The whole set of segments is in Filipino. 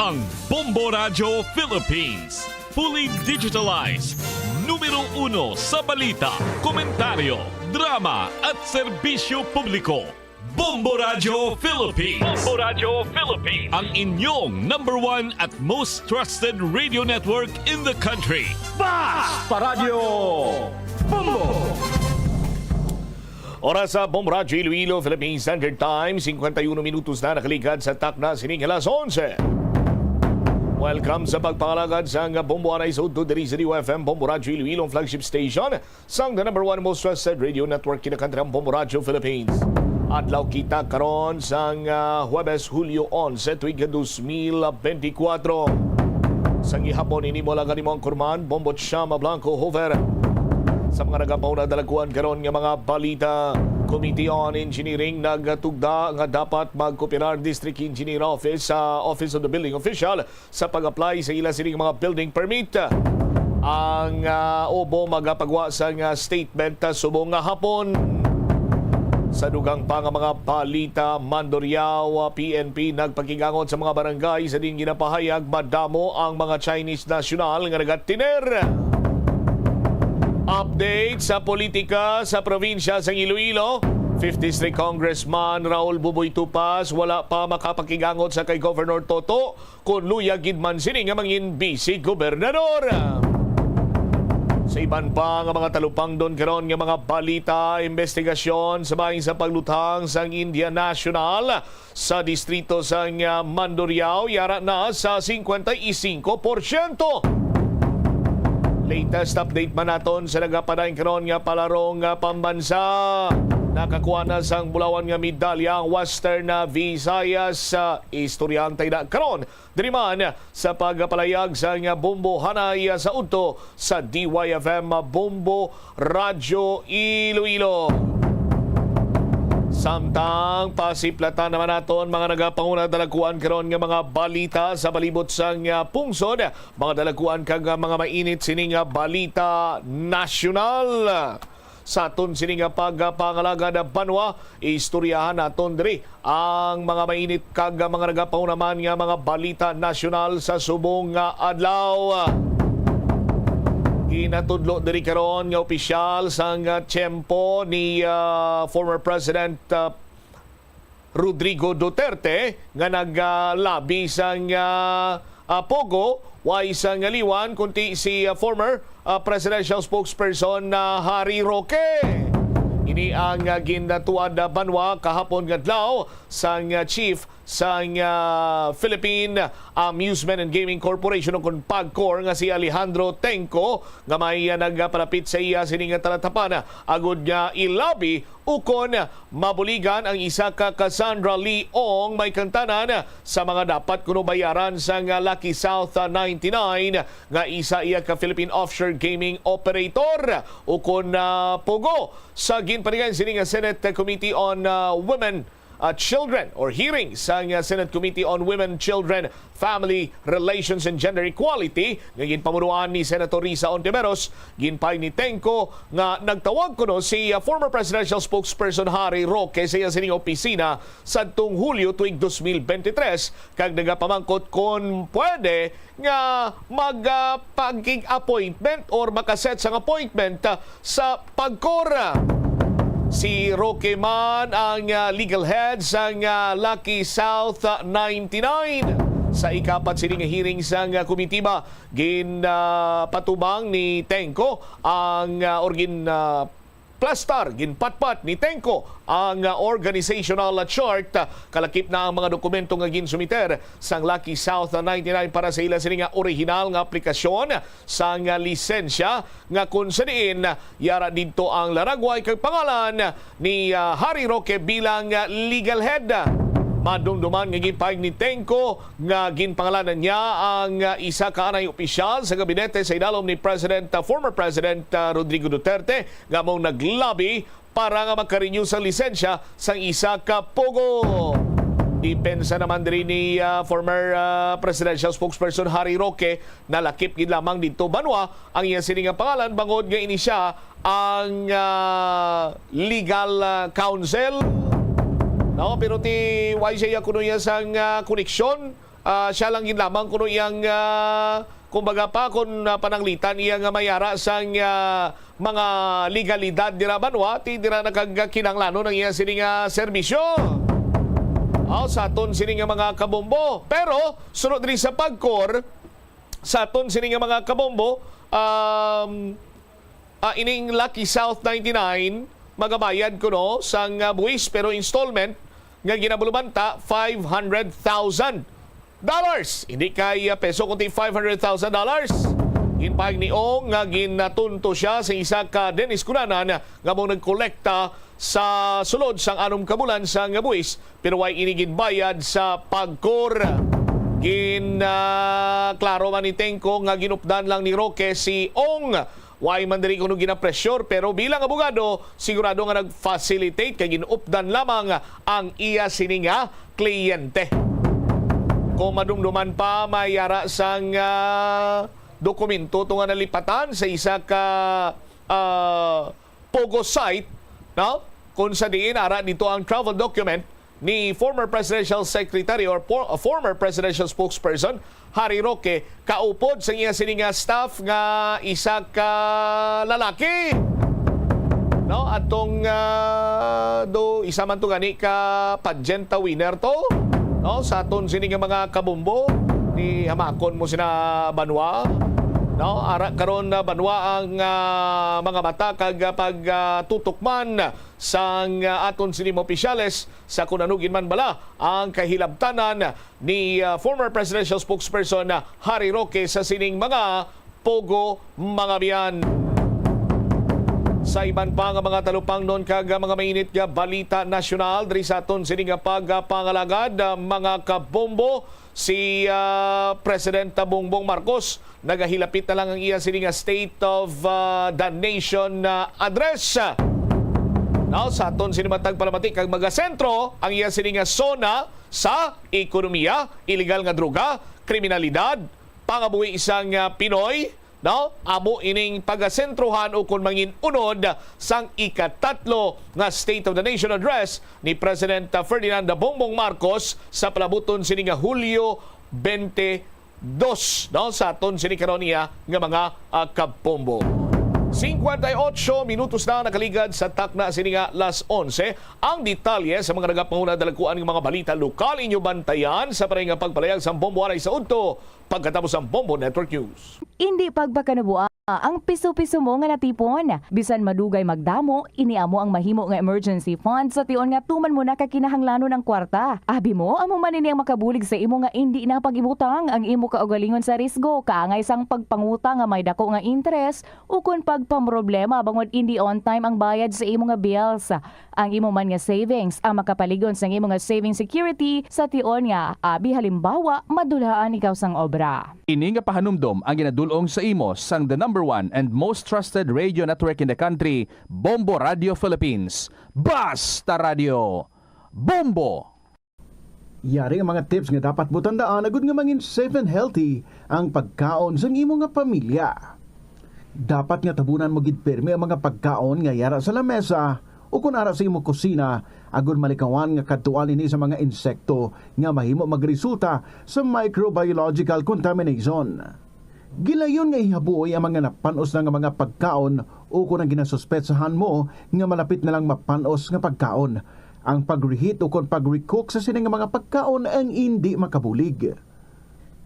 ang Bombo Radio Philippines. Fully digitalized. Numero 1 sa balita, komentaryo, drama at serbisyo publiko. Bombo Radio Philippines. Bombo Radio Philippines. Ang inyong #1 at most trusted radio network in the country. Basta Radio Bombo! Oras sa Bombo Radio Iloilo, Philippine Standard Time, 51 minutos na nakaligad sa takna sining alas 11. Welcome sa pagpangalagad sa Bombo Anay sa Udto diri sa FM Bombo Radio Iloilo flagship station sang the #1 most trusted radio network kinakantang Bombo Radio Philippines. Adlaw kita karon sang Huwebes Hulyo 11 tuig 2024. Sang ihapon ini mo lang kanimo ang kurman Bombo Chama Blanco Hover. Sa mga nagapaw na dalaguan karon nga mga balita, Committee on Engineering nagtugda nga dapat magkooperar District Engineer Office sa Office of the Building Official sa pag-apply sa ila sining mga building permit. Ang obo magapagwa sa statement subong nga hapon. Sa dugang pa nga mga balita, Mandurriao, PNP nagpakigangon sa mga barangay sa din ginapahayag madamo ang mga Chinese national nga nagatiner. Update sa politika sa probinsya sa Iloilo. 5th District Congressman Raul Buboy Tupas wala pa makapakigangot sa kay Governor Toto kung luya gidman sini nga mangin busy gobernador. Sa iban pa nga mga talupang doon karon nga mga balita, investigasyon sa bahin sa paglutang sang India National sa distrito sang Mandurriao yara na sa 55%. Latest update man naton sa nagapanay karon nga palarong pambansa. Nakakuha na sang bulawan nga medalya ang Western Visayas istoryante na karon diri man sa pagpalayag sa nga Bombo Hanay sa udto sa DYFM Bombo Radio Iloilo. Samtang pasiplatan naman naton mga nagapanguna dalaguan karon nga mga balita sa balibot sang pungsod, mga dalaguan kag mga mainit sining balita nasyonal. Sa aton sining pagpangalaga na banwa, istoryahan naton diri ang mga mainit kag mga nagapanguna man nga mga balita nasyonal sa subong adlaw. Ginatudlo diri karon nga opisyal sang tiyempo ni former President Rodrigo Duterte nga naglabi sang Pogo way sang liwan kunti si former presidential spokesperson na Harry Roque. Ini ang ginatuad na banwa kahapon nga adlaw sang chief sang Philippine Amusement and Gaming Corporation o kung PAGCOR nga si Alejandro Tenco nga may nagpalapit sa iya sining talatapan agud nga ilabi ukon mabuligan ang isa ka Cassandra Leong may kantanan sa mga dapat kuno bayaran sang Lucky South 99 nga isa iya ka Philippine Offshore Gaming Operator ukon Pogo sa ginpanigan sining Senate Committee on Women Children or hearing sa Senate Committee on Women, Children, Family Relations and Gender Equality nga ginpamunuan ni Senator Risa Ontiveros. Ginpay ni Tenco nga nagtawag kuno si former presidential spokesperson Harry Roque sa sining opisina sadtong Hulyo tuig 2023 kag nagapamangkot kon pwede nga magpagig appointment or makaset sang appointment sa PAGCOR. Si Roque man ang legal head sa Lucky South 99. Sa ikapat sining hearing sa komitiba, ginpatubang ni Tenco ang plastar, ginpatpat ni Tenco ang organizational chart. Kalakip na ang mga dokumento nga ginsumiter sang Lucky South 99 para sa ila sining original nga aplikasyon sang lisensya nga kung sa diin yara dito ang laragway kag pangalan ni Harry Roque bilang legal head. Madumduman nga ginpayag ni Tenco nga ginpangalanan niya ang isa ka anay opisyal sa gabinete sa idalom ni former President Rodrigo Duterte nga mong naglabi para nga magka-renew sa lisensya sang isa ka Pogo. Depensa naman diri ni former presidential spokesperson Harry Roque na lakip gid lamang dito banwa ang iya sining pangalan bangod nga ini siya ang legal counsel. No, pero ti why siya kuno niya sang koneksyon siya lang lamang kuno iyang kumbaga pa kung pananglitan iyang mayara sang mga legalidad dira banwa ti dira nagkinanglano ng iyang sining serbisyo. Sa aton sining mga kabombo. Pero sunod rin sa pagkor sa aton sining mga kabombo, ining Lucky South 99 magabayad ko no sang buwis pero installment nga ginabulubanta $500,000. Hindi kay peso kundi $500,000. Ginpahig ni Ong nga ginatunto siya sa isa ka Dennis Cunanan nga mong nagkolekta sa sulod sang 6 ka bulan sang buwis pero way inigin bayad sa pagkor. Klaro man ni Tengko nga ginupdan lang ni Roque si Ong. Way man diri kuno gina-pressure pero bilang abogado sigurado nga nag-facilitate kay ginupdan lamang ang iya sininga kliyente. Kung madumduman pa mayara sang dokumento tunga nalipatan sa isa ka Pogo site, no? Kung sa diin ara dito ang travel document ni former presidential secretary or former presidential spokesperson Harry Roque kaupod sa iya sininga staff nga isa ka lalaki. No, atong do isa man to gani ka pageant winner to. No, sa aton sininga mga kabumbo ni hamakon mo sina banwa. No, ara karon na banwa ang mga mata kag pagtutukman sang aton sining opisyales sa kunanugin man bala ang kahilabtanan ni former presidential spokesperson Harry Roque sa sining mga pogo mga biyan. Sa iban pa nga mga talupang non kag mga mainit nga balita nasyonal diri sa aton sining pagpangalagad mga kabombo si President Bongbong Marcos nagahilapit na lang ang iya sining State of the Nation address. Now, sa aton sinimatag palamatik kag magasentro ang iya sining zona sa ekonomiya, illegal nga droga, kriminalidad, pangabuhi isang Pinoy. No? Amo ining pagasentrohan o kung mangin unod sang ikatatlo nga State of the Nation address ni President Ferdinand Bongbong Marcos sa palabuton sini nga Hulyo 22, no? Sa aton sini karon niya nga mga kabombo. 58 minutos na nakaligad sa takna sini nga las 11. Ang detalye sa mga nagapanguna dalakuan ng mga balita lokal inyo bantayan sa pareng pagpalayag sa bombo aray sa udto pagkatapos ang Bombo Network News. Hindi pagpakanabuan ang piso-piso mo nga natipon. Bisan madugay magdamo, iniamo ang mahimo nga emergency fund sa tion nga tuman mo na kakinahanglanon ng kwarta. Abi mo, amo man ini ang makabulig sa imo nga hindi na pag-ibutang ang imo kaugalingon sa risgo, kaangay sang pagpangutang nga may dako nga interest o kun pagpamroblema bangod hindi on time ang bayad sa imo nga bills. Ang imo man nga savings ang makapaligon sa imo nga saving security sa tion nga abi halimbawa madulaan ikaw sang obra. Ini nga pahanumdom ang ginadulong sa imo sang the number 1 and most trusted radio network in the country, Bombo Radio Philippines. Basta Radio Bombo! Yari ang mga tips nga dapat mo tandaan agud nga mangin safe and healthy ang pagkaon sa imo nga pamilya. Dapat nga tabunan mo gid pirmi ang mga pagkaon nga yara sa lamesa o kung ara sa imo kusina agud malikawan nga kadtuan ini sa mga insekto nga mahimo magresulta sa microbiological contamination. Gilayon nga ihabuoy ang mga napanos na nga mga pagkaon o kung ang ginasuspetsahan mo nga malapit na lang mapanos nga pagkaon. Ang pag-reheat o kung pag-recook sa sining mga pagkaon ang hindi makabulig.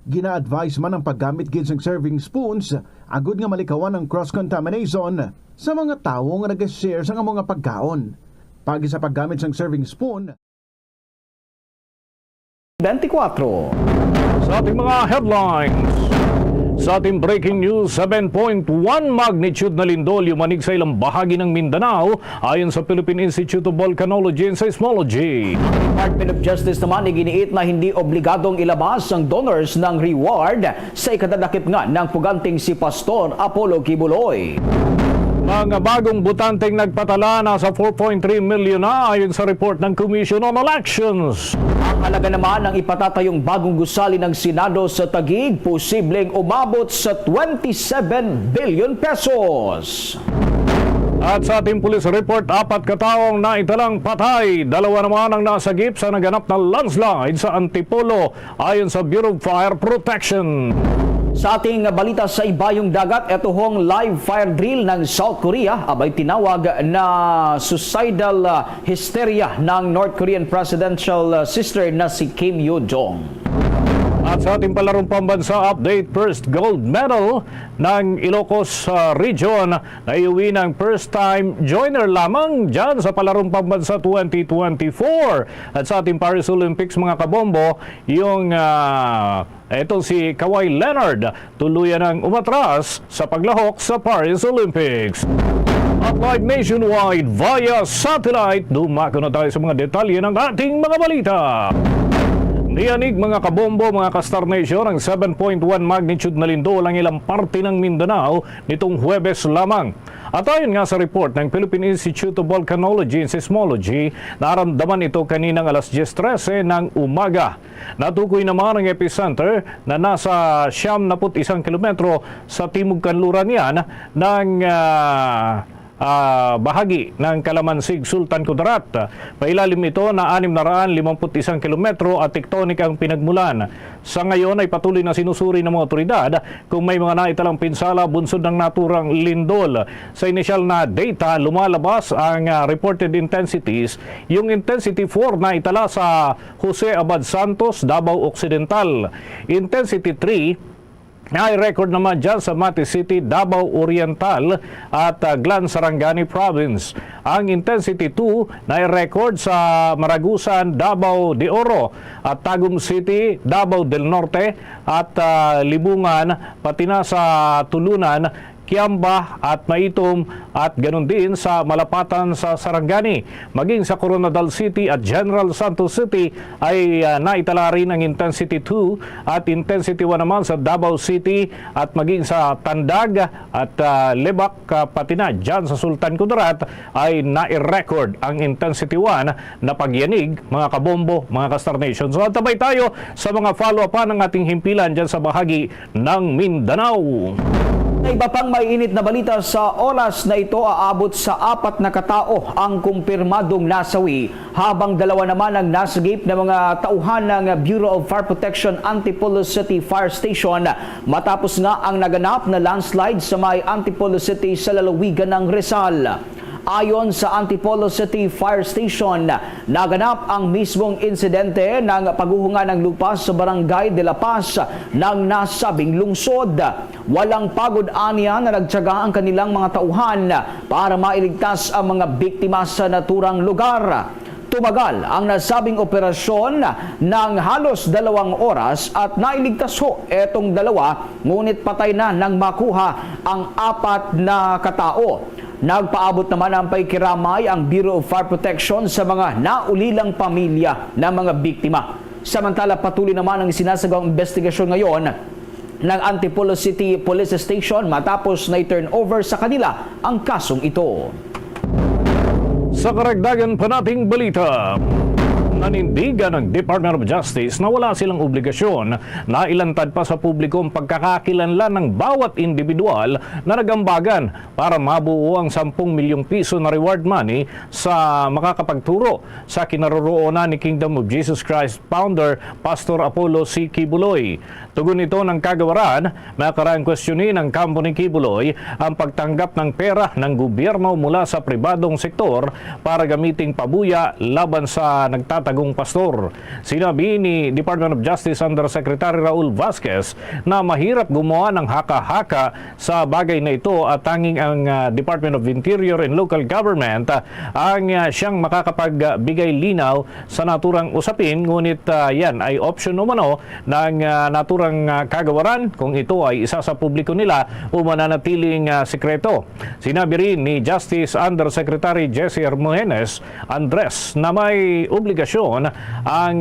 Gina-advise man ang paggamit gid sang serving spoons agud nga malikawan ang cross-contamination sa mga tawo nga nag-share sa mga pagkaon. Pagi sa paggamit sang serving spoon. 24. Sa ating mga headlines. Sa ating breaking news, 7.1 magnitude na lindol yumanig sa ilang bahagi ng Mindanao ayon sa Philippine Institute of Volcanology and Seismology. Department of Justice naman iginiit na hindi obligadong ilabas ang donors ng reward sa ikadadakip nga ng puganting si Pastor Apollo Kibuloy. Mga bagong butanteng nagpatala na sa 4.3 million na ayon sa report ng Commission on Elections. Ang halaga naman ng ipatatayong bagong gusali ng Senado sa Taguig posibleng umabot sa 27 billion pesos. At sa ating police report, 4 kataong naitalang patay. 2 naman ang nasagip sa naganap na landslide sa Antipolo ayon sa Bureau of Fire Protection. Sa ating balita sa ibayong dagat, ito hong live fire drill ng South Korea abay tinawag na suicidal hysteria ng North Korean presidential sister na si Kim Yo-jong. At sa ating palarong pambansa update, first gold medal ng Ilocos Region na iuwi ng first time joiner lamang dyan sa palarong pambansa 2024. At sa ating Paris Olympics mga kabombo, yung ito si Kawhi Leonard tuluyan ng umatras sa paglahok sa Paris Olympics. At live nationwide via satellite, dumako na tayo sa mga detalye ng ating mga balita. Niyanig mga kabombo, mga ka-Star Nation, ang 7.1 magnitude na lindol ang ilang parte ng Mindanao nitong Huwebes lamang. At ayon nga sa report ng Philippine Institute of Volcanology and Seismology, naramdaman ito kaninang alas 10:13 ng umaga. Natukoy naman ang epicenter na nasa 71 kilometro sa timog kanluran yan ng bahagi ng Kalamansig, Sultan Kudarat. Pailalim ito na 651 kilometro at tektonik ang pinagmulan. Sa ngayon ay patuloy na sinusuri ng mga otoridad kung may mga naitalang pinsala bunsod ng naturang lindol. Sa initial na data, lumalabas ang reported intensities. Yung intensity 4 na itala sa Jose Abad Santos, Davao Occidental. Intensity 3 ay record naman dyan sa Mati City, Davao Oriental at Glan, Sarangani Province. Ang intensity 2 na record sa Maragusan, Davao de Oro at Tagum City, Davao del Norte at Libungan, pati na sa Tulunan, Kiamba at Maitom at ganun din sa Malapatan sa Sarangani. Maging sa Coronadal City at General Santos City ay naitala rin ang intensity 2 at intensity 1 naman sa Davao City at maging sa Tandag at Lebak pati na dyan sa Sultan Kudarat ay nai-record ang intensity 1 na pagyanig mga kabombo, mga ka-Star Nation. So tabay tayo sa mga follow-up ng ating himpilan dyan sa bahagi ng Mindanao. Iba pang maiinit na balita sa oras na ito, aabot sa 4 na katao ang kumpirmadong nasawi habang 2 naman ang nasagip ng mga tauhan ng Bureau of Fire Protection Antipolo City Fire Station matapos nga ang naganap na landslide sa may Antipolo City sa lalawigan ng Rizal. Ayon sa Antipolo City Fire Station, naganap ang mismong insidente ng paghuhunga ng lupa sa Barangay de la Paz ng nasabing lungsod. Walang pagod aniya na nagtiyaga ang kanilang mga tauhan para mailigtas ang mga biktima sa naturang lugar. Tumagal ang nasabing operasyon ng halos 2 oras at nailigtas ho etong 2, ngunit patay na nang makuha ang 4 na katao. Nagpaabot naman ang paikiramay ang Bureau of Fire Protection sa mga naulilang pamilya ng mga biktima. Samantala patuloy naman ang sinasagawang investigasyon ngayon ng Antipolo City Police Station matapos na i-turn over sa kanila ang kasong ito. Sa karagdagan pa nating balita, nanindigan ng Department of Justice na wala silang obligasyon na ilantad pa sa publiko ang pagkakakilanlan ng bawat individual na nagambagan para mabuo ang 10 milyong piso na reward money sa makakapagturo sa kinaroroonan ni Kingdom of Jesus Christ founder Pastor Apollo C. Kibuloy. Tugon ito ng kagawaran, makaraang kwestiyonin ng kampo ni Kibuloy ang pagtanggap ng pera ng gobyerno mula sa pribadong sektor para gamiting pabuya laban sa nagtatagong pastor. Sinabi ni Department of Justice Undersecretary Raul Vasquez na mahirap gumawa ng haka-haka sa bagay na ito at tanging ang Department of Interior and Local Government ang siyang makakapagbigay linaw sa naturang usapin, ngunit yan ay option umano ng naturang kagawaran kung ito ay isa sa publiko nila o mananatiling sikreto. Sinabi rin ni Justice Undersecretary Jesse Hermogenes Andres na may obligasyon solusyon ang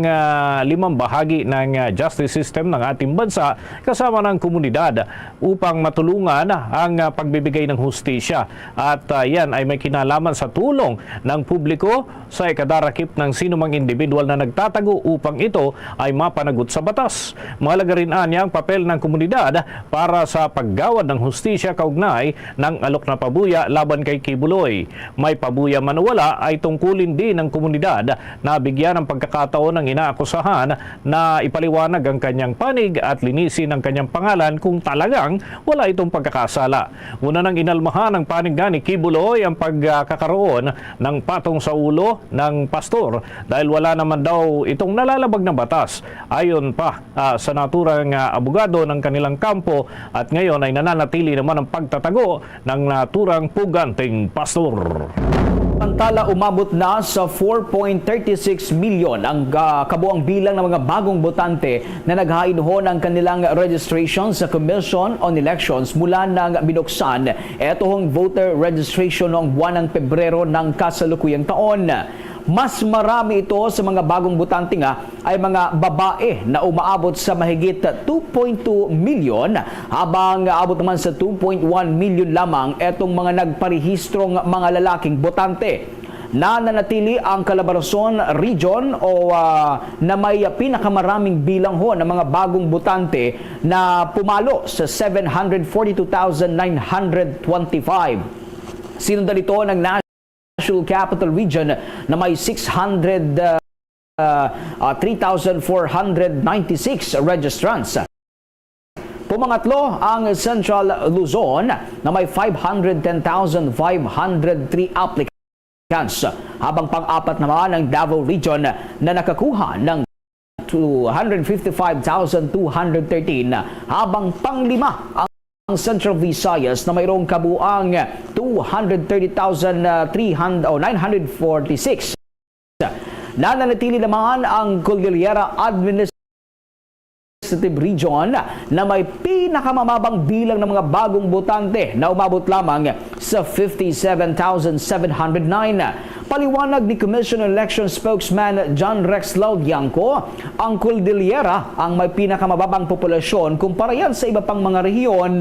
limang bahagi ng justice system ng ating bansa kasama ng komunidad upang matulungan ang pagbibigay ng hustisya. At yan ay may kinalaman sa tulong ng publiko sa ikadarakip ng sinumang individual na nagtatago upang ito ay mapanagot sa batas. Mahalaga rin ang papel ng komunidad para sa paggawad ng hustisya kaugnay ng alok na pabuya laban kay Kibuloy. May pabuya man o wala ay tungkulin din ng komunidad na bigyan ng pagkakataon ng inaakusahan na ipaliwanag ang kanyang panig at linisin ang kanyang pangalan kung talagang wala itong pagkakasala. Una nang inalmahan ng panig ni Kibuloy ang pagkakaroon ng patong sa ulo ng pastor dahil wala naman daw itong nalalabag na batas. Ayon pa sa naturang abogado ng kanilang kampo at ngayon ay nananatili naman ang pagtatago ng naturang puganting pastor. Samantala, umabot na sa 4.36 milyon ang kabuang bilang ng mga bagong botante na naghain ho ng kanilang registration sa Commission on Elections mula nang binuksan etong voter registration noong buwan ng Pebrero ng kasalukuyang taon. Mas marami ito sa mga bagong botante nga ay mga babae na umaabot sa mahigit 2.2 milyon habang aabot naman sa 2.1 milyon lamang etong mga nagparehistrong mga lalaking botante. Nananatili ang Calabarzon Region na may pinakamaraming bilang ho ng mga bagong botante na pumalo sa 742,925. Sinundan ito ng National Capital Region na may 3,496 registrants. Pumangatlo ang Central Luzon na may 510,503 applicants, habang pang-apat naman ang Davao Region na nakakuha ng 255,213, habang pang-lima ang Central Visayas na mayroong kabuang 230,946. Nananatili naman ang Cordillera Administrative Region na may pinakamamabang bilang ng mga bagong botante na umabot lamang sa 57,709. Paliwanag ni Commission on Election spokesman John Rex Laudianco, ang Cordillera ang may pinakamababang populasyon kumpara yan sa iba pang mga rehiyon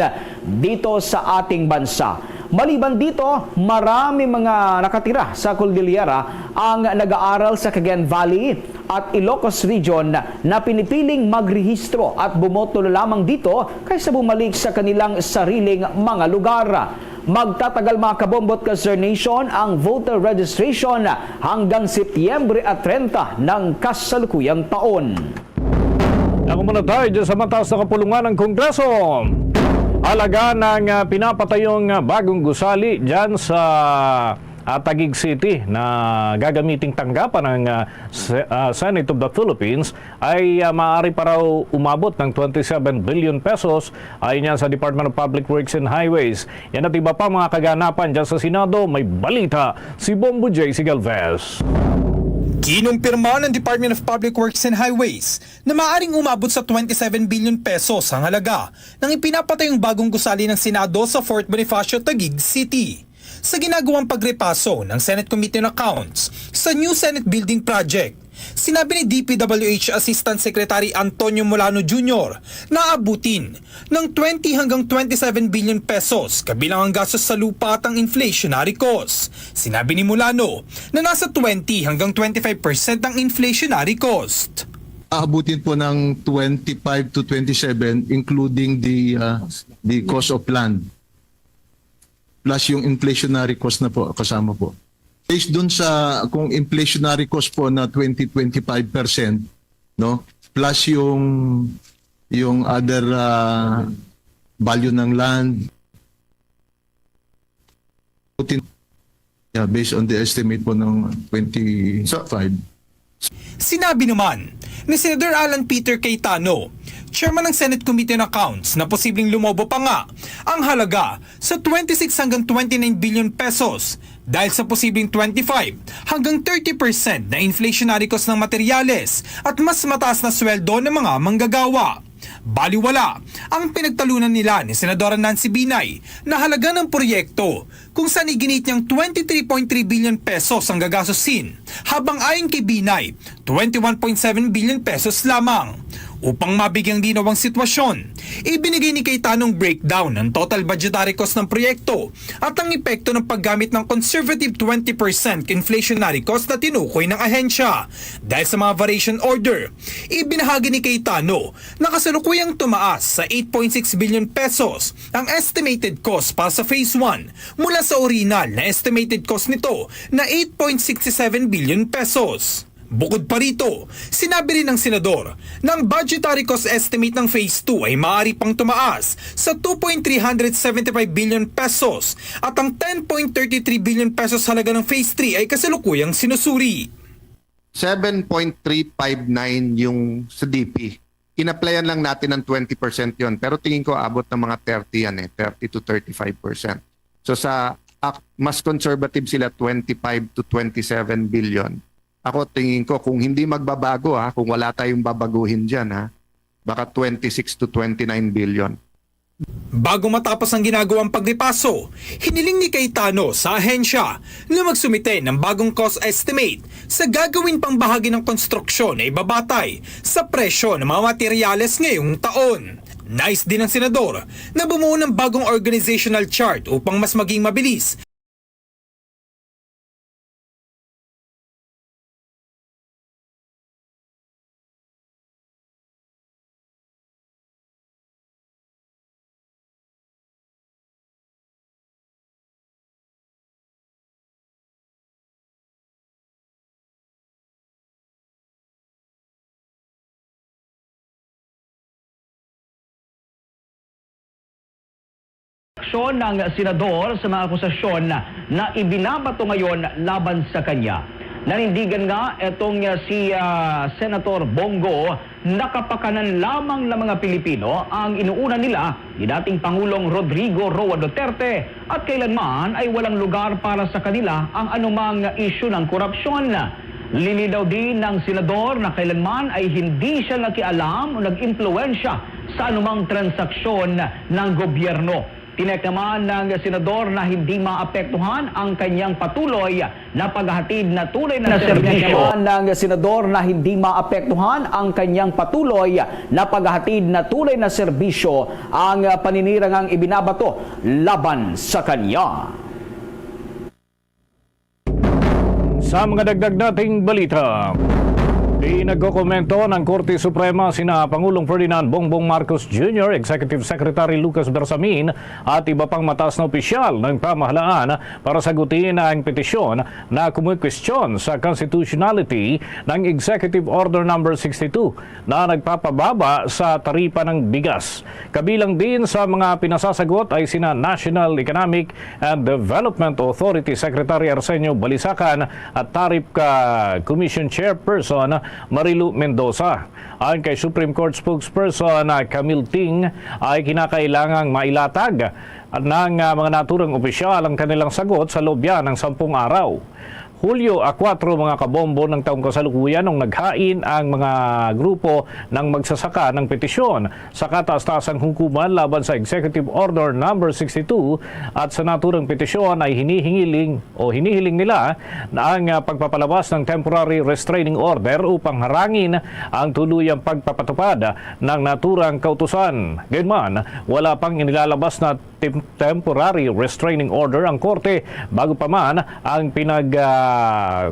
dito sa ating bansa. Maliban dito, marami mga nakatira sa Cordillera ang nag-aaral sa Cagayan Valley at Ilocos Region na pinipiling magrehistro at bumoto lamang dito kaysa bumalik sa kanilang sariling mga lugar. Magtatagal mga kabombot ka Sir Nation ang voter registration hanggang Setyembre 30 ng kasalukuyang taon. Ako muna tayo dyan sa mataas na kapulungan ng Kongreso. Halaga ng pinapatayong bagong gusali dyan sa Taguig City na gagamiting tanggapan ng Senate of the Philippines ay maaari pa raw umabot ng 27 billion pesos ayon yan sa Department of Public Works and Highways. Yan at iba pa mga kaganapan dyan sa Senado. May balita si Bombo J. Galvez. Kinumpirma ng Department of Public Works and Highways na maaaring umabot sa 27 billion pesos ang halaga ng ipinapatayong bagong gusali ng Senado sa Fort Bonifacio, Taguig City. Sa ginagawang pagrepaso ng Senate Committee on Accounts sa new Senate Building Project, sinabi ni DPWH Assistant Secretary Antonio Molano Jr. na abutin ng 20 hanggang 27 billion pesos kabilang ang gastos sa lupa at ang inflationary cost. Sinabi ni Molano na nasa 20 hanggang 25% ang inflationary cost. Aabutin po ng 25 to 27 including the cost of land. Plus yung inflationary cost na po kasama po. Based dun sa kung inflationary cost po na 20-25%, no? Plus yung other value ng land. Yeah, based on the estimate po ng 25. Sinabi naman ni Senator Alan Peter Cayetano, Chairman ng Senate Committee on Accounts, na posibleng lumobo pa nga ang halaga sa 26 hanggang 29 billion pesos dahil sa posibleng 25 hanggang 30% na inflationary cost ng materyales at mas mataas na sweldo ng mga manggagawa. Baliwala ang pinagtalunan nila ni Senadora Nancy Binay na halaga ng proyekto kung saan iginit niyang 23.3 billion pesos ang gagastusin habang ayon kay Binay, 21.7 billion pesos lamang. Upang mabigyang linaw ang sitwasyon, ibinigay ni Cayetano ang breakdown ng total budgetary cost ng proyekto at ang epekto ng paggamit ng conservative 20% inflationary cost na tinukoy ng ahensya. Dahil sa mga variation order, ibinahagi ni Cayetano na kasalukuyang tumaas sa 8.6 billion pesos ang estimated cost para sa Phase 1 mula sa original na estimated cost nito na 8.67 billion pesos. Bukod pa rito, sinabi rin ng senador na ang budgetary cost estimate ng Phase 2 ay maaari pang tumaas sa 2.375 billion pesos at ang 10.33 billion pesos halaga ng Phase 3 ay kasalukuyang sinusuri. 7.359 yung sa DP. Inaplayan lang natin ng 20% yon, pero tingin ko abot ng mga 30 yan 30 to 35%. So sa mas conservative sila 25 to 27 billion. Ako tingin ko kung hindi magbabago kung wala tayong babaguhin diyan baka 26 to 29 billion. Bago matapos ang ginagawang pagripaso, hiniling ni Cayetano sa ahensya na magsumite ng bagong cost estimate sa gagawin pang bahagi ng konstruksyon na ibabatay sa presyo ng mga materyales ngayong taon. Nais din ng senador na bumuo ng bagong organizational chart upang mas maging mabilis Aksyon ng senador sa mga akusasyon na ibinabato ngayon laban sa kanya. Nanindigan nga itong si Senator Bongo, nakapakanan lamang ng mga Pilipino ang inuuna nila ni dating Pangulong Rodrigo Roa Duterte at kailanman ay walang lugar para sa kanila ang anumang isyu ng korupsyon. Lilinaw din ng senador na kailanman ay hindi siya nakialam o nag-impluwensya sa anumang transaksyon ng gobyerno. Tinek naman ng senador na hindi maapektuhan ang kanyang patuloy na paghahatid na tunay na serbisyo. Ng senador na hindi maapektuhan ang kanyang patuloy na paghahatid na tunay na serbisyo ang paninirang ibinabato laban sa kanya. Sa mga dagdag nating balita, nagkokomento ng Korte Suprema sina Pangulong Ferdinand Bongbong Marcos Jr., Executive Secretary Lucas Bersamin at iba pang mataas na opisyal ng pamahalaan para sagutin ang petisyon na kumukwestiyon sa constitutionality ng Executive Order No. 62 na nagpapababa sa taripa ng bigas. Kabilang din sa mga pinasasagot ay sina National Economic and Development Authority Secretary Arsenio Balisacan at Tariff Commission Chairperson Marilu Mendoza. Ayon kay Supreme Court spokesperson Camille Ting, ay kinakailangang mailatag ng mga naturang opisyal ang kanilang sagot sa loob ng 10 araw. Hulyo 4 mga kabombo ng taong kasalukuyan nung naghain ang mga grupo ng magsasaka ng petisyon sa kataas-taasang hukuman laban sa Executive Order No. 62 at sa naturang petisyon ay hinihiling nila na ang pagpapalabas ng temporary restraining order upang harangin ang tuluyang pagpapatupad ng naturang kautusan. Gayunman, wala pang inilalabas na temporary restraining order ang korte bago pa man ang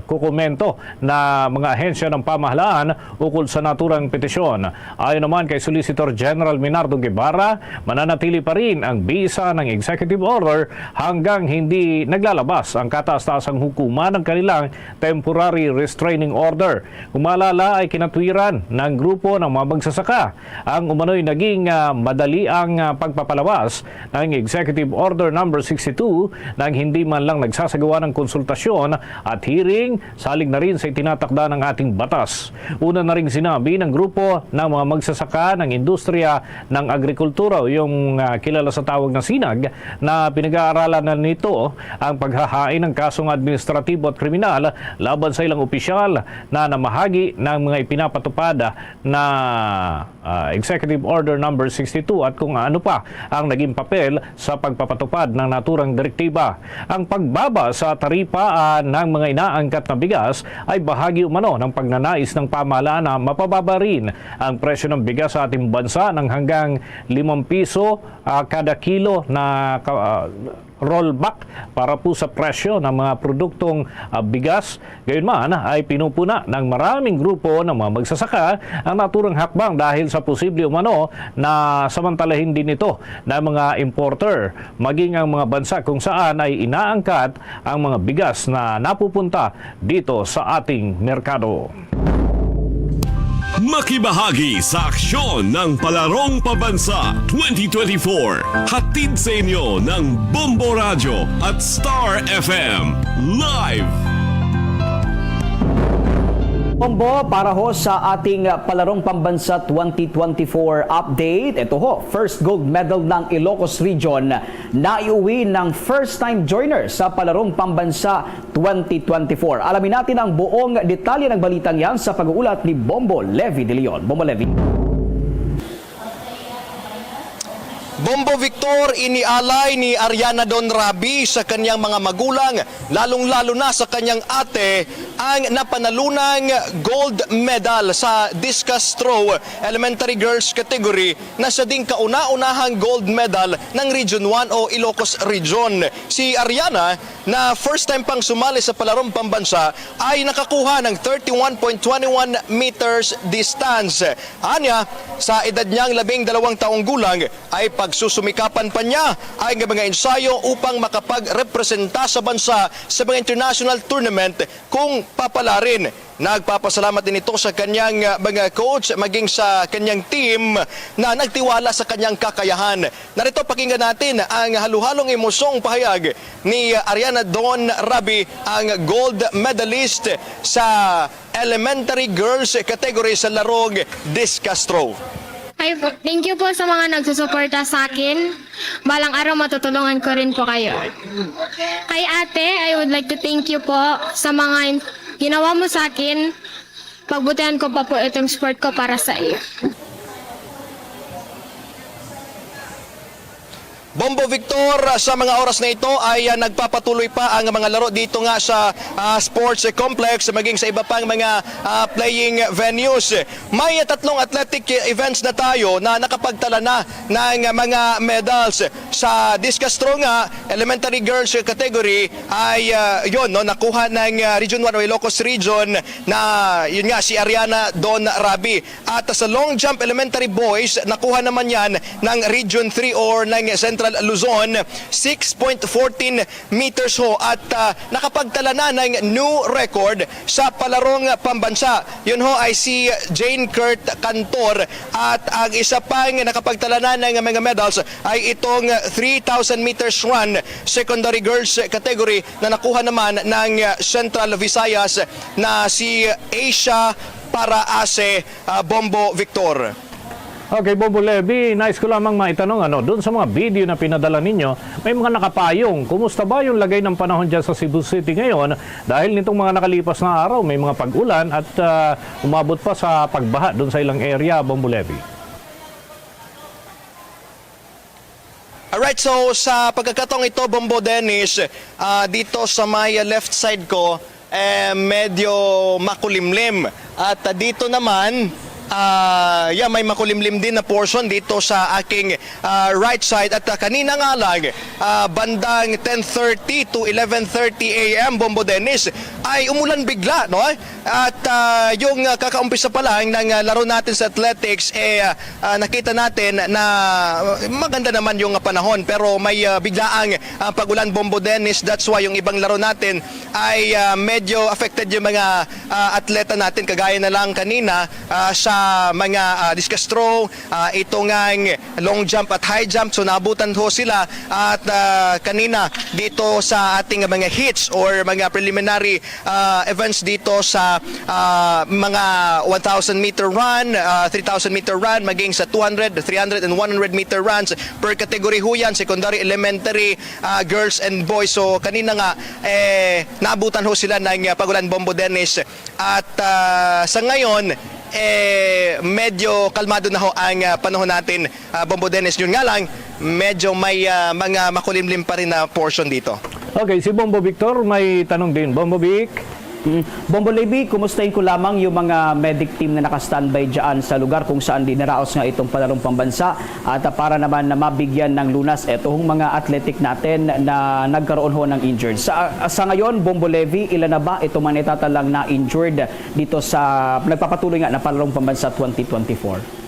kukomento na mga ahensya ng pamahalaan ukol sa naturang petisyon. Ayon naman kay Solicitor General Minardo Guevara, mananatili pa rin ang bisa ng executive order hanggang hindi naglalabas ang kataas-taasang hukuman ng kanilang temporary restraining order. Kung maalala ay kinatwiran ng grupo ng mga magsasaka ang umano'y naging madali ang pagpapalabas ng Executive Order number 62 nang hindi man lang nagsasagawa ng konsultasyon at hearing, salig na rin sa itinatakda ng ating batas. Una na rin sinabi ng grupo ng mga magsasaka ng industriya ng agrikultura, yung kilala sa tawag na SINAG, na pinag-aaralan na nito ang paghahain ng kasong administratibo at kriminal laban sa ilang opisyal na namahagi ng mga ipinapatupad na Executive Order number 62 at kung ano pa ang naging papel sa pagpapatupad ng naturang direktiba. Ang pagbaba sa taripa ng mga inaangkat na bigas ay bahagi umano ng pagnanais ng pamahalaan na mapababa rin ang presyo ng bigas sa ating bansa ng hanggang 5 piso kada kilo na rollback para po sa presyo ng mga produktong bigas. Gayunman ay pinupuna ng maraming grupo ng mga magsasaka ang naturang hakbang dahil sa posible umano na samantalahin din ito ng mga importer maging ang mga bansa kung saan ay inaangkat ang mga bigas na napupunta dito sa ating merkado. Makibahagi sa aksyon ng Palarong Pambansa 2024. Hatid sa inyo ng Bombo Radio at Star FM. Live! Bombo, para ho sa ating Palarong Pambansa 2024 update. Ito ho, first gold medal ng Ilocos Region na iuwi ng first-time joiner sa Palarong Pambansa 2024. Alamin natin ang buong detalye ng balitang yan sa pag-uulat ni Bombo Levi de Leon. Bombo Levi. Bombo Victor, inialay ni Ariana Don Rabi sa kanyang mga magulang, lalong-lalo na sa kanyang ate, ang napanalunang gold medal sa discus throw elementary girls category na sa ding kauna-unahang gold medal ng Region 1 o Ilocos Region. Si Ariana, na first time pang sumali sa Palarong Pambansa, ay nakakuha ng 31.21 meters distance. Anya, sa edad niyang 12 taong gulang, ay pagsusumikapan pa niya ay mga ensayo upang makapag-representa sa bansa sa mga international tournament kung papalarin. Nagpapasalamat din ito sa kanyang mga coach maging sa kanyang team na nagtiwala sa kanyang kakayahan. Narito pakinggan natin ang halu-halong emosyong pahayag ni Ariana Don Rabi, ang gold medalist sa elementary girls category sa larong discus throw. Hi po. Thank you po sa mga nagsusuporta sa akin. Balang araw matutulungan ko rin po kayo. Kay ate, I would like to thank you po sa mga ginawa mo sa akin. Pagbutihan ko pa po itong sport ko para sa iyo. Bombo Victor, sa mga oras na ito ay nagpapatuloy pa ang mga laro dito nga sa sports complex maging sa iba pang mga playing venues. May tatlong athletic events na tayo na nakapagtala na ng mga medals. Sa discus throw nga, elementary girls category ay nakuha ng Region 1 o Ilocos Region na yun nga si Ariana Don Rabi. At sa long jump elementary boys, nakuha naman yan ng Region 3 or ng Central Luzon, 6.14 meters ho at nakapagtala na ng new record sa Palarong Pambansa. Yun ho ay si Jane Kurt Cantor at ang isa pang nakapagtala na ng mga medals ay itong 3,000 meters run secondary girls category na nakuha naman ng Central Visayas na si Asia Paraase. Bombo Victor. Okay, Bombo Levi, nice ko lamang maitanong, doon sa mga video na pinadala ninyo, may mga nakapayong. Kumusta ba yung lagay ng panahon dyan sa Cebu City ngayon? Dahil nitong mga nakalipas na araw, may mga pag-ulan at umabot pa sa pagbaha doon sa ilang area, Bombo Levi. Alright, so sa pagkakataong ito, Bombo Dennis, dito sa may left side ko, medyo makulimlim. At dito naman, may makulimlim din na portion dito sa aking right side. At kanina nga lang, bandang 10:30 to 11:30 a.m. Bombo Dennis, ay umulan bigla, no? At yung kakaumpisa pa lang ng laro natin sa athletics, nakita natin na maganda naman yung panahon, pero may biglaang pagulan, Bombo Dennis. That's why yung ibang laro natin ay medyo affected yung mga atleta natin, kagaya na lang kanina sa mga discus throw, ito ngang long jump at high jump, so naabutan ho sila. At kanina dito sa ating mga hits or mga preliminary events dito sa mga 1,000 meter run, 3,000 meter run, maging sa 200, 300 and 100 meter runs per category ho yan, secondary, elementary, girls and boys. So kanina nga naabutan ho sila ng pagulan, Bombo Dennis. At sa ngayon medyo kalmado na ho ang panahon natin, Bombo Dennis. Yun nga lang, medyo may mga makulimlim pa rin na portion dito. Okay, si Bombo Victor may tanong din. Bombo Vic? Bombo Levy, kumustahin ko lamang yung mga medic team na naka-standby dyan sa lugar kung saan dinaraos nga itong palarong pambansa, at para naman na mabigyan ng lunas itong mga athletic natin na nagkaroon ho ng injured. Sa ngayon, Bombo Levy, ilan na ba ito man itatalang na injured dito sa nagpapatuloy nga na palarong pambansa 2024?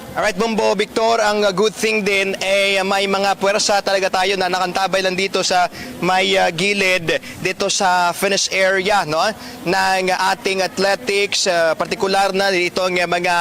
Alright, Bombo Victor, ang good thing din may mga puwersa talaga tayo na nakantabay lang dito sa may gilid dito sa finish area, no, ng ating athletics, partikular na itong mga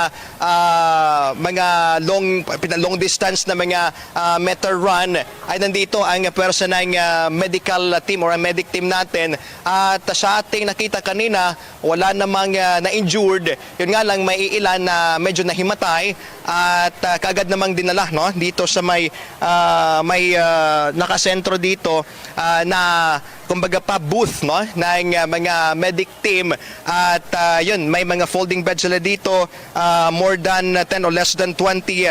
long distance na mga meter run, ay nandito ang puwersa ng medical team or medic team natin. At sa ating nakita kanina, wala namang na-injured. Yun nga lang, may ilan na medyo nahimatay at kaagad namang dinala, no, dito sa may nakasentro dito na kumbaga pa booth, no, ng mga medic team. At yun, may mga folding beds sila dito, more than 10 or less than 20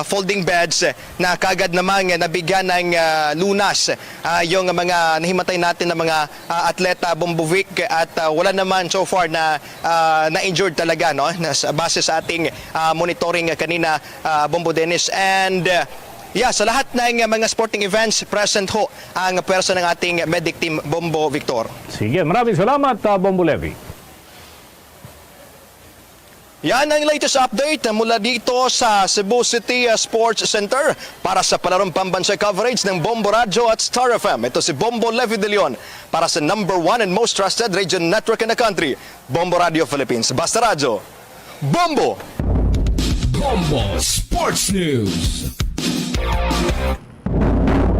folding beds na kaagad namang nabigyan ng lunas yung mga nahimatay natin na mga atleta, Bombovic. At wala naman so far na na-injured talaga, no, base sa ating monitoring kanina, Bombo Dennis. And sa lahat ng mga sporting events, present ho ang pwersa ng ating medic team, Bombo Victor. Sige, maraming salamat, Bombo Levy. Yan ang latest update mula dito sa Cebu City Sports Center. Para sa palarong pambansa coverage ng Bombo Radio at Star FM, ito si Bombo Levy de Leon para sa #1 and most trusted radio network in the country, Bombo Radio Philippines. Basta Radio, Bombo! Bombo Sports News.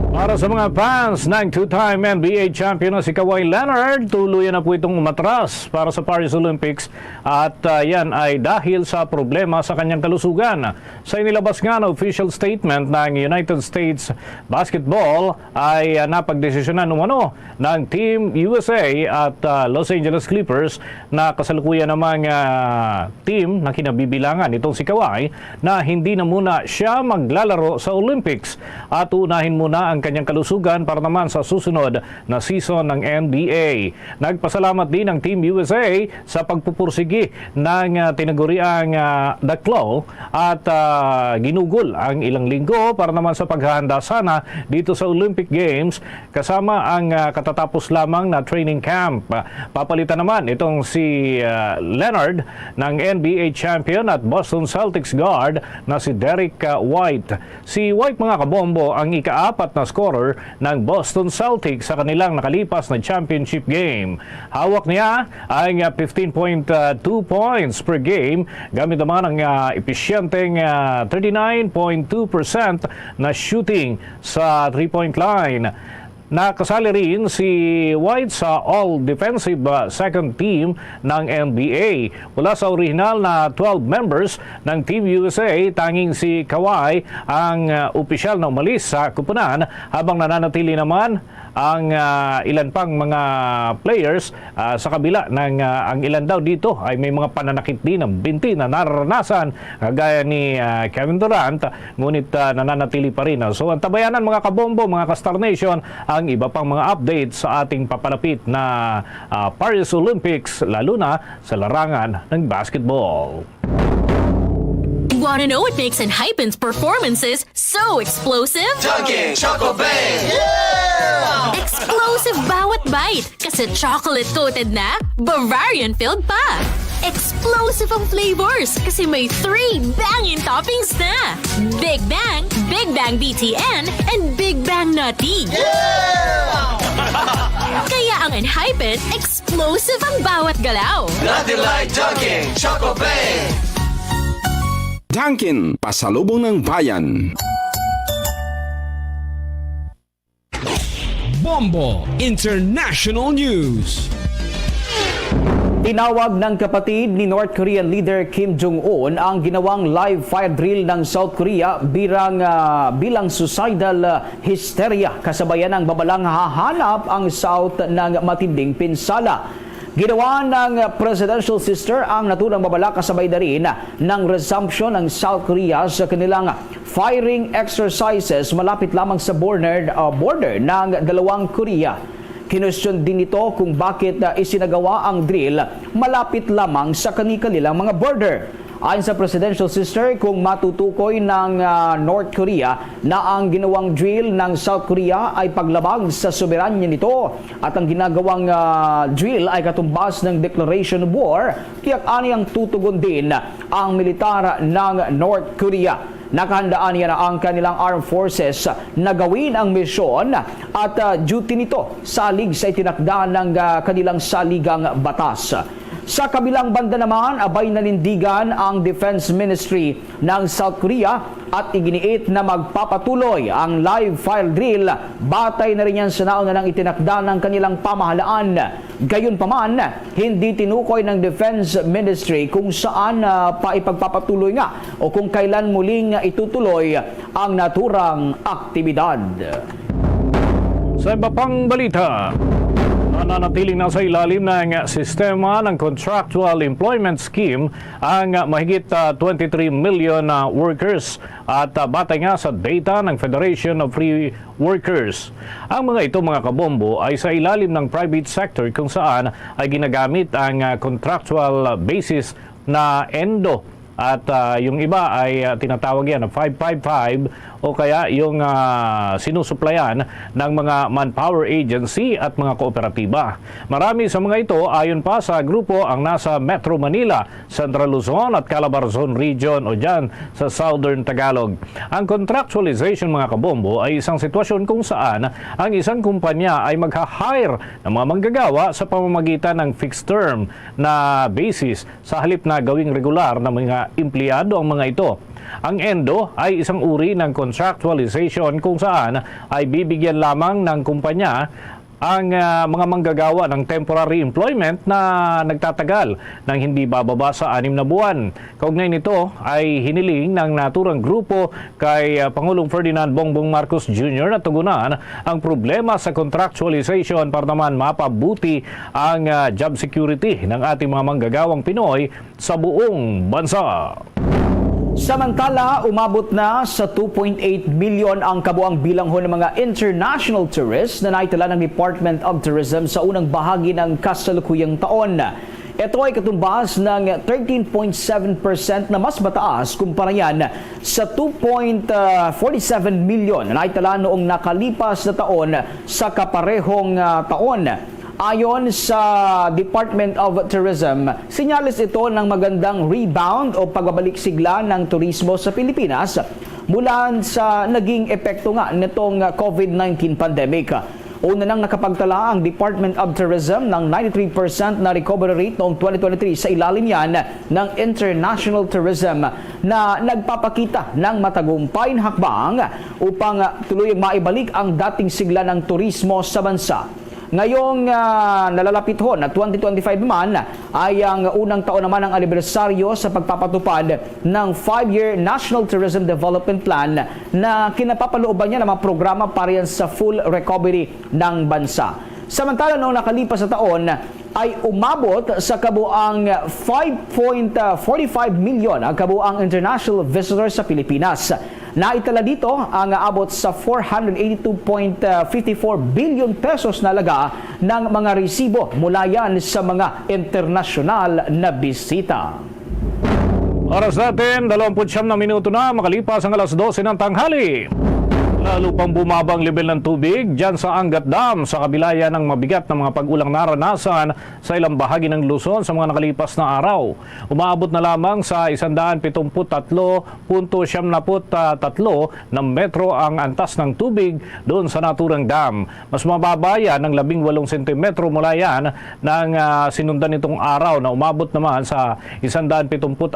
Para sa mga fans ng two-time NBA champion na si Kawhi Leonard, tuluyan na po itong umatras para sa Paris Olympics, at yan ay dahil sa problema sa kanyang kalusugan. Sa inilabas nga na official statement ng United States Basketball ay napagdesisyonan umano ng Team USA at Los Angeles Clippers na kasalukuyan namang team na kinabibilangan itong si Kawhi na hindi na muna siya maglalaro sa Olympics at unahin muna ang kanyang kalusugan para naman sa susunod na season ng NBA. Nagpasalamat din ang Team USA sa pagpupursigi ng tinaguriang The Claw at ginugol ang ilang linggo para naman sa paghahanda sana dito sa Olympic Games kasama ang katatapos lamang na training camp. Papalitan naman itong si Leonard ng NBA champion at Boston Celtics guard na si Derek White. Si White, mga kabombo, ang ika-4 na scorer ng Boston Celtics sa kanilang nakalipas na championship game. Hawak niya ay 15.2 points per game gamit naman ang episyenteng 39.2% na shooting sa 3-point line. Nakasali rin si White sa all-defensive second team ng NBA. Mula sa original na 12 members ng Team USA, tanging si Kawhi ang opisyal na umalis sa kupunan, habang nananatili naman ang ilan pang mga players sa kabila ng ang ilan daw dito ay may mga pananakit din ng binti na nararanasan gaya ni Kevin Durant, ngunit nananatili pa rin. So antabayanan, mga kabombo, mga ka-Star Nation, ang iba pang mga updates sa ating papalapit na Paris Olympics, lalo na sa larangan ng basketball. Want to know what makes Enhypen's performances so explosive? Dunkin' Choco Bang! Yeah! Explosive bawat bite kasi chocolate-coated na, Bavarian-filled pa. Explosive ang flavors kasi may 3 banging toppings na. Big Bang BTN, and Big Bang Nutty. Kaya ang Enhypen, explosive ang bawat galaw. Nothing like Dunkin' Choco Bang! Dunkin', pasalubong ng bayan. Bombo International News. Tinawag ng kapatid ni North Korean leader Kim Jong-un ang ginawang live fire drill ng South Korea bilang suicidal hysteria kasabayan ng babalang hahanap ang South ng matinding pinsala. Ginawa ng presidential sister ang naturang babala kasabay na rin ng resumption ng South Korea sa kanilang firing exercises malapit lamang sa border ng dalawang Korea. Kinwestiyon din ito kung bakit isinagawa ang drill malapit lamang sa kanilang mga border. Ayon sa presidential sister, kung matutukoy ng North Korea na ang ginawang drill ng South Korea ay paglabag sa soberanya nito at ang ginagawang drill ay katumbas ng declaration of war, tiyak aniyang tutugon din ang militar ng North Korea. Nakahandaan niya na ang kanilang armed forces na gawin ang misyon at duty nito salig sa itinakda ng kanilang saligang batas. Sa kabilang banda naman, abay nanindigan ang Defense Ministry ng South Korea at iginiit na magpapatuloy ang live fire drill. Batay na rin yan sa nauna ng itinakda ng kanilang pamahalaan. Gayunpaman, hindi tinukoy ng Defense Ministry kung saan pa ipagpapatuloy nga o kung kailan muling itutuloy ang naturang aktibidad. Sa iba pang balita, nananatiling nasa ilalim ng sistema ng Contractual Employment Scheme ang mahigit 23 million workers at batay nga sa data ng Federation of Free Workers. Ang mga ito mga kabombo ay sa ilalim ng private sector kung saan ay ginagamit ang contractual basis na ENDO. At yung iba ay tinatawag yan na 555 o kaya yung sinusuplayan ng mga manpower agency at mga kooperatiba. Marami sa mga ito ayon pa sa grupo ang nasa Metro Manila, Central Luzon at Calabarzon Region o dyan sa Southern Tagalog. Ang contractualization mga kabombo ay isang sitwasyon kung saan ang isang kumpanya ay magha-hire ng mga manggagawa sa pamamagitan ng fixed term na basis sa halip na gawing regular na mga empleyado ang mga ito. Ang ENDO ay isang uri ng contractualization kung saan ay bibigyan lamang ng kumpanya ang mga manggagawa ng temporary employment na nagtatagal ng hindi bababa sa 6 na buwan. Kaugnay nito ay hiniling ng naturang grupo kay Pangulong Ferdinand Bongbong Marcos Jr. na tugunan ang problema sa contractualization para naman mapabuti ang job security ng ating mga manggagawang Pinoy sa buong bansa. Samantala, umabot na sa 2.8 million ang kabuang bilang ng mga international tourists na naitala ng Department of Tourism sa unang bahagi ng kasalukuyang taon. Ito ay katumbas ng 13.7% na mas mataas kumpara yan sa 2.47 million na naitala noong nakalipas na taon sa kaparehong taon. Ayon sa Department of Tourism, sinyalis ito ng magandang rebound o pagbabalik sigla ng turismo sa Pilipinas mula sa naging epekto nga nitong COVID-19 pandemic. Una nang nakapagtala ang Department of Tourism ng 93% na recovery rate noong 2023 sa ilalim yan ng international tourism na nagpapakita ng matagumpayang hakbang upang tuluyang maibalik ang dating sigla ng turismo sa bansa. Ngayong nalalapit ho na 2025 naman ay ang unang taon naman ng anibersaryo sa pagpapatupad ng 5-year National Tourism Development Plan na kinapapalooban niya ng mga programa para yan sa full recovery ng bansa. Samantala noong nakalipas na taon ay umabot sa kabuang 5.45 million ang kabuang international visitors sa Pilipinas. Naitala dito ang abot sa 482.54 billion pesos na halaga ng mga resibo mula yan sa mga internasyonal na bisita. Oras natin, 29 na minuto na makalipas ang alas 12 ng tanghali. Lalo pang bumabang level ng tubig dyan sa Angat Dam sa kabilaya ng mabigat na mga pag-ulang naranasan sa ilang bahagi ng Luzon sa mga nakalipas na araw. Umaabot na lamang sa 173.73 ng metro ang antas ng tubig doon sa naturang dam. Mas mababa yan ng 18 cm mula yan ng sinundan nitong araw na umabot naman sa 174.11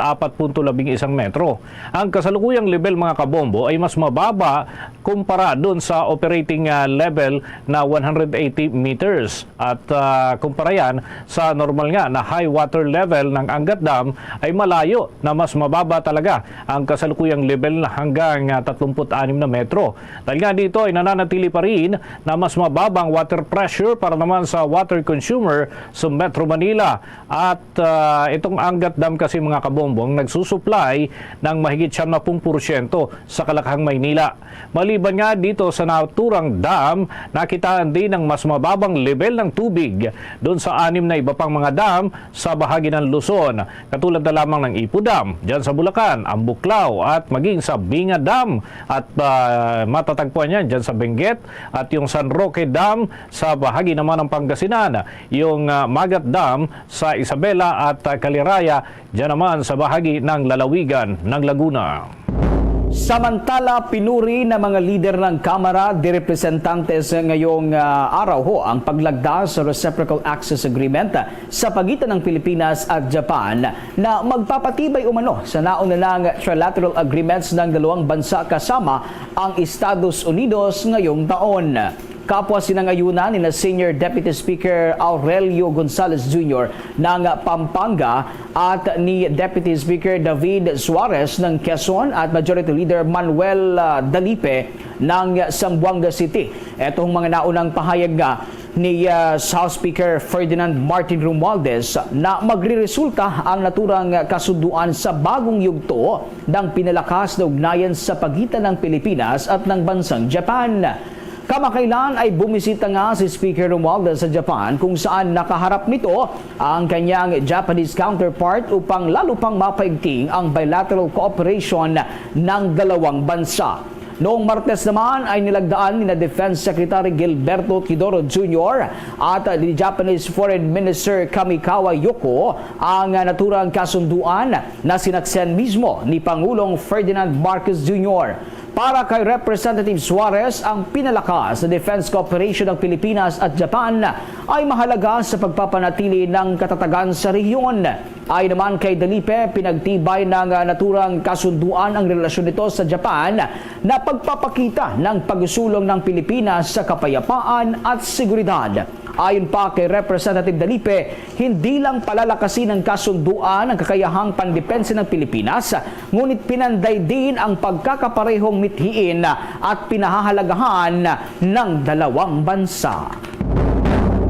metro. Ang kasalukuyang level mga kabombo ay mas mababa kumpara doon sa operating level na 180 meters at kumpara yan sa normal nga na high water level ng Angat Dam ay malayo na mas mababa talaga ang kasalukuyang level na hanggang 36 na metro. Dahil nga dito ay nananatili pa rin na mas mababang water pressure para naman sa water consumer sa Metro Manila at itong Angat Dam kasi mga kabombong nagsusupply ng mahigit 70% sa Kalakhang, Maynila. Maliban nga dito sa naturang dam, nakitaan din ng mas mababang level ng tubig doon sa 6 na iba pang mga dam sa bahagi ng Luzon. Katulad na lamang ng Ipu Dam, dyan sa Bulacan, ang Buklao at maging sa Binga Dam at matatagpuan yan dyan sa Benguet at yung San Roque Dam sa bahagi naman ng Pangasinan, yung Magat Dam sa Isabela at Caliraya dyan naman sa bahagi ng Lalawigan ng Laguna. Samantala, pinuri ng mga lider ng Kamara de Representantes ngayong araw ho ang paglagdas sa Reciprocal Access Agreement sa pagitan ng Pilipinas at Japan na magpapatibay umano sa naunang trilateral agreements ng dalawang bansa kasama ang Estados Unidos ngayong taon. Kapwa sinangayunan ni Senior Deputy Speaker Aurelio Gonzales Jr. ng Pampanga at ni Deputy Speaker David Suarez ng Quezon at Majority Leader Manuel Dalipe ng Zamboanga City. Itong mga naunang pahayag nga ni House Speaker Ferdinand Martin Romualdez na magriresulta ang naturang kasunduan sa bagong yugto ng pinalakas na ugnayan sa pagitan ng Pilipinas at ng bansang Japan. Kamakailan ay bumisita nga si Speaker Romualdez sa Japan kung saan nakaharap nito ang kanyang Japanese counterpart upang lalo pang mapaigting ang bilateral cooperation ng dalawang bansa. Noong Martes naman ay nilagdaan ni Defense Secretary Gilberto Tidoro Jr. at ni Japanese Foreign Minister Kamikawa Yoko ang naturang kasunduan na sinaksen mismo ni Pangulong Ferdinand Marcos Jr. Para kay Representative Suarez, ang pinalakas na defense cooperation ng Pilipinas at Japan ay mahalaga sa pagpapanatili ng katatagan sa rehiyon. Ay naman kay Dalipe, pinagtibay ng naturang kasunduan ang relasyon nito sa Japan na pagpapakita ng pagsulong ng Pilipinas sa kapayapaan at seguridad. Ayon pa kay Representative Dalipe, hindi lang palalakasin ng kasunduan ang kakayahang pandepensa ng Pilipinas, ngunit pinanday din ang pagkakaparehong mithiin at pinahahalagahan ng dalawang bansa.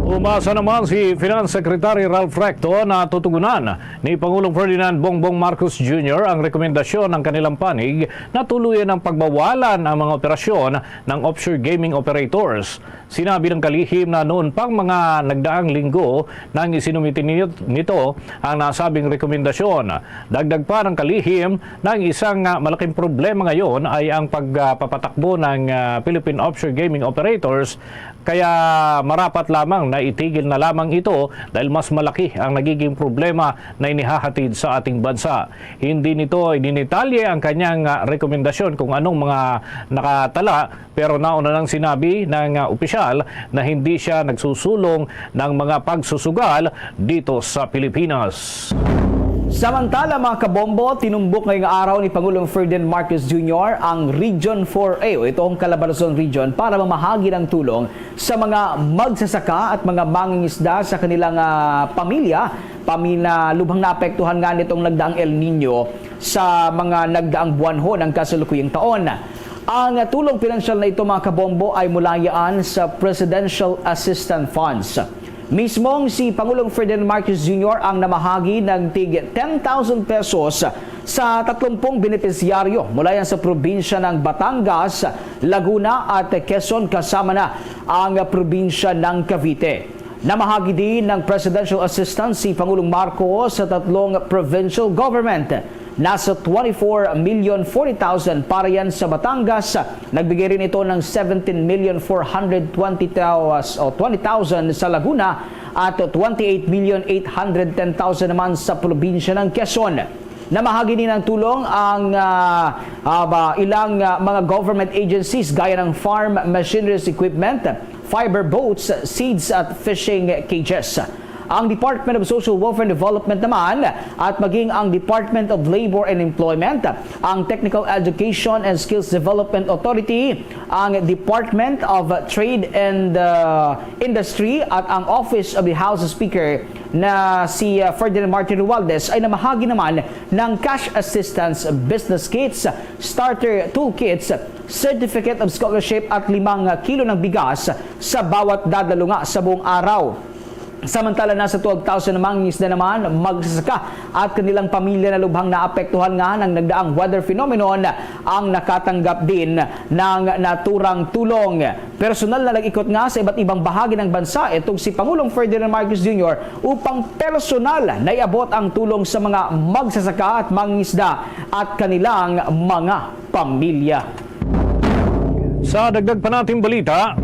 Umasa naman si Finance Secretary Ralph Recto na tutugunan ni Pangulong Ferdinand Bongbong Marcos Jr. ang rekomendasyon ng kanilang panig na tuluyan ang pagbawalan ang mga operasyon ng offshore gaming operators. Sinabi ng kalihim na noon pang mga nagdaang linggo nang isinumiti nito ang nasabing rekomendasyon. Dagdag pa ng kalihim na ang isang malaking problema ngayon ay ang pagpapatakbo ng Philippine offshore gaming operators, kaya marapat lamang na itigil na lamang ito dahil mas malaki ang nagiging problema na inihahatid sa ating bansa. Hindi nito idinitalye ang kanyang rekomendasyon kung anong mga nakatala, pero nauna nang sinabi ng opisyal na hindi siya nagsusulong ng mga pagsusugal dito sa Pilipinas. Samantala mga kabombo, tinumbok ngayong araw ni Pangulong Ferdinand Marcos Jr. ang Region 4A o itong Calabarzon Region para mamahagi ng tulong sa mga magsasaka at mga mangingisda sa kanilang pamilya lubhang naapektuhan nga nitong nagdaang El Nino sa mga nagdaang buwan ho ng kasalukuyang taon. Ang tulong pinansyal na ito mga kabombo ay mula yan sa Presidential Assistance Funds. Mismong si Pangulong Ferdinand Marcos Jr. ang namahagi ng tig 10,000 pesos sa 30 benepisyaryo mula yan sa probinsya ng Batangas, Laguna at Quezon, kasama na ang probinsya ng Cavite. Namahagi din ng presidential assistance si Pangulong Marcos sa 3 provincial government. nasa 24,040,000 para yan sa Batangas. Nagbigay rin ito ng 17,420,000 sa Laguna at 28,810,000 naman sa probinsya ng Quezon. Namahagi din ng tulong ang ilang mga government agencies gaya ng farm machineries equipment, fiber boats, seeds at fishing cages. Ang Department of Social Welfare and Development naman at maging ang Department of Labor and Employment, ang Technical Education and Skills Development Authority, ang Department of Trade and Industry at ang Office of the House Speaker na si Ferdinand Martin Romualdez ay namahagi naman ng cash assistance, business kits, starter toolkits, certificate of scholarship at 5 kilo ng bigas sa bawat dadalo nga sa buong araw. Samantala nasa 12,000 namang isda naman magsasaka at kanilang pamilya na lubhang naapektuhan nga ng nagdaang weather phenomenon ang nakatanggap din ng naturang tulong. Personal na nag-ikot nga sa iba't ibang bahagi ng bansa itong si Pangulong Ferdinand Marcos Jr. upang personal na iabot ang tulong sa mga magsasaka at mangingisda at kanilang mga pamilya. Sa dagdag pa nating balita,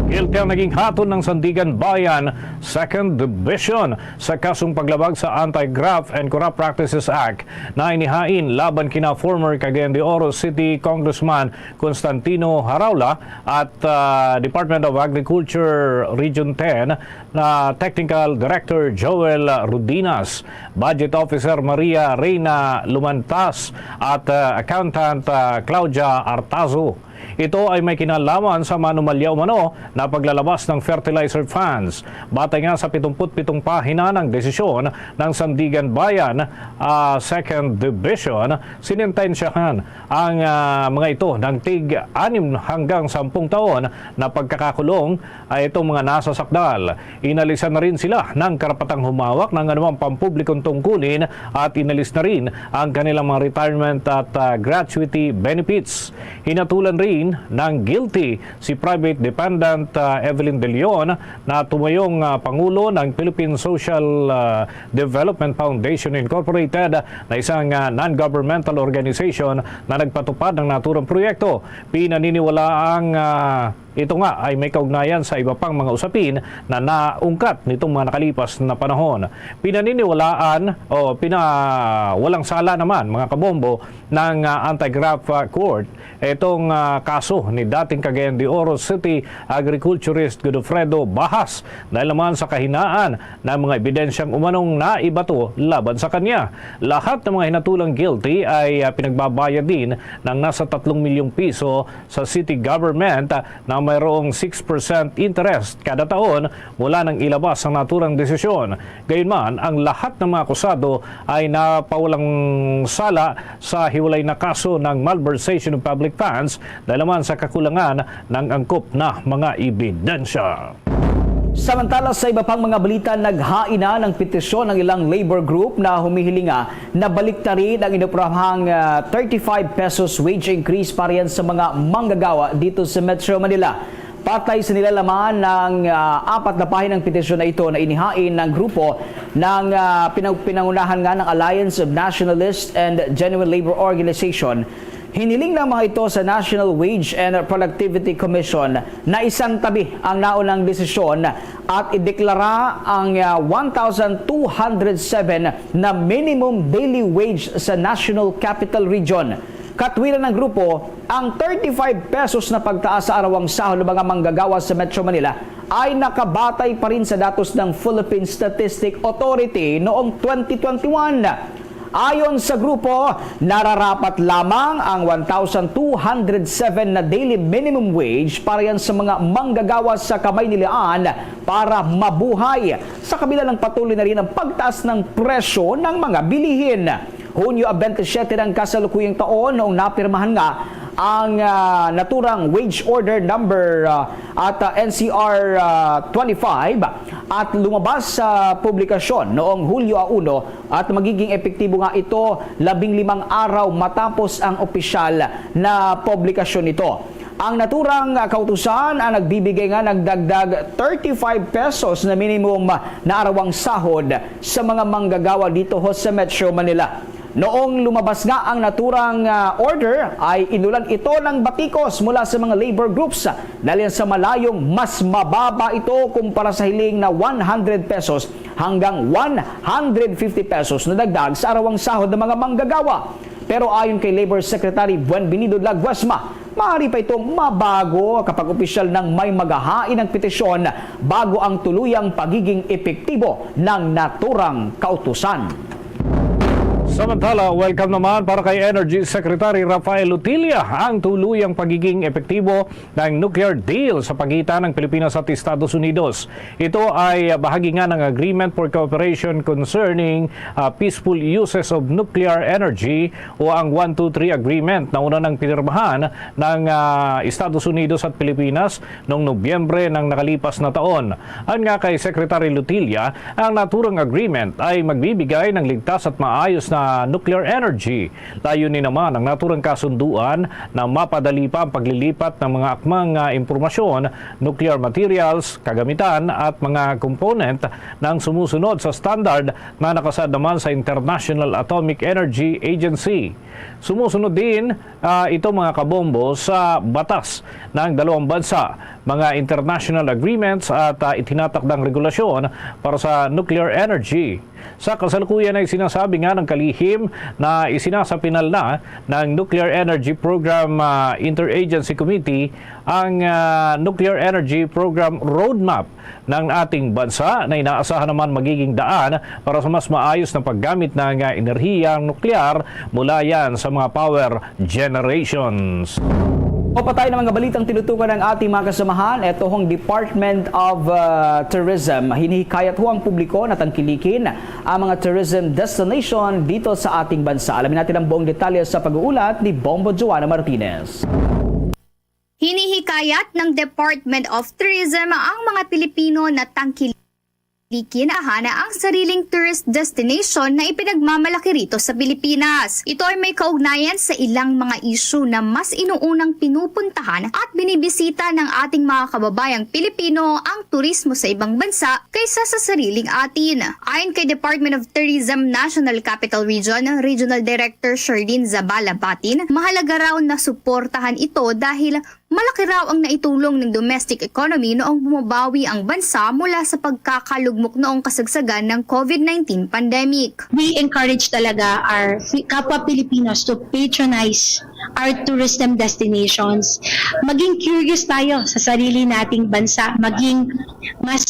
guilty ang naging hatol ng Sandigan Bayan 2nd Division sa kasong paglabag sa Anti-Graft and Corrupt Practices Act na inihain laban kina former Cagayan de Oro City Congressman Constantino Haraula at Department of Agriculture Region 10 na Technical Director Joel Rudinas, Budget Officer Maria Reyna Lumantas at Accountant Claudia Artazo. Ito ay may kinalaman sa manumalya umano na paglalabas ng fertilizer funds. Batay nga sa 77 pahina ng desisyon ng Sandigan Bayan 2nd Division, sinintensyahan ang mga ito ng tig 6 hanggang 10 taon na pagkakakulong ay itong mga nasasakdal. Inalisan na rin sila ng karapatang humawak ng anumang pampublikong tungkulin at inalis na rin ang kanilang mga retirement at gratuity benefits. Hinatulan rin ng guilty si Private Dependent Evelyn De Leon na tumayong Pangulo ng Philippine Social Development Foundation Incorporated na isang non-governmental organization na nagpatupad ng naturang proyekto. Pinaniniwalaang ito nga ay may kaugnayan sa iba pang mga usapin na naungkat nitong mga nakalipas na panahon. Pinaniniwalaan o walang sala naman mga kabombo ng Anti-Graft Court itong kaso ni dating Cagayan de Oro City Agriculturist Godofredo Bahas dahil naman sa kahinaan ng mga ebidensyang umanong naibato laban sa kanya. Lahat ng mga hinatulang guilty ay pinagbabayad din ng nasa 3 milyong piso sa city government na mayroong 6% interest kada taon mula nang ilabas ang naturang desisyon. Gayunman, ang lahat ng mga akusado ay napawalang sala sa hiwalay na kaso ng malversation of public funds dahil naman sa kakulangan ng angkop na mga ebidensya. Samantala sa iba pang mga balita, naghain na ng petisyon ng ilang labor group na humihilinga na baliktarin ang inapurahang 35 pesos wage increase para yan sa mga manggagawa dito sa Metro Manila. Patay sa nilalaman ng 4 na pahinang petisyon na ito na inihain ng grupo ng pinangunahan nga ng Alliance of Nationalist and Genuine Labor Organization. Hiniling ng mga ito sa National Wage and Productivity Commission na isang tabi ang naunang desisyon at ideklara ang 1,207 na minimum daily wage sa National Capital Region. Katwiran ng grupo, ang 35 pesos na pagtaas sa arawang sahod ng mga manggagawa sa Metro Manila ay nakabatay pa rin sa datos ng Philippine Statistic Authority noong 2021. Ayon sa grupo, nararapat lamang ang 1,207 na daily minimum wage para yan sa mga manggagawa sa Kamaynilaan para mabuhay. Sa kabila ng patuloy na rin ang pagtaas ng presyo ng mga bilihin. Hunyo 27 ng kasalukuyang taon noong napirmahan nga ang naturang wage order number at NCR 25 at lumabas sa publikasyon noong Hulyo 1 at magiging epektibo nga ito 15 araw matapos ang opisyal na publikasyon nito. Ang naturang kautusan ang nagbibigay nga ng dagdag 35 pesos na minimum na arawang sahod sa mga manggagawa dito sa Metro Manila. Noong lumabas nga ang naturang order ay inulan ito ng batikos mula sa mga labor groups dahil sa malayong mas mababa ito kumpara sa hiling na 100 pesos hanggang 150 pesos na dagdag sa arawang sahod ng mga manggagawa. Pero ayon kay Labor Secretary Buenvenido Laguasma, maaari pa ito mabago kapag opisyal nang may maghahain ng petisyon bago ang tuluyang pagiging epektibo ng naturang kautusan. Samantala, welcome naman para kay Energy Secretary Rafael Lutilla ang tuluyang pagiging epektibo ng nuclear deal sa pagitan ng Pilipinas at Estados Unidos. Ito ay bahagi nga ng Agreement for Cooperation Concerning Peaceful Uses of Nuclear Energy o ang 123 Agreement na una ng pinirmahan ng Estados Unidos at Pilipinas noong Nobyembre ng nakalipas na taon. Ayon nga kay Secretary Lutilla, ang naturang agreement ay magbibigay ng ligtas at maayos na nuclear energy. Layunin naman ang naturang kasunduan na mapadali pa ang paglilipat ng mga akmang impormasyon, nuclear materials, kagamitan at mga component ng sumusunod sa standard na nakasad naman sa International Atomic Energy Agency. Sumusunod din ito mga kabombo sa batas ng dalawang bansa, mga international agreements at itinatakdang regulasyon para sa nuclear energy. Sa kasalukuyan ay sinasabi nga ng kalihim na isinasapinal na ng Nuclear Energy Program Interagency Committee ang Nuclear Energy Program Roadmap ng ating bansa na inaasahan naman magiging daan para sa mas maayos na paggamit ng enerhiyang nuklear mula yan sa mga power generations. O pa tayo ng mga balitang tinutukan ng ating mga kasamahan, ito hong Department of Tourism. Hinihikayat ho ang publiko na tangkilikin ang mga tourism destination dito sa ating bansa. Alamin natin ang buong detalye sa pag-uulat ni Bombo Joanna Martinez. Hinihikayat ng Department of Tourism ang mga Pilipino na tangkilikin ang sariling tourist destination na ipinagmamalaki rito sa Pilipinas. Ito ay may kaugnayan sa ilang mga issue na mas inuunang pinupuntahan at binibisita ng ating mga kababayang Pilipino ang turismo sa ibang bansa kaysa sa sariling atin. Ayon kay Department of Tourism National Capital Region, Regional Director Sherdin Zabala Batin, mahalaga raw na suportahan ito dahil malaki raw ang naitulong ng domestic economy noong bumabawi ang bansa mula sa pagkakalugmok noong kasagsagan ng COVID-19 pandemic. We encourage talaga our kapwa Pilipinos to patronize our tourism destinations. Maging curious tayo sa sarili nating bansa, maging mas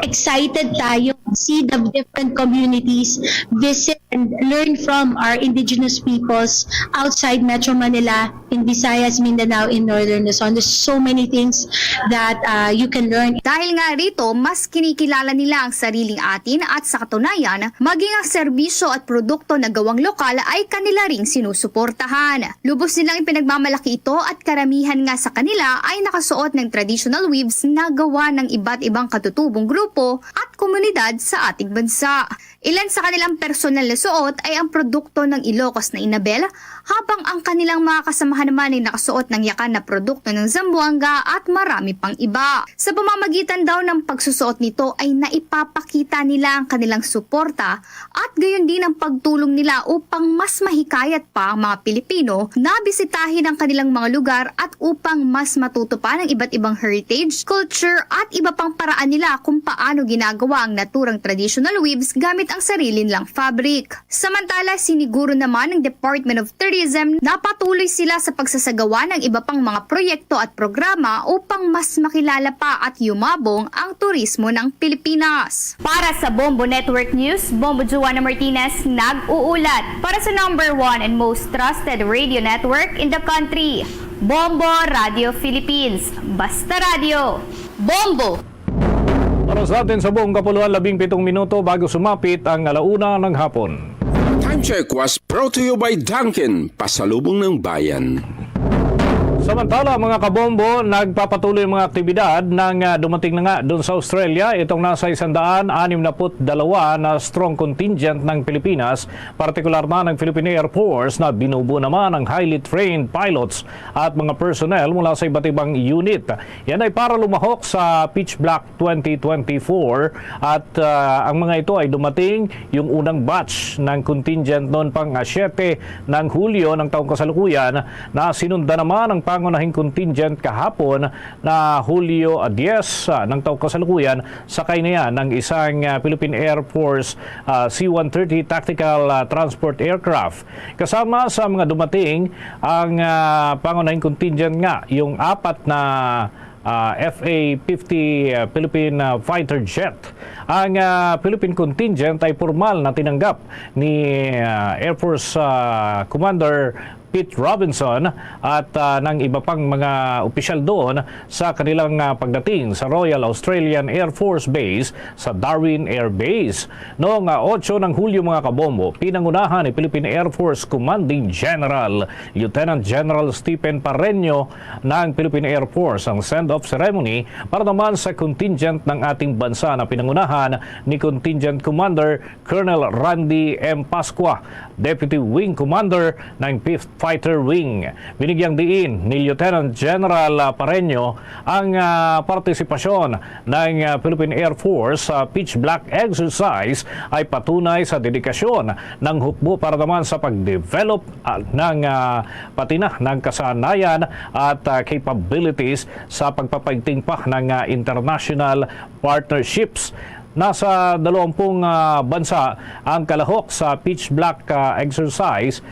excited tayo, see the different communities, visit and learn from our indigenous peoples outside Metro Manila, in Visayas, Mindanao, in Northern Luzon. There's so many things that you can learn. Dahil nga rito, mas kinikilala nila ang sariling atin at sa katunayan, maging ang serbisyo at produkto na gawang lokal ay kanila ring sinusuportahan. Lubos nilang ipinagmamalaki ito at karamihan nga sa kanila ay nakasuot ng traditional weaves na gawa ng iba't ibang katutubong grupo at komunidad sa ating bansa. Ilan sa kanilang personal na suot ay ang produkto ng Ilocos na Inabel, habang ang kanilang mga kasamahan naman ay nakasuot ng yakan na produkto ng Zamboanga at marami pang iba. Sa pamamagitan daw ng pagsusuot nito ay naipapakita nila ang kanilang suporta at gayon din ang pagtulong nila upang mas mahikayat pa ang mga Pilipino na bisitahin ang kanilang mga lugar at upang mas matuto pa ng iba't ibang heritage, culture at iba pang paraan nila kung paano ginagawa ang naturang traditional weaves gamit ang sarili nilang fabric. Samantala, siniguro naman ng Department of Tourism na patuloy sila sa pagsasagawa ng iba pang mga proyekto at programa upang mas makilala pa at yumabong ang turismo ng Pilipinas. Para sa Bombo Network News, Bombo Joanna Martinez nag-uulat para sa #1 and most trusted radio network in the country, Bombo Radio Philippines. Basta Radio, Bombo! Para sa atin sa buong kapuluan, 17 minuto bago sumapit ang 1:00 ng hapon. Time check was brought to you by Dunkin', pasalubong ng bayan. Samantala mga kabombo, nagpapatuloy ang mga aktibidad ng dumating na nga doon sa Australia. Itong nasa 162 na strong contingent ng Pilipinas, partikular na ng Philippine Air Force na binubuo naman ng highly trained pilots at mga personnel mula sa iba't ibang unit. Yan ay para lumahok sa Pitch Black 2024 at ang mga ito ay dumating yung unang batch ng contingent noon pang 7 ng Hulyo ng taong kasalukuyan na sinunda naman ang pangunahing contingent kahapon na Hulyo 10 ng taong kasalukuyan. Sakay na yan ng isang Philippine Air Force C-130 Tactical Transport Aircraft. Kasama sa mga dumating ang pangunahing contingent nga, yung 4 na FA-50 Philippine fighter jet. Ang Philippine contingent ay formal na tinanggap ni Air Force Commander Pete Robinson at ng iba pang mga opisyal doon sa kanilang pagdating sa Royal Australian Air Force Base sa Darwin Air Base. Noong 8 ng Hulyo mga kabombo, pinangunahan ni Philippine Air Force Commanding General Lieutenant General Stephen Pareño ng Philippine Air Force ang send-off ceremony para naman sa contingent ng ating bansa na pinangunahan ni Contingent Commander Colonel Randy M. Pascua, Deputy Wing Commander ng 5th Fighter Wing. Binigyang diin ni Lieutenant General Pareño ang partisipasyon ng Philippine Air Force sa Pitch Black exercise ay patunay sa dedikasyon ng hukbo para naman sa pag-develop ng patina ng kasanayan at capabilities sa pagpapaigting pa ng international partnerships. Nasa 20 bansa ang kalahok sa Pitch Black exercise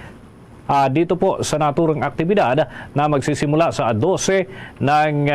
dito po sa naturang aktibidad na magsisimula sa 12 ng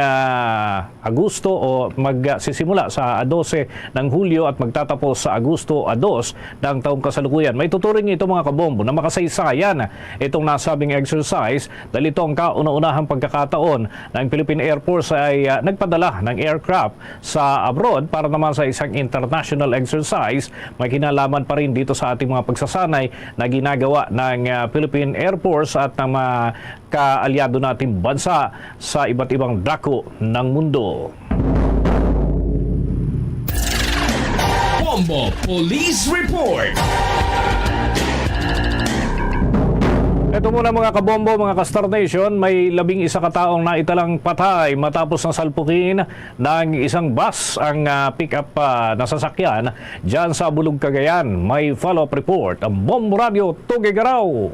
Agosto o magsisimula sa 12 ng Hulyo at magtatapos sa Agosto 2 ng taong kasalukuyan. May tuturing ito mga kabombo na makasaysayan itong nasabing exercise dahil ito ang kauna-unahang pagkakataon ng Philippine Air Force ay nagpadala ng aircraft sa abroad para naman sa isang international exercise. May kinalaman pa rin dito sa ating mga pagsasanay na ginagawa ng Philippine Air Force at ng mga kaalyado nating bansa sa iba't ibang dako ng mundo. Bombo Police Report. Ito muna mga kabombo, mga ka-Star Nation, may 11 kataong naitalang patay matapos na salpukin ng isang bus ang pick-up na sasakyan dyan sa Bulog, Cagayan. May follow-up report ang Bombo Radio Tugigaraw.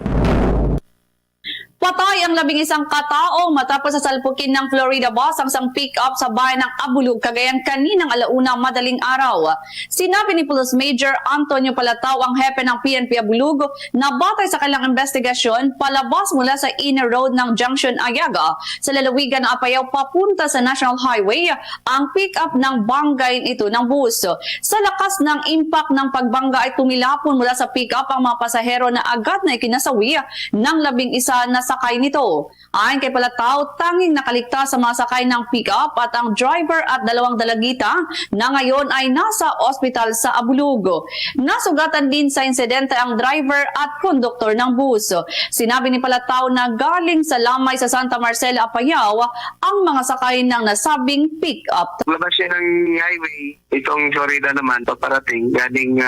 Patay ang 11 katao matapos sa salpukin ng Florida bus ang isang pick-up sa bayan ng Abulug, Cagayan kaninang alauna madaling araw. Sinabi ni Police Major Antonio Palatao, ang hepe ng PNP Abulug, na batay sa kanilang investigasyon, palabas mula sa inner road ng Junction Ayaga sa lalawigan ng Apayao papunta sa National Highway ang pick-up ng banggain ito ng bus. Sa lakas ng impact ng pagbangga ay tumilapon mula sa pick-up ang mga pasahero na agad na ikinasawi ng 11 na sakay nito. Ayon kay Palatao, tanging nakaligtas sa mga sakay ng pick-up at ang driver at 2 dalagita na ngayon ay nasa ospital sa Abulug. Nasugatan din sa insidente ang driver at konduktor ng bus. Sinabi ni Palatao na galing sa Lamay sa Santa Marcela, Apayao ang mga sakay ng nasabing pick-up. Labas siya ng highway, itong Florida naman paparating galing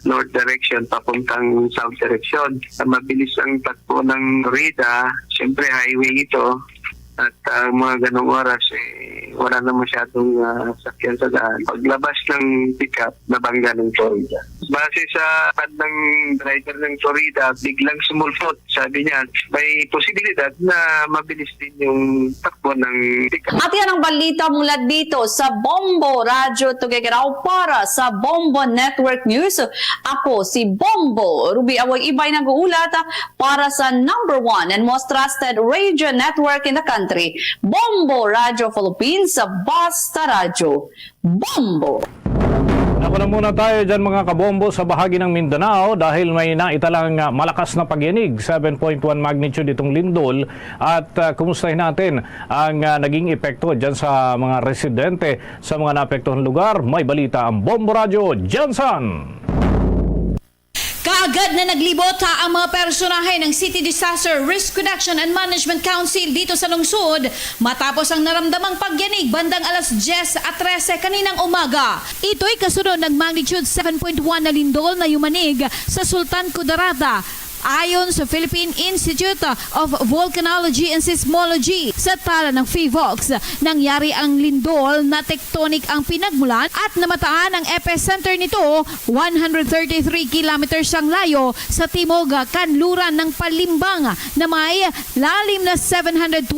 north direction papuntang south direction. Mabilis ang takbo ng Florida, siyempre highway ito at mga ganong oras wala na masyadong sakyan sa daan. Paglabas ng pickup, nabangga ng Florida. Base sa pad ng driver ng Florida, biglang sumulpot. Sabi niya, may posibilidad na mabilis din yung takbo ng pickup. At yan ang balita mula dito sa Bombo Radio Tugigaraw para sa Bombo Network News. Ako si Bombo Ruby Awoy Ibay nag-uulat para sa number 1 and most trusted radio network in the country, Bombo Radio Philippines, sa Basta Radio. Bombo! Ako na muna tayo dyan mga kabombo sa bahagi ng Mindanao dahil may naitalang malakas na pagyanig, 7.1 magnitude itong lindol at kumustahin natin ang naging epekto dyan sa mga residente sa mga naapektuhan lugar. May balita ang Bombo Radio Johnson. Kaagad na naglibota ang mga personahe ng City Disaster Risk Reduction and Management Council dito sa lungsod matapos ang naramdamang pagyanig bandang alas 10:13 kaninang umaga. Ito'y kasunod ng magnitude 7.1 na lindol na yumanig sa Sultan Kudarata. Ayon sa Philippine Institute of Volcanology and Seismology, sa tala ng PHIVOLCS, nangyari ang lindol na tectonic ang pinagmulan at namataan ang epicenter nito 133 kilometers ang layo sa timog kanluran ng Palimbang na may lalim na 722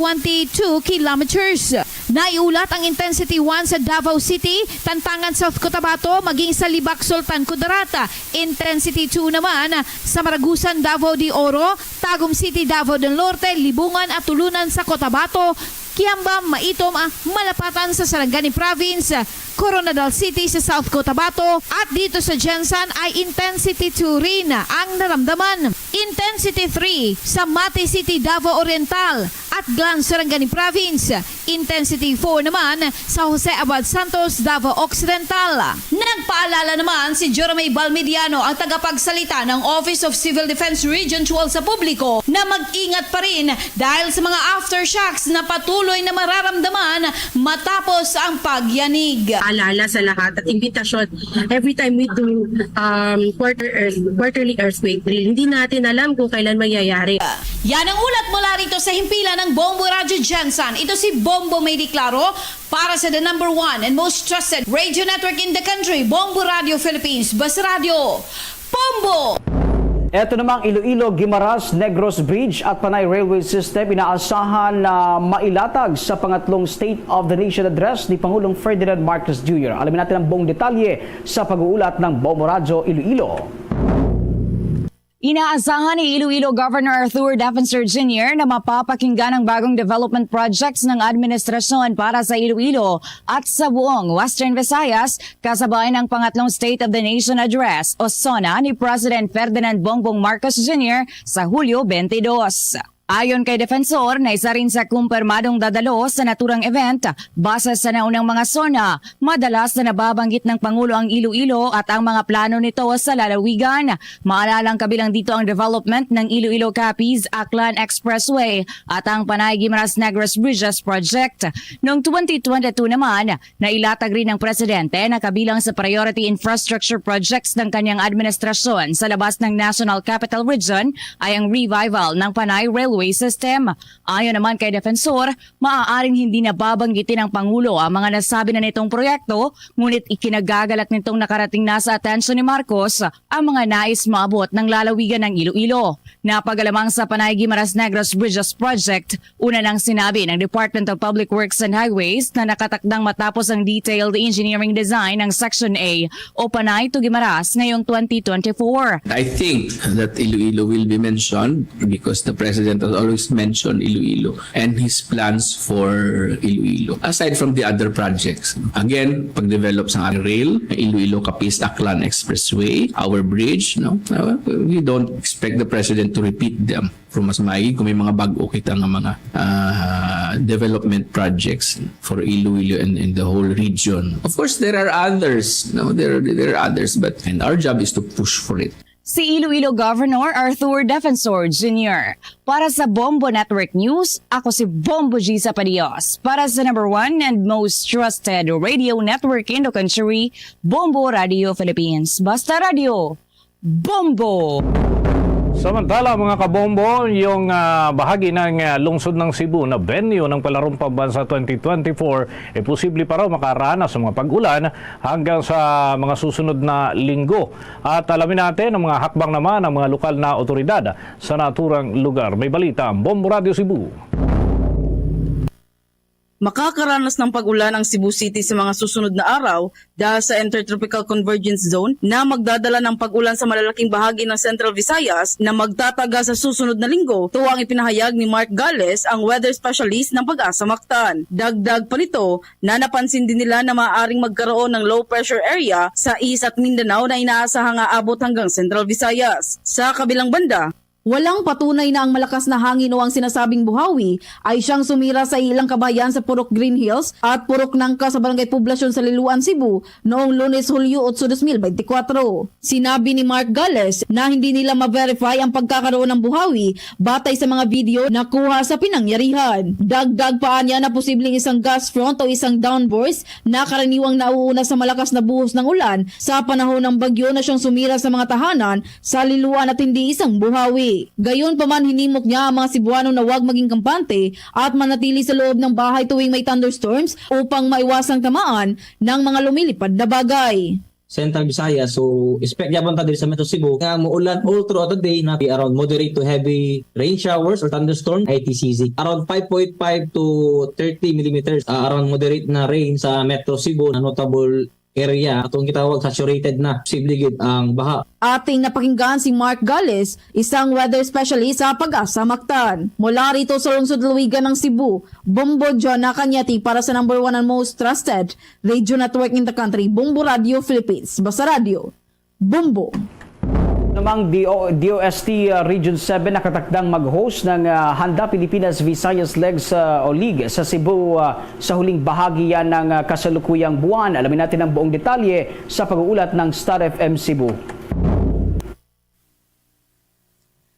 kilometers. Naiulat ang intensity 1 sa Davao City, Tantangan, South Cotabato, maging sa Libak, Sultan Kudarata. Intensity 2 naman sa Maragusan, Davao de Oro, Tagum City, Davao del Norte, Libungan at Tulunan sa Cotabato, Kiambam, Maitom, Malapatan sa Sarangani Province, Coronadal City sa South Cotabato at dito sa Jensan ay intensity 2 rin ang naramdaman. Intensity 3 sa Mate City, Davao Oriental at Glan, Sarangani Province. Intensity 4 naman sa Jose Abad Santos, Davao Occidental. Nagpaalala naman si Jerome Balmediano, ang tagapagsalita ng Office of Civil Defense Region 12 sa publiko, na mag-ingat pa rin dahil sa mga aftershocks na patuloy na mararamdaman matapos ang pagyanig. Alala sa lahat at imbitasyon, every time we do quarterly earthquake drill, hindi natin alam kung kailan mangyayari. Yan ang ulat mula rito sa himpilan ng Bombo Radio Jensen. Ito si Bombo May Diklaro para sa the number 1 and most trusted radio network in the country, Bombo Radio Philippines, Bus Radio, Bombo! Ito namang Iloilo, Guimaras, Negros Bridge at Panay Railway System inaasahan na mailatag sa pangatlong State of the Nation Address ni Pangulong Ferdinand Marcos Jr. Alamin natin ang buong detalye sa pag-uulat ng Bombo Radio Iloilo. Inaasahan ni Iloilo Governor Arthur Defensor Jr. na mapapakinggan ang bagong development projects ng administrasyon para sa Iloilo at sa buong Western Visayas kasabay ng pangatlong State of the Nation Address o SONA ni President Ferdinand Bongbong Marcos Jr. sa Hulyo 22. Ayon kay Defensor, na isa rin sa kumpirmadong dadalo sa naturang event, base sa naunang mga SONA, madalas na nababanggit ng Pangulo ang Iloilo at ang mga plano nito sa lalawigan. Maalalang kabilang dito ang development ng Iloilo-Capiz Aklan Expressway at ang Panay-Guimaras Negros Bridges Project. Noong 2022 naman, nailatag rin ng Presidente na kabilang sa priority infrastructure projects ng kanyang administrasyon sa labas ng National Capital Region ay ang revival ng Panay Railway System. Ayon naman kay Defensor, maaaring hindi na babanggitin ng Pangulo ang mga nasabi na nitong proyekto, ngunit ikinagagalak nitong nakarating na sa atensyon ni Marcos ang mga nais maabot ng lalawigan ng Iloilo. Napagalamang sa Panay-Guimaras Negros Bridges Project, una nang sinabi ng Department of Public Works and Highways na nakatakdang matapos ang detailed engineering design ng Section A o Panay to Guimaras ngayong 2024. I think that Iloilo will be mentioned because the President has always mentioned Iloilo and his plans for Iloilo. Aside from the other projects, again, pag-develop sa rail, Iloilo-Capiz Aklan Expressway, our bridge, we don't expect the President to repeat them. From mas maigi kung may mga bago kita ng mga development projects for Iloilo and the whole region. Of course, there are others. There are others, but and our job is to push for it. Si Iloilo Governor Arthur Defensor Jr. Para sa Bombo Network News, ako si Bombo G. Zapadios. Para sa number 1 and most trusted radio network in the country, Bombo Radio Philippines. Basta Radio, Bombo! Samantala mga kabombo, yung bahagi ng lungsod ng Cebu na venue ng Palarong Pambansa 2024 posible pa raw makaranas sa mga pag-ulan hanggang sa mga susunod na linggo. At alamin natin ang mga hakbang naman ng mga lokal na otoridad sa naturang lugar. May balita ang Bombo Radio Cebu. Makakaranas ng pag-ulan ang Cebu City sa mga susunod na araw dahil sa Intertropical Convergence Zone na magdadala ng pag-ulan sa malalaking bahagi ng Central Visayas na magtataga sa susunod na linggo. Ito ang ipinahayag ni Mark Gales, ang weather specialist ng Pag-asa Mactan. Dagdag pa nito na napansin din nila na maaaring magkaroon ng low pressure area sa East at Mindanao na inaasahang aabot hanggang Central Visayas. Sa kabilang banda, Walang patunay na ang malakas na hangin o ang sinasabing buhawi ay siyang sumira sa ilang kabahayan sa Purok Green Hills at Purok Nangka sa Barangay Poblasyon sa Liloan, Cebu noong Lunes, Hulyo 8, 2024. Sinabi ni Mark Gales na hindi nila ma-verify ang pagkakaroon ng buhawi batay sa mga video na kuha sa pinangyarihan. Dagdag pa niya na posibleng isang gas front o isang downburst na karaniwang nauuna sa malakas na buhos ng ulan sa panahon ng bagyo na siyang sumira sa mga tahanan sa Liloan at hindi isang buhawi. Gayon pa man, hinimok niya ang mga Cebuano na huwag maging kampante at manatili sa loob ng bahay tuwing may thunderstorms upang maiwasang tamaan ng mga lumilipad na bagay. Central Visayas, so expect yapon ta diri sa Metro Cebu nga muulan all throughout the day na around moderate to heavy rain showers or thunderstorm ITCZ. Around 5.5 to 30 millimeters around moderate na rain sa Metro Cebu na notable area atong gitawag saturated na posible gid ang baha. Ating napakinggan si Mark Gales, isang weather specialist sa Pag-asa Mactan. Mula rito sa lungsod Luigan ng Cebu, Bombo John Nakanyati para sa number 1 and most trusted radio network in the country, Bombo Radio Philippines. Basta Radio, Bombo. Namang DOST Region 7 nakatakdang mag-host ng Handa Pilipinas Visayas Legs o League sa Cebu sa huling bahagi yan ng kasalukuyang buwan. Alamin natin ang buong detalye sa pag-uulat ng Star FM Cebu.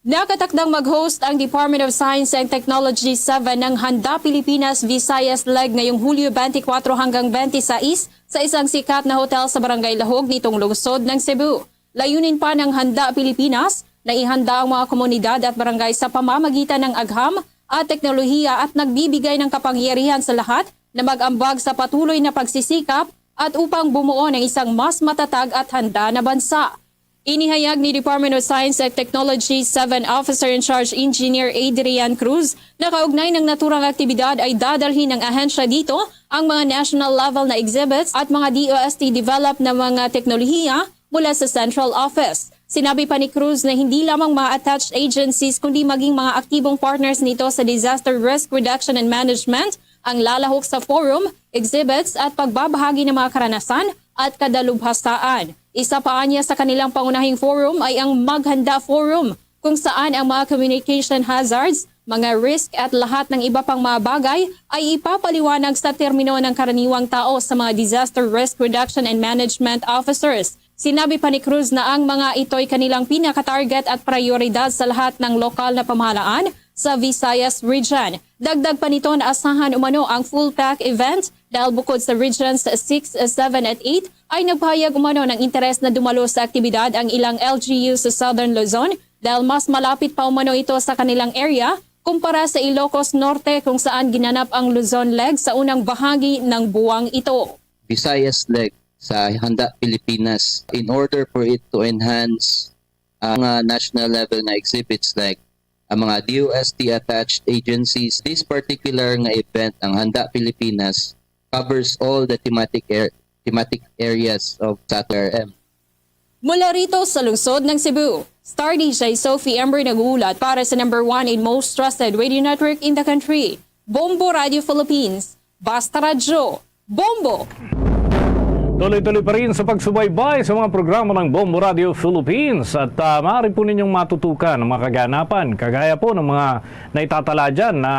Nakatakdang mag-host ang Department of Science and Technology 7 ng Handa Pilipinas Visayas Leg ngayong Hulyo 24 hanggang 26 sa isang sikat na hotel sa Barangay Lahog nitong lungsod ng Cebu. Layunin pa ng Handa Pilipinas na ihanda ang mga komunidad at barangay sa pamamagitan ng agham at teknolohiya at nagbibigay ng kapangyarihan sa lahat na mag-ambag sa patuloy na pagsisikap at upang bumuo ng isang mas matatag at handa na bansa. Inihayag ni Department of Science and Technology 7 Officer in Charge Engineer Adrian Cruz na kaugnay ng naturang aktibidad ay dadalhin ng ahensya dito ang mga national level na exhibits at mga DOST developed na mga teknolohiya mula sa Central Office. Sinabi pa ni Cruz na hindi lamang mga attached agencies kundi maging mga aktibong partners nito sa disaster risk reduction and management ang lalahok sa forum, exhibits at pagbabahagi ng mga karanasan at kadalubhasaan. Isa pa niya sa kanilang pangunahing forum ay ang Maghanda Forum kung saan ang mga communication hazards, mga risk at lahat ng iba pang mga bagay ay ipapaliwanag sa termino ng karaniwang tao sa mga disaster risk reduction and management officers. Sinabi pa ni Cruz na ang mga ito'y kanilang pinaka-target at prioridad sa lahat ng lokal na pamahalaan sa Visayas Region. Dagdag pa nito na asahan umano ang full pack event dahil bukod sa Regions 6, 7 at 8 ay nagpahayag umano ng interes na dumalo sa aktibidad ang ilang LGU sa Southern Luzon dahil mas malapit pa umano ito sa kanilang area kumpara sa Ilocos Norte kung saan ginanap ang Luzon Leg sa unang bahagi ng buwang ito. Visayas Leg sa Handa Pilipinas in order for it to enhance ang national level na exhibits like ang mga DOST attached agencies. This particular nga event, ang Handa Pilipinas, covers all the thematic areas of SATRM. Mula rito sa lungsod ng Cebu, Star DJ Sophie Ember nag-uulat para sa number 1 in most trusted radio network in the country, Bombo Radio Philippines. Basta Radio, Bombo! Tuloy-tuloy pa rin sa pagsubaybay sa mga programa ng Bombo Radio Philippines at maaari po ninyong matutukan ang mga kaganapan kagaya po ng mga naitatala dyan na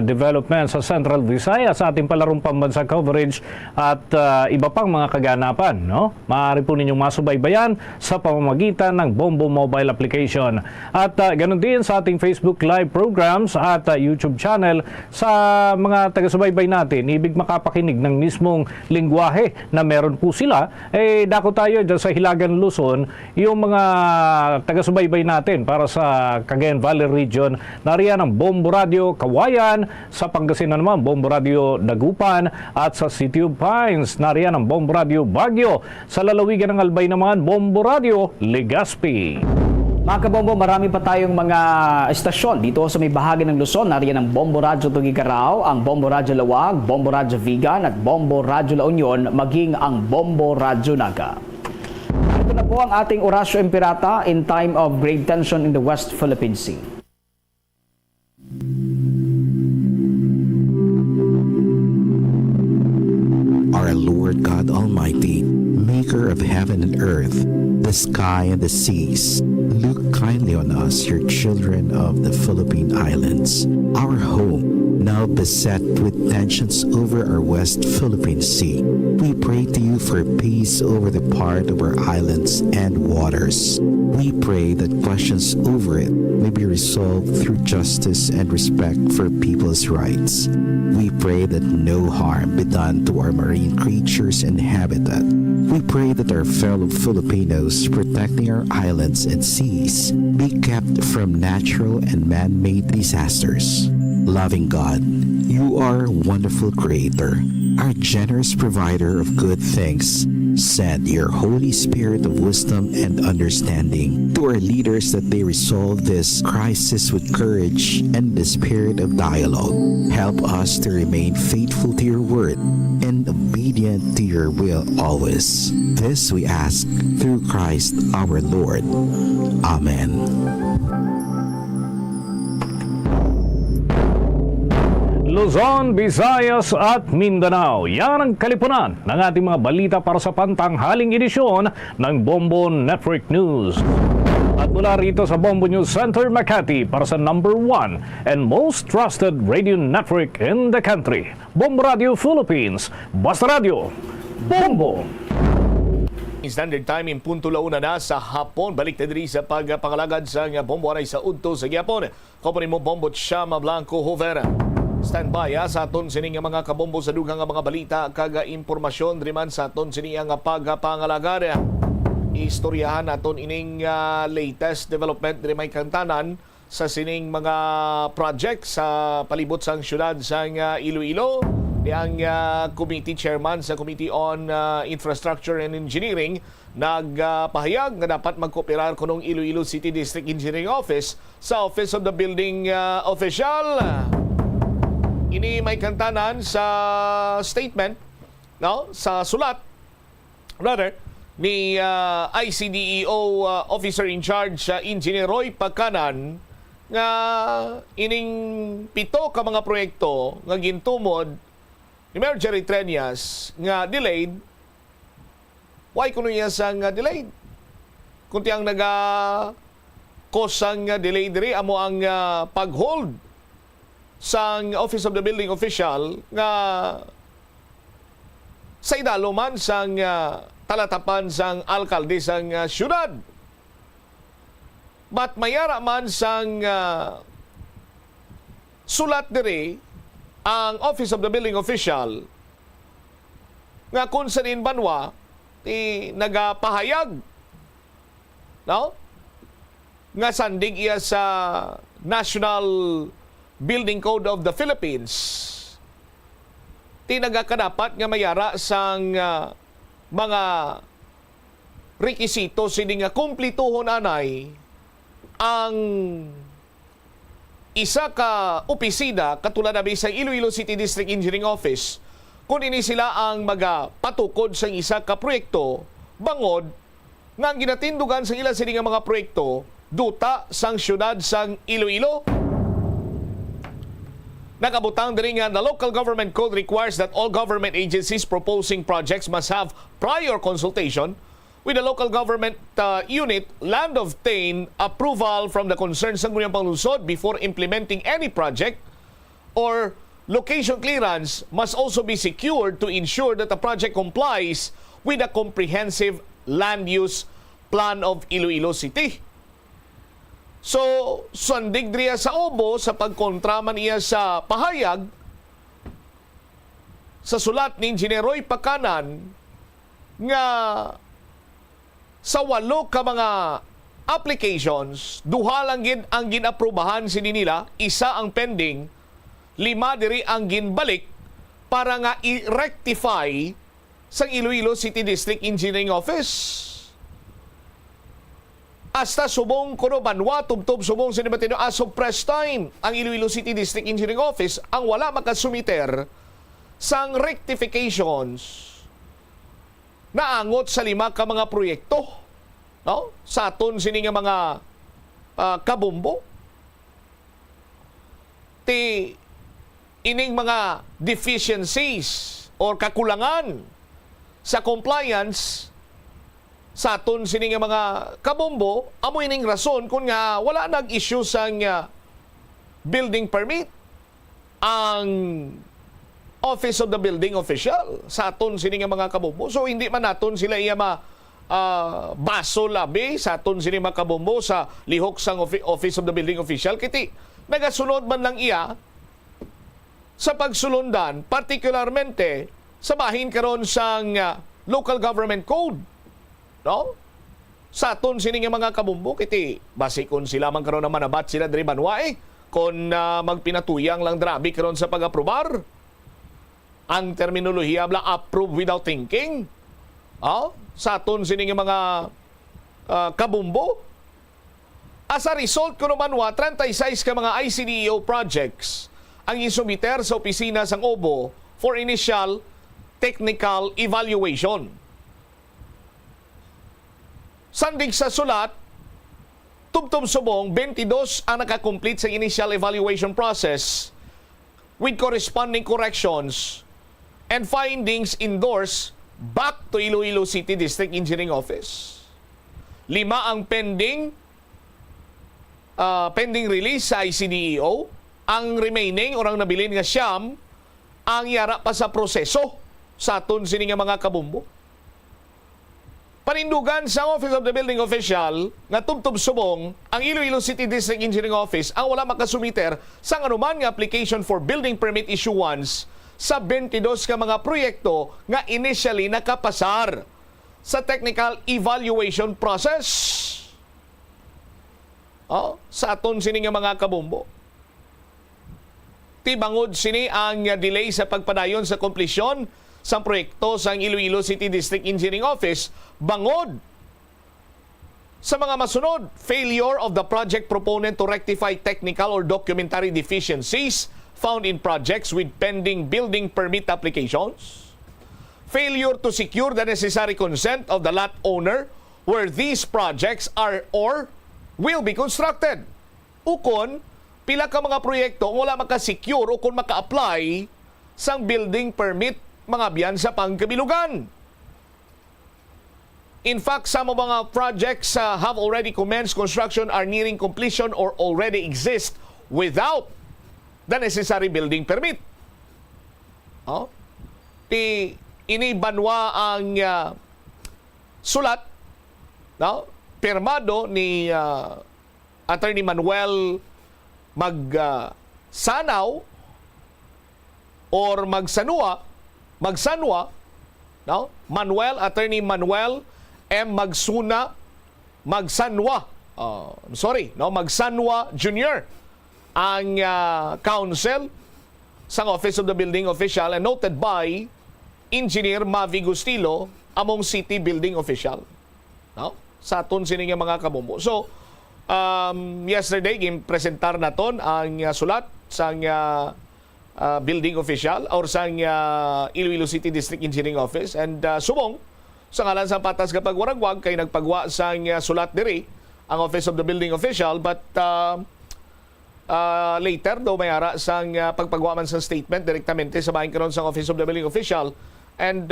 development sa Central Visayas sa ating palarong pambansa coverage at iba pang mga kaganapan. No? Maaari po ninyong masubaybayan sa pamamagitan ng Bombo mobile application at ganun din sa ating Facebook live programs at YouTube channel sa mga taga-subaybay natin. Ibig makapakinig ng mismong lingwahe na meron po sila, dako tayo dyan sa Hilagan, Luzon, yung mga taga-subaybay natin para sa Cagayan Valley Region. Nariyan ang Bombo Radio Kawayan, sa Pangasinan naman, Bombo Radio Dagupan, at sa City of Pines, nariyan ang Bombo Radio Baguio. Sa lalawigan ng Albay naman, Bombo Radio Legazpi. Mga kabombo, marami pa tayong mga estasyon dito sa may bahagi ng Luzon. Nariyan ang Bombo Radio Tugigaraw, ang Bombo Radio Lawag, Bombo Radio Vigan at Bombo Radio La Union, maging ang Bombo Radio Naga. Ito na po ang ating Orasyo Impirata in time of grave tension in the West Philippine Sea. Our Lord God Almighty, maker of heaven and earth, the sky and the seas, Look kindly on us, your children of the Philippine Islands, our home, now beset with tensions over our West Philippine Sea. We pray to you for peace over the part of our islands and waters. We pray that questions over it may be resolved through justice and respect for people's rights. We pray that no harm be done to our marine creatures and habitat. We pray that our fellow Filipinos protecting our islands and seas be kept from natural and man-made disasters. Loving God, you are a wonderful creator, our generous provider of good things. Send your Holy Spirit of wisdom and understanding to our leaders that they resolve this crisis with courage and the spirit of dialogue. Help us to remain faithful to your word and obedient to your will always. This we ask through Christ our Lord. Amen. Luzon, Visayas at Mindanao. Yan ang kalipunan ng ating mga balita para sa pantanghaling edisyon ng Bombo Network News. At mula rito sa Bombo News Center, Makati, para sa number 1 and most trusted radio network in the country, Bombo Radio Philippines. Basta Radio, Bombo! Standard time in punto launa na sa hapon. Balik na diri sa pagpangalagad sa Bombo Aray sa Udto sa Gyapon. Kumpuni mo Bombo Chama Blanco Hovera. Standby sa aton sining mga kabombo sa dugang mga balita kaga impormasyon driman sa aton sining nga pagpangalagad. Istoryahan naton ining latest development diri may kantanan sa sining mga project sa palibot sang syudad sang Iloilo. Ang committee chairman sa Committee on Infrastructure and Engineering nagpahayag na dapat magkooperar kunong Iloilo City District Engineering Office sa Office of the Building Official. Ini may kantanan sa statement, no, sa sulat rather ni ICDEO officer in charge Engineer Roy Pagkanan nga ining 7 ka mga proyekto nga gintumod ni Mayor Jerry Treñas nga delayed. Why kuno iya sang delayed? Kunti ang kosang delay diri amo ang pag-hold sang Office of the Building Official nga sa idalo man sang talatapan sang alkalde sang syudad. But mayara man sang sulat diri ang Office of the Building Official nga kung sa banwa nagapahayag, no? Nga sandig iya sa National Building Code of the Philippines. Tinagakadapat nga mayara sang mga rekisito sining nga kumplituhon anay ang isa ka opisina katulad na sa Iloilo City District Engineering Office kung ini sila ang magapatukod sa isa ka proyekto bangod nga ginatindugan sa ilang sining mga proyekto duta sang syudad sang Iloilo. Nakabutang diri nga the local government code requires that all government agencies proposing projects must have prior consultation with the local government unit land obtain approval from the concerned sangguniang panglungsod before implementing any project, or location clearance must also be secured to ensure that the project complies with a comprehensive land use plan of Iloilo City. So, sandig driya sa obo sa pagkontraman iya sa pahayag sa sulat ni Engineer Roy Pagkanan nga sa 8 ka mga applications, 2 lang gid ang ginaprubahan sini nila, 1 ang pending, 5 diri ang ginbalik para nga i-rectify sa Iloilo City District Engineering Office. Hasta subong kuno banwa tubtob subong sinimatino as of press time ang Iloilo City District Engineering Office ang wala makasumiter sang rectifications na angot sa 5 ka mga proyekto, no? Sa aton sini nga mga kabumbo ti ining mga deficiencies or kakulangan sa compliance sa aton sini nga mga kabombo, amoy ning rason kung nga wala nag-issue sang building permit ang Office of the Building Official sa aton sini nga mga kabombo. So hindi man naton sila iya baso labi sa aton sini mga kabombo sa lihok sang Office of the Building Official. Kiti nagasunod man lang iya sa pagsulundan, partikularmente sa bahin karon sang local government code. No? Sa aton sini nga mga kabombo, kiti basikon sila man karon na manabat sila diri banwa kung magpinatuyang lang drabi karon sa pag-aprobar. Ang terminolohiya bla approve without thinking. Sa aton sini nga mga kabombo. As a result kuno manwa 36 ka mga ICDEO projects ang isumiter sa opisina sang OBO for initial technical evaluation. Sandig sa sulat, tubtob subong 22 ang nakakomplete sa initial evaluation process with corresponding corrections and findings endorsed back to Iloilo City District Engineering Office. 5 ang pending release sa ICDEO. Ang remaining orang nabilin nga siyam ang yara pa sa proseso sa aton sini nga mga kabombo. Panindugan sa Office of the Building Official nga tubtob subong ang Iloilo City District Engineering Office ang wala makasumiter sa anuman nga application for building permit issuance sa 22 ka mga proyekto nga initially nakapasar sa technical evaluation process. Sa aton sini nga mga kabombo. Tibangod sini ang delay sa pagpadayon sa komplisyon sa proyekto sa Iloilo City District Engineering Office bangod sa mga masunod: failure of the project proponent to rectify technical or documentary deficiencies found in projects with pending building permit applications, failure to secure the necessary consent of the lot owner where these projects are or will be constructed, ukon pila ka mga proyekto wala maka-secure o kung maka-apply sang building permit mga biyan sa pangkabilugan. In fact, some of mga projects have already commenced construction, are nearing completion, or already exist without the necessary building permit. Inibanwa ang sulat pirmado ni Attorney Manuel Magsanaw or Magsanwa, Attorney Manuel M. Magsanwa, Magsanwa Jr. ang counsel sa Office of the Building Official and noted by Engineer Mavi Gustilo among City Building Official. Sa aton sini nga mga kabombo. So, yesterday, presentar naton ang sulat sa building official or sa Iloilo City District Engineering Office, and subong sa ngalan sa patas kapag waragwag kay nagpagwa sa sulat diri ang Office of the Building Official, but later daw may ara sa pagpagwa man sa statement direktamente sa bahin karon sa Office of the Building Official, and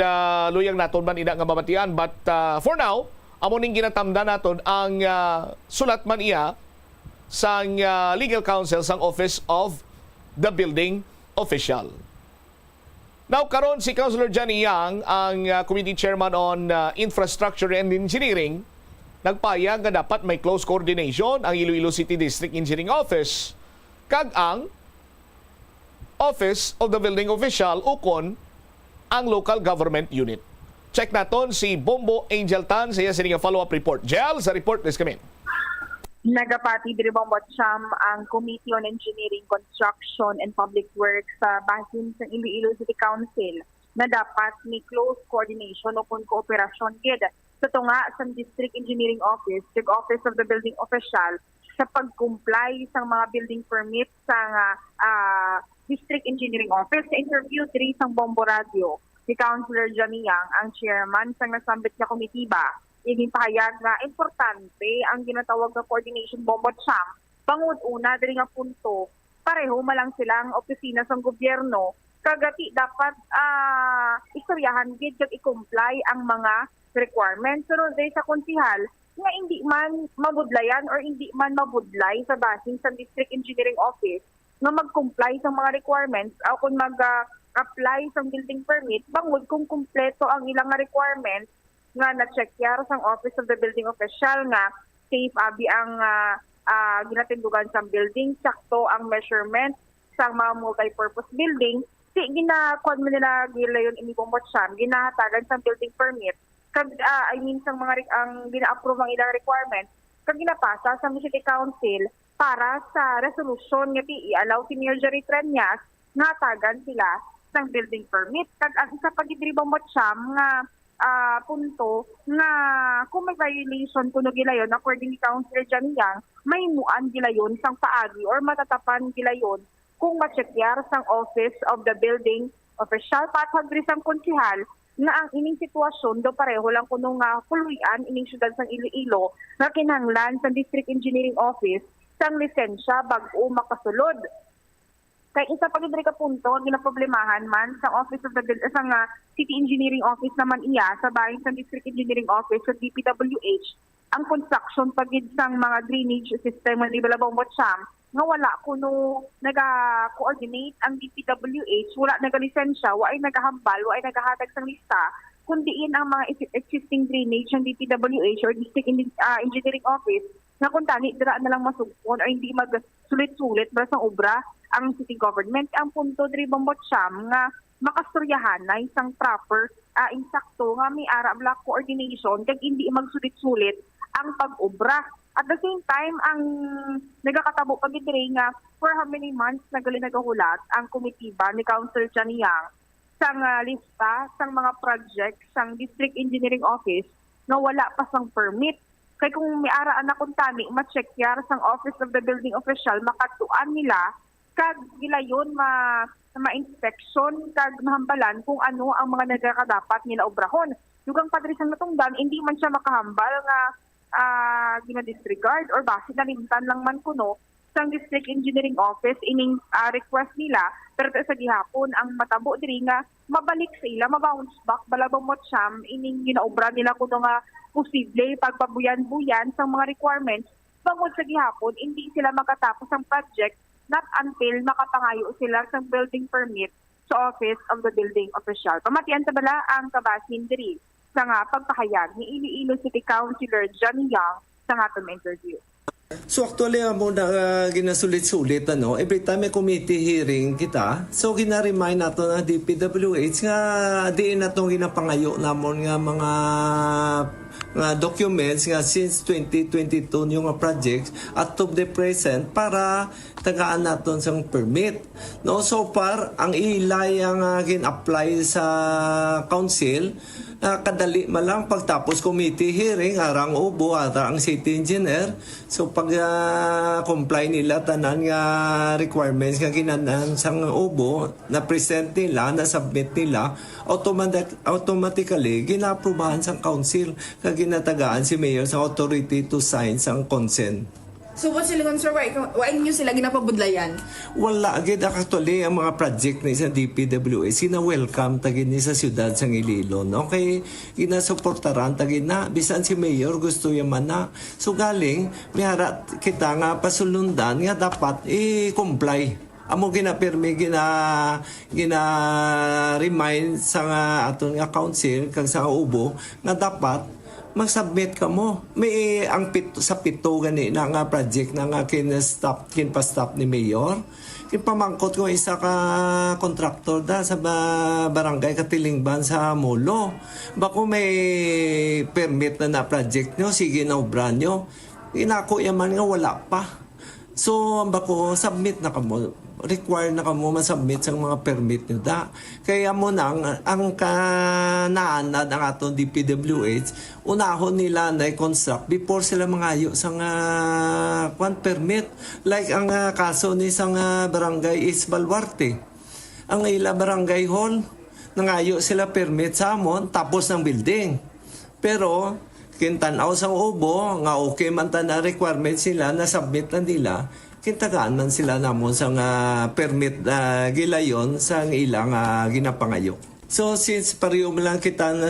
luyang naton man ina nga mabatian, but for now amo ning ginatamda naton ang sulat man iya sa legal counsel sang Office of the Building Official. Now karon si Councilor Johnny Yang, ang Committee Chairman on Infrastructure and Engineering, nagpayag nga dapat may close coordination ang Iloilo City District Engineering Office kag ang Office of the Building Official ukon ang local government unit. Check naton si Bombo Angel Tan sa iya sining follow-up report. Jel, sa report, please come in. Nagapati diri Bombot Cham ang Committee on Engineering, Construction and Public Works sa bahin sa Iloilo City Council na dapat may close coordination o kooperasyon gid sa tunga sa District Engineering Office, the Office of the Building Official sa pag-comply sa mga building permit sa District Engineering Office. Sa interview diri sa Bombo Radio, si Councilor Johnny Yang, ang chairman sa nasambit na komitiba, iging pahayag na importante ang ginatawag na coordination Bombot Cham. Bangod una, diri nga punto, pareho malang silang opisina sa gobyerno kagati dapat istoryahan gid kag i-comply ang mga requirements. Pero dahil sa konsihal nga hindi man mabudlayan or hindi man mabudlay sa basin sa District Engineering Office nga mag-comply sa mga requirements o kung mag-apply sa building permit, bangod kung kumpleto ang ilang requirements nga na-check yar sang Office of the Building Official nga safe abi ang ginatindugan sa building, sakto ang measurement sa mga multi-purpose building, ginakuan mo nila gilayon ini Bombotsam, ginahatagan sa building permit, kag sa mga ang gina-approve ang ilang requirements, kag ginapasa sa City Council para sa resolution nga i-allow si Mayor Jerry Treñas nga hatagan sila sang building permit. Kag ang isa pa gid Bombotsam nga punto nga kung may violation kuno gilayon according ni Councilor Janiang, may muan gilayon sang paagi or matatapan gilayon kung ma-check-yar sang Office of the Building Official. Patag rin sang konsihal na ang ining sitwasyon do pareho lang kuno nga puluyan ining syudad sang Iloilo nga kinahanglan sa District Engineering Office sang lisensya bag-o makasulod. Kay isa pa gid ka punto ginaproblemahan man sa Office of the sang City Engineering Office naman iya sa bahin sa District Engineering Office sa DPWH ang construction pagid sang mga drainage system ng Libalabaw Motsam nga wala kuno naga-coordinate ang DPWH, wala naga-lisensya, wala ay nagahambal, wala ay nagahatag sang lista, kundiin ang mga existing drainage ng DPWH or District Engineering Office na kung tani dira na lang masugpon o hindi magsulit-sulit para sa obra ang city government. Ang punto diri Bombotsam nga makasturyahan na isang proper insakto nga may ara block coordination kag hindi magsulit-sulit ang pag-obra. At the same time, ang nagakatabo pa diri nga for how many months nagahulat ang komitiba ni Councilor Janiang sang lista sang mga project sang District Engineering Office na wala pa sang permit. Kay kung may araan na kung tani, ma-check yar sang Office of the Building Official, makatuan nila kag gilayon ma-inspection kag mahambalan kung ano ang mga nagakadapat nila obrahon. Dugang padri sang natungdan, hindi man siya makahambal nga gina-disregard or base na limtan lang man kuno sa District Engineering Office ining request nila, pero sa gihapon ang matabo diri nga mabalik sa ila, mabounce back Balabang Motsam ining ginaobra nila kuno nga posible pagpabuyan-buyan sa mga requirements bangod sa gihapon hindi sila makatapos ang project not until makapangayo sila sa building permit sa Office of the Building Official. Pamatian sa bala ang kabasin diri sa nga pagpahayag ni Iloilo City Councilor Johnny Young sa nga interview. So actually mo na ginasulit-sulit every time may committee hearing kita, so gina-remind nato na DPWH nga diin natong ginapangayo namon nga mga documents nga since 2022 yung projects at to the present para tagaan naton sang permit. No, so far ang ilay ang gin-apply sa council kadali malang pagtapos committee hearing arang ubo at ang city engineer, so pag comply nila tanan nga requirements nga ginanan sang ubo na present nila na submit nila automatically ginaaprubahan sang council kag ginatagaan si mayor sa authority to sign sang consent. So what sila sir, why nyo sila ginapabudlayan? Wala agad actually ang mga project na sa DPWH sina-welcome tagin ni sa siyudad sang Iloilo. No? Kaya ginasuportaran tagin na bisan si mayor gusto yaman na. So galing mihara kita nga pasulundan nga dapat i-comply. Amo ginapirmi gina-remind sa aton nga council kag sa ubo nga dapat mag-submit ka mo. May ang sa pito gani na nga project na nga kinpa-stop ni Mayor. Kinpamangkot ko isa ka contractor da sa barangay Katilingban sa Molo. Bako may permit na project nyo, sige na obra nyo. Inako yaman nga wala pa. So, bako submit na kamo. Require na kamo masubmit sa mga permit nyo da. Kaya mo nang ang kanaanad ang atong DPWH, unahon nila na i-construct before sila mangayo sa permit. Like ang kaso ni sa barangay is Balwarte. Ang ila barangay hall, nangayo sila permit sa amon tapos ng building. Pero kintanaw sa ubo nga okay man ta na requirements sila na submit na nila, kintagaan man sila namon sa permit gilayon sa ilang ginapangayo. So since pareho mo lang kita na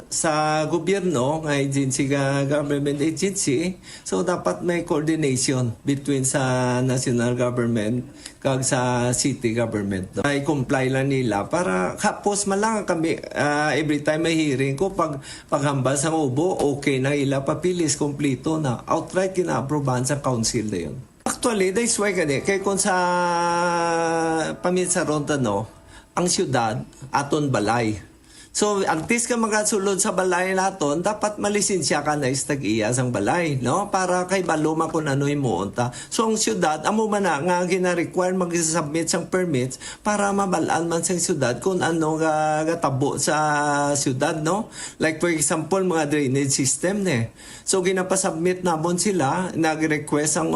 sa gobyerno, nga agency government agency, so dapat may coordination between sa national government kag sa city government. No? Ay comply lang nila para kapos man lang kami every time may hearing ko paghambal sa ubo, okay na ila papilis kompleto na outright kina-aprobahan sa council na yun. Actually, that's why kay kung sa paminsaron no, ang siyudad aton balay. So, artis ka magasulod sa balay naton, dapat malisensya ka na istag-iya sang balay, no? Para kay baluma kung ano imuunta. So, ang siyudad, amo man na nga gina-require mag-submit sang permits para mabalaan man sang siyudad kung ano gatabo sa siyudad, no? Like for example, mga drainage system, ne? So, ginapasubmit namon sila, nag-request ang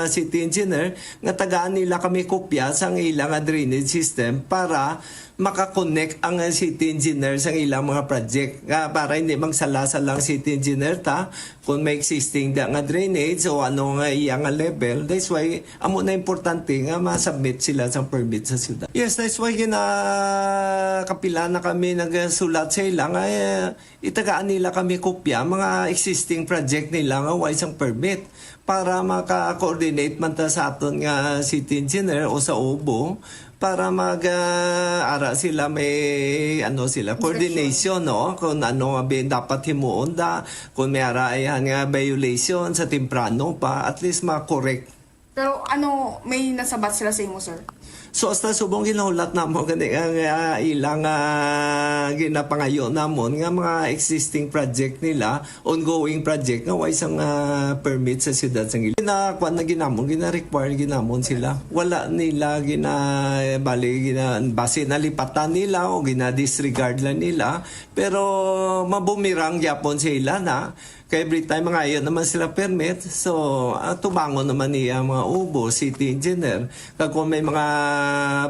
city engineer, nga tagaan nila kami kopya sang ilang drainage system para makakonect ang city engineer sa ilang mga project para hindi magsala-salang city engineer kung may existing nga drainage o ano nga iyang level. That's why amo na importante nga ma-submit sila sa permit sa siyudad. Yes, that's why kapila na kami nagsulat sa ilang itagaan nila kami kopya mga existing project nila nga wala isang permit para maka-coordinate man ta sa aton nga city engineer o sa OBO para mag-ara sila may coordination, no? Kung ano dapat himuon kung may araayan nga violation sa temprano pa, at least ma-correct. Pero may nasabat sila sa imo, sir? So, hasta subong ginahulat namon gani ilang ginapangayo namon nga mga existing project nila, ongoing project nga wa isang permit sa siyudad sang Iloilo. Ginakuan na ginamon, gina-require ginamon sila. Wala nila base na lipatan nila o gina-disregard lang nila, pero mabumirang yapon sila na kaya every time mga ayon naman sila permit, so tumangon naman niya mga ubo, city engineer. Kung may mga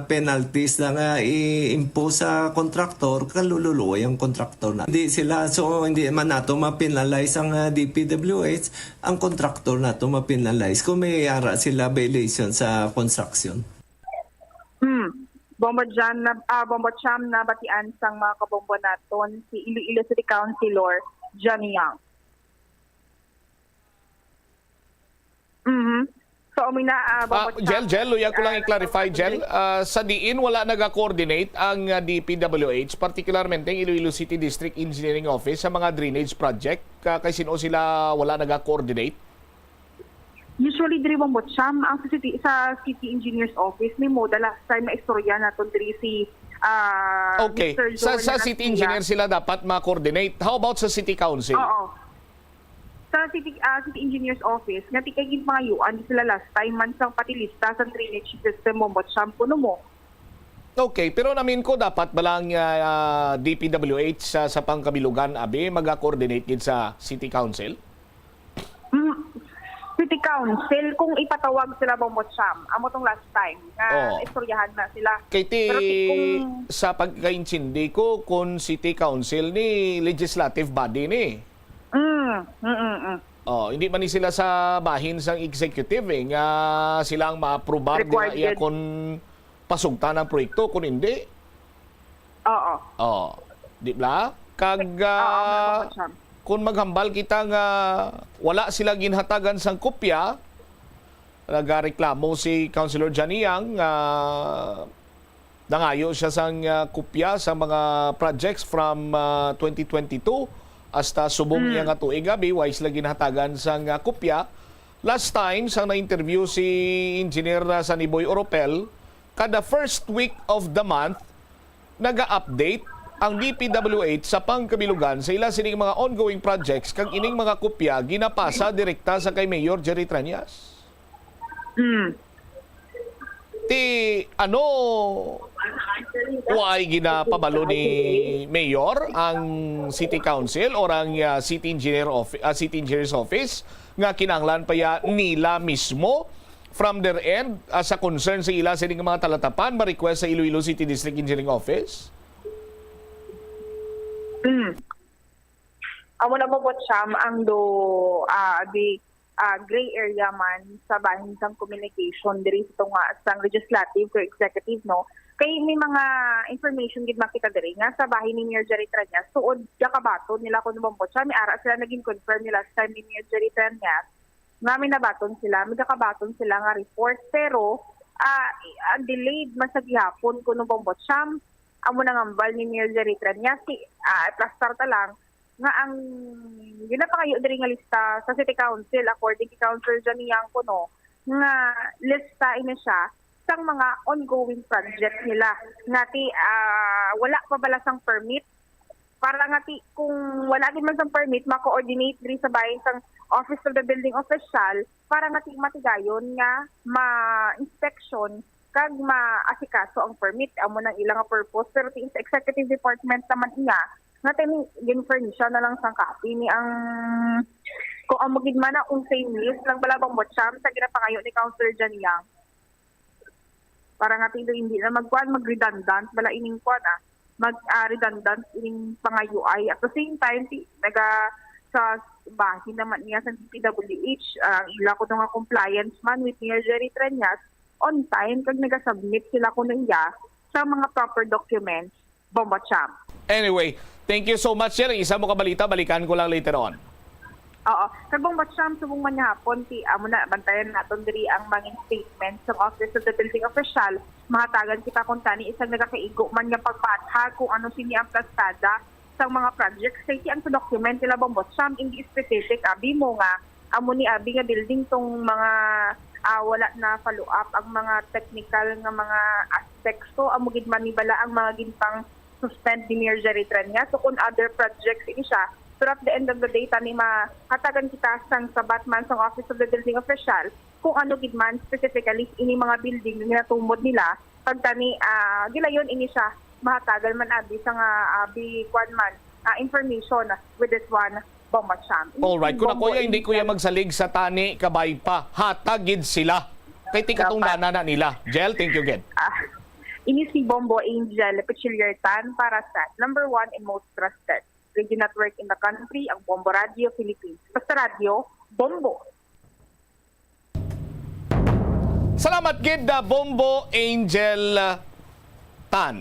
penalties na nga i-impose sa kontraktor, kalululoy ang kontraktor na. Hindi man nato mapinalize ang DPWH, ang kontraktor nato mapinalize kung may ara sila violation sa construction. Bombo Cham na batian sang mga kabombo naton si Iloilo City Councilor Johnny Yang. So, Jel, luya ko lang i-clarify, Jel. Sa diin, wala nag-coordinate ang DPWH, particularmente ang Iloilo City District Engineering Office sa mga drainage project. Kay sino sila wala nag-coordinate? Usually, diri Bombo Cham, ang sa City Engineer's Office, may moda last time na istorya naton diri si okay. Sa City Engineer sila dapat ma-coordinate. How about sa City Council? Oo. Sa City Engineer's Office, nga tikagin pangayuan sila last time man sang patilista sa drainage system mo shampoo mo. Okay, pero namin ko dapat balang DPWH sa pangkabilugan mag-coordinate din sa City Council? City Council, kung ipatawag sila mo amo tong last time nga istoryahan na sila. Pero sa pagkaintindi ko, kung City Council ni legislative body ni. Hindi man ni sila sa bahin sang executive nga sila ang ma-aprobar iya kung pasugta ng proyekto kung hindi. Di ba? Kung maghambal kita nga wala sila ginhatagan sang kopya, nagareklamo si Councilor Johnny Yang nangayo siya sang kopya sa mga projects from 2022 hasta subong niya nga tuig gabi, wais lagi nahatagan sang kopya. Last time, sang na-interview si Engineer Saniboy Oropel, kada first week of the month, naga-update ang DPWH sa pangkabilugan sa ila sining mga ongoing projects kag ining mga kopya ginapasa direkta sa kay Mayor Jerry Tranias. Why ginapabalo ni Mayor ang City Council o ang City Engineer's Office nga kinanglan pa ya nila mismo from their end sa concern sa ila sa mga talatapan ma-request sa Iloilo City District Engineering Office? Amo na mo Cham ang gray area man sa bahin sang communication diri sa nga sang legislative or executive, no? Kay may mga information gid makita diri nga sa bahin ni Mayor Jerry Trias suod gakabaton nila kun Bombo Cham, may ara sila naging confirm nila sa time ni Mayor Jerry Trias nga may nabaton sila, may gakabaton sila nga report, pero delayed masagihapon kun Bombo Cham amo nang ambal ni Mayor Jerry Trias plastar ta lang nga ang ginapangayo diri nga lista sa City Council according to Councilor Janiang kuno nga lista ina siya sang mga ongoing project nila nga ti wala pa bala sang permit para nga ti kung wala din man sang permit ma-coordinate diri sa bahin sang Office of the Building Official para nga ti matigayon nga ma-inspection kag maasikaso ang permit amo nang ilang purpose, pero ti sa executive department naman niya nga tini gin-furnish na lang sang copy ni ang kung ang magid man ang same list lang bala bang Bocham sa ginapangayo ni Councilor Janiang para nga tilo hindi na mag-redundant bala ining redundant ining pangayo ay at the same time naga sa bahin naman niya sa DPWH ang ila ko nga compliance man with Mayor Jerry Trias on time kag naga-submit sila kuno iya sa mga proper documents Bomba Cham. Anyway, thank you so much, Sir. Isa mo kabalita, balikan ko lang later on. Oo. Sa Bomba Cham, subong man hapon, amo na, bantayan natin diri ang mga statements sa Office of the Building Official. Mahatagan kita kung tani isang nagakaigo man nga pagpatha kung ano sini ang plastada sa mga projects. Kasi ang document nila Bomba Cham, hindi specific. Abi mo nga, amo ni abi nga building tong mga wala na follow up ang mga technical nga mga aspects. So, amo gid man ni bala ang mga ginpang suspend ni Mayor Jerry Trias. So, kung other projects ini siya, pero at the end of the day, tani mahatagan kita sang sabat man sang Office of the Building Official kung ano gid man specifically ini mga building na tumod nila pag tani gilayon ini siya mahatagan man abi sang abi kwan man information with this one Bomba Cham. Alright, kung ako hindi kuya magsalig sa tani kabay pa, hatagid sila kay ti katong dana na nila. Jel, thank you again. Ini si Bombo Angel Pichiliertan para sa number 1 and most trusted radio network in the country, ang Bombo Radio Philippines. Basta radio, Bombo. Salamat gid Bombo Angel Tan.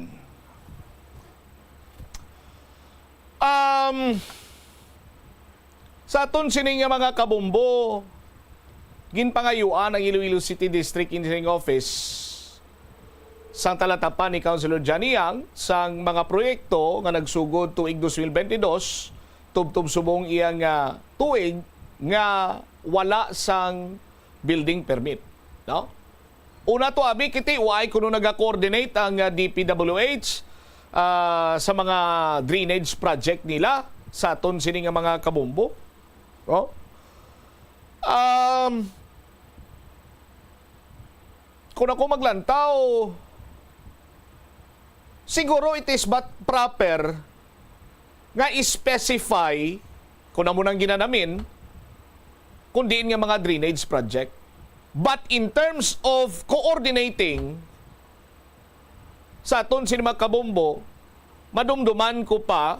Sa aton sining mga kabombo, ginpangayuan ang Iloilo City District Engineering Office sang talatapan ni Councilor Janiang sang mga proyekto nga nagsugod tuig 2022 tubtob subong iyang tuig nga wala sang building permit, no? Una to abi kiti uay kuno naga-coordinate ang DPWH sa mga drainage project nila sa aton sini nga mga kabombo, no? Kung ako maglantaw, siguro it is but proper nga i-specify kung mo nang ginanamin kung diin nga mga drainage project. But in terms of coordinating sa aton sini mga kabombo, madumduman ko pa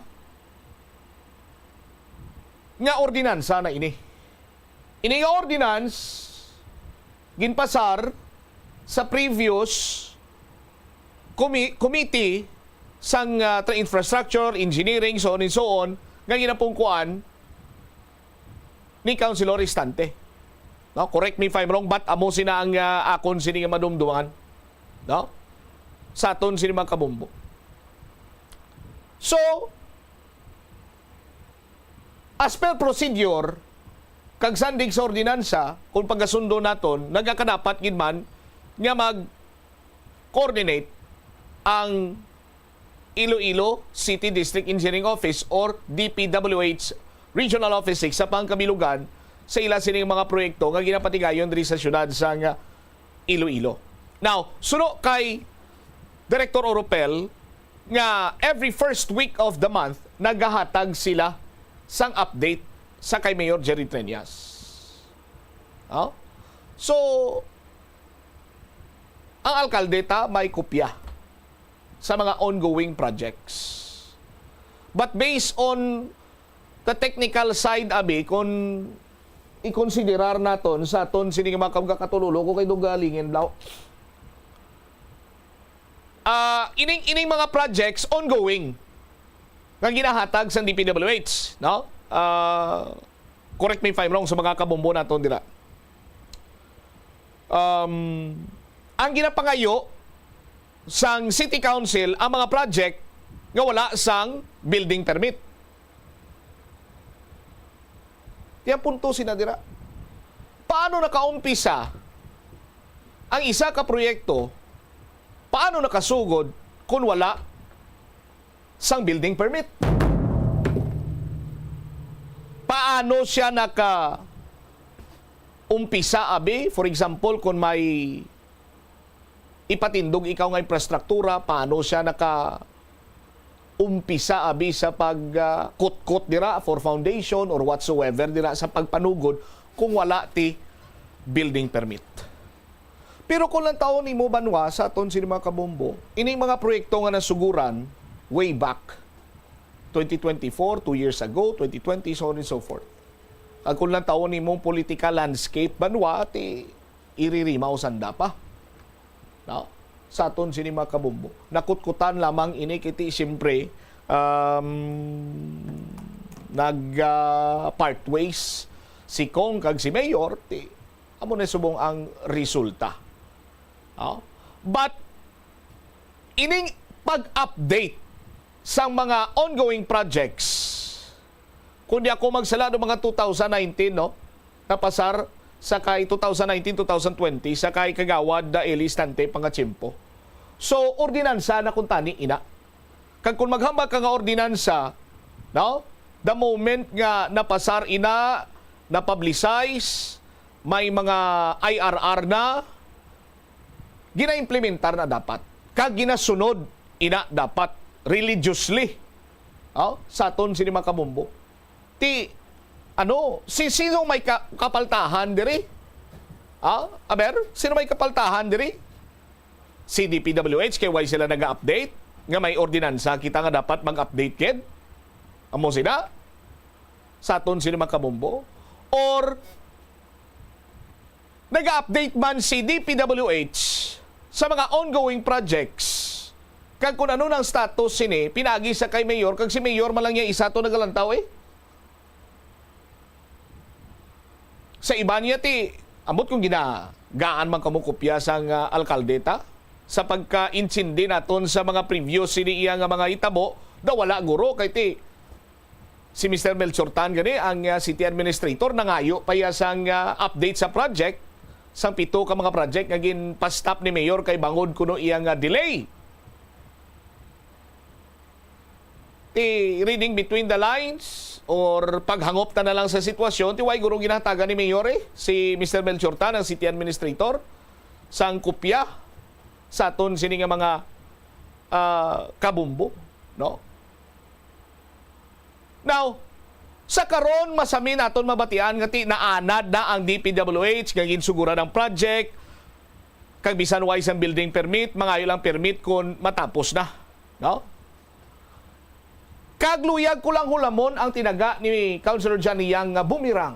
nga ordinansa na ini. Ini nga ordinance ginpasar sa previous committee sang infrastructure, engineering, so on and so on, nga ginapungkuan ni Councilor Istante. No? Correct me if I'm wrong, but amo sina ang akon sini nga madumduman, no? Sa aton sini mga kabombo. So, as per procedure, kag sandig sa ordinansa, kung pagkasundo naton, nagkakadapat gid man nga mag-coordinate ang Iloilo City District Engineering Office or DPWH Regional Office 6 sa pangkabilugan sa ila sining mga proyekto nga ginapatigayon diri sa syudad sa Iloilo. Now, suno kay Director Oropel nga every first week of the month nagahatag sila sang update sa kay Mayor Jerry Trias. Oh? So, ang alkalde may kopya sa mga ongoing projects. But based on the technical side, abi, kung ikonsiderar naton sa aton sini mga katululo ko kay dugalingin daw. Ining mga projects ongoing nga ginahatag sa DPWH, no? Correct me if I'm wrong sa mga kabombo naton dira. Ang ginapangayo sang City Council ang mga project nga wala sang building permit. Tiyan punto sinadira. Paano nakaumpisa ang isa ka proyekto? Paano nakasugod kung wala sang building permit? Paano siya umpisa abi? For example, kung may ipatindog ikaw nga infrastruktura, paano siya umpisa abi sa pag-kut-kut dira for foundation or whatsoever dira sa pagpanugod kung wala ti building permit. Pero kung lang taon ni mo banwa sa aton sini mga kabombo, ining mga proyekto nga nasuguran way back 2024, 2 years ago, 2020, so on and so forth. At kung lang taon ni mong political landscape banwa, ti iririmaw sanda pa. No? Sa aton sini mga kabombo. Nakutkutan lamang ini kiti siyempre part ways si Kong kag si Mayor, ti amo na subong ang resulta. But ining pag-update sa mga ongoing projects, kundi ako magsala do mga 2019, no, napasar sa kay 2019-2020 sa kay kagawad da Elistante pangachimpo. So ordinansa na kung tani ina. Kag kung maghambak ka nga ordinansa, no, the moment nga napasar ina, na-publicize, may mga IRR na, gina-implementar na dapat. Kag ginasunod, ina dapat religiously. Sa aton sini mga kabombo. Sino may kapaltahan diri? Sino may kapaltahan diri? Si DPWH, kay why sila nag-update? Nga may ordinansa, kita nga dapat mag-update kid? Amo sila? Sa aton sini mga kabombo? Or nag-update man si DPWH sa mga ongoing projects kag kung ano ng status sini pinagi sa kay Mayor kag si Mayor malang niya isa to nagalantaw sa iba niya ti amot kung ginagaan man kamo kopya sang alkaldeta sa pagka-insindi naton sa mga previous sini iya nga mga itabo da wala guro kay ti si Mr. Melchor Tan gani ang city administrator nangayo paya sang update sa project sang 7 ka mga project nga gin-pa-stop ni Mayor kay bangod kuno iyang delay. Reading between the lines or paghangop ta na lang sa sitwasyon, way guro ginataga ni Mayor si Mr. Melchor Tan, ang city administrator, sang kopya sa aton sini nga mga kabumbo, no? Now, sa karon masami naton mabatian nga naanad na ang DPWH nga ginsuguran ang project kag bisan wise ang building permit, mangayo lang permit kung matapos na, no? Kagluyag ko lang hulamon ang tinaga ni Councilor Johnny Yang nga bumirang.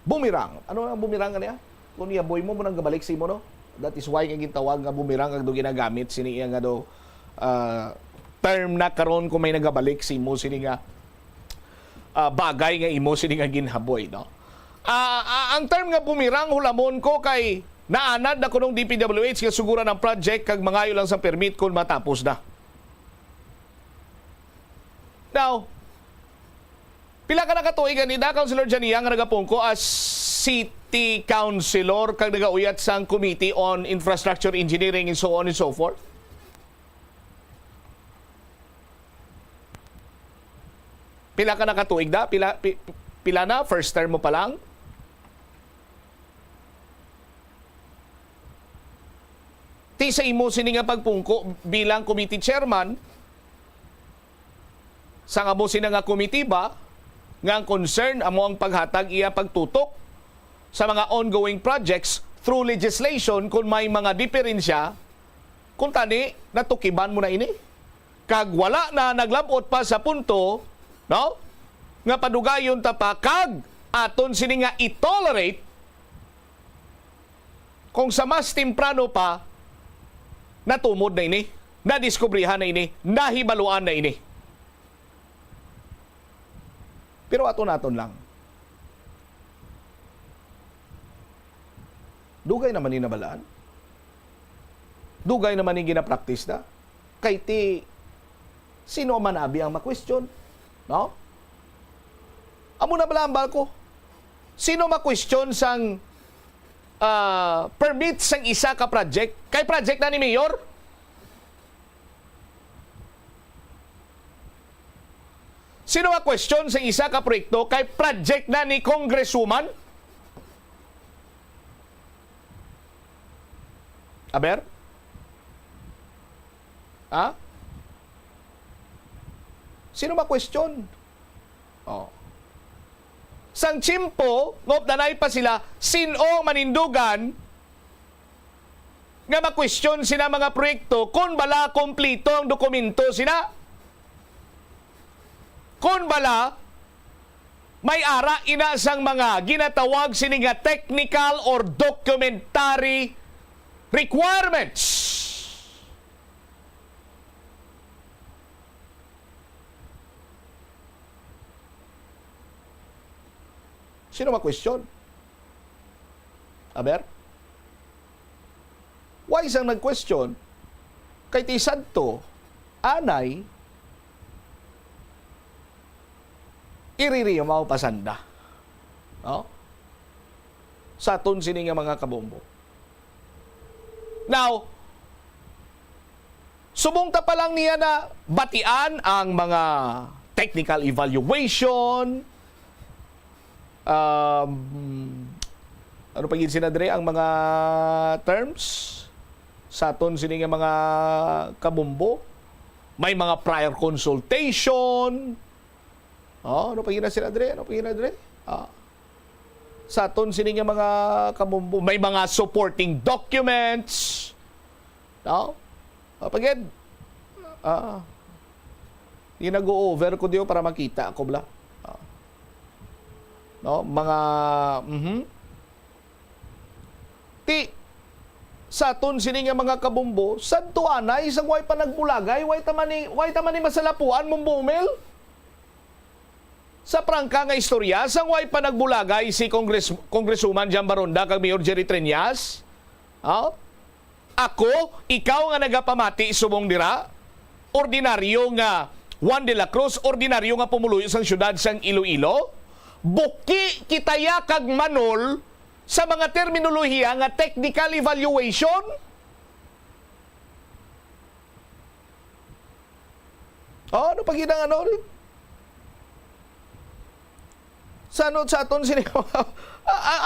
Bumirang. Ano ang bumirang kaniya? Kung niya boy mo nang gabalik si mo, no? That is why nga gintawag nga bumirang kag do ginagamit sini iya nga do term na karon kung may nagabalik si mo sini nga bagay nga imo sini nga ginhaboy, no? Ang term nga bumirang hulamon ko kay naanad na kunong DPWH nga suguran ng project kag mangayo lang sa permit kung matapos na. Now, pila ka nakatuig ganida Councilor Johnny Yang nga nagapungko as City Councilor kag nagauyat sang Committee on Infrastructure Engineering and so on and so forth. Pila ka nakatuig da? Pila na? First term mo pa lang? Ti sa imo sini nga pagpungko bilang committee chairman, sa nga mo sini nga committee ba, nga ang concern amo ang paghatag iya pagtutok sa mga ongoing projects through legislation kung may mga diferensya, kung tani, natukiban mo na ini. Kag wala na naglabot pa sa punto, no? nga padugayon ta pa kag aton sini nga i-tolerate kung sa mas temprano pa natumod na ini, nadiskubrihan na ini, nahibaluan na ini. Pero aton-aton lang. Dugay naman ni nabalaan. Dugay naman ni gina-practice na. Kay ti sino man abi ang ma-question, no? Amo na bala ang balko. Sino ma-question sang permit sang isa ka project? Kay project na ni Mayor? Sino ma-question sang isa ka proyekto kay project na ni Congresswoman? Aber? Ha? Sino ma-question? Oh. Sang chimpo, ngop danay pa sila, sino manindugan nga ma-question sina mga proyekto kung bala kompleto ang dokumento sina. Kung bala may ara ina sang mga ginatawag sini nga technical or documentary requirements. Sino ma-question? Aber? Why isang nag-question? Kay ti Santo, anay, iririyo mao pasanda. No? Sa aton sini nga mga kabombo. Now, subong ta pa lang niya na batian ang mga technical evaluation, ano pagin sinadre ang mga terms sa aton sini nga mga kabombo. May mga prior consultation. Ano pagin na sinadre? Ano pagin na dre? Sa aton sini nga mga kabombo, may mga supporting documents. No? Pagin go-over ko diyo para makita ako bla. No, mga ti sa aton sini nga mga kabombo, sadto anay isang way pa nagbulagay, way tamani masalapuan mong bumil. Sa prangka nga istorya, sang way pa nagbulagay si Congresswoman Jan Baronda kag Mayor Jerry Treñas. Ako, ikaw nga nagapamati subong dira, ordinaryo nga Juan de la Cruz, ordinaryo nga pumuluyo sang syudad sang Iloilo. Buki kitaya kag manol sa mga terminolohiya nga technical evaluation. Ano pag inang ano? Sa aton sini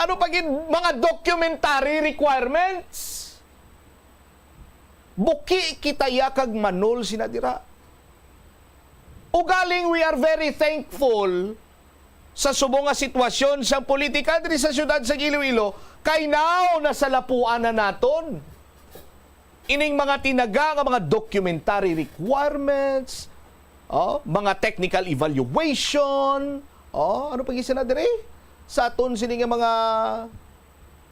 ano pag mga documentary requirements? Buki kitaya kag manol sinadira. Ugaling we are very thankful sa subong nga sitwasyon sa politika diri sa syudad sa Iloilo, kay now nasa lapuan na naton ining mga tinaga nga mga documentary requirements, mga technical evaluation, ano pag isa na diri sa aton sini nga mga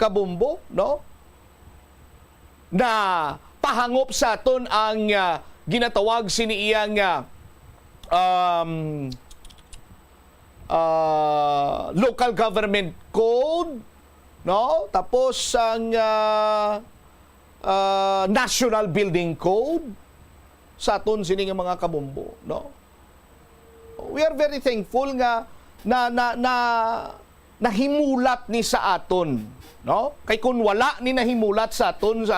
kabombo, no? Na pahangop sa aton ang ginatawag sini iyang local government code, no? Tapos ang national building code sa aton sini nga mga kabombo, no? We are very thankful nga nahimulat ni sa aton, no? Kay kun wala ni nahimulat sa aton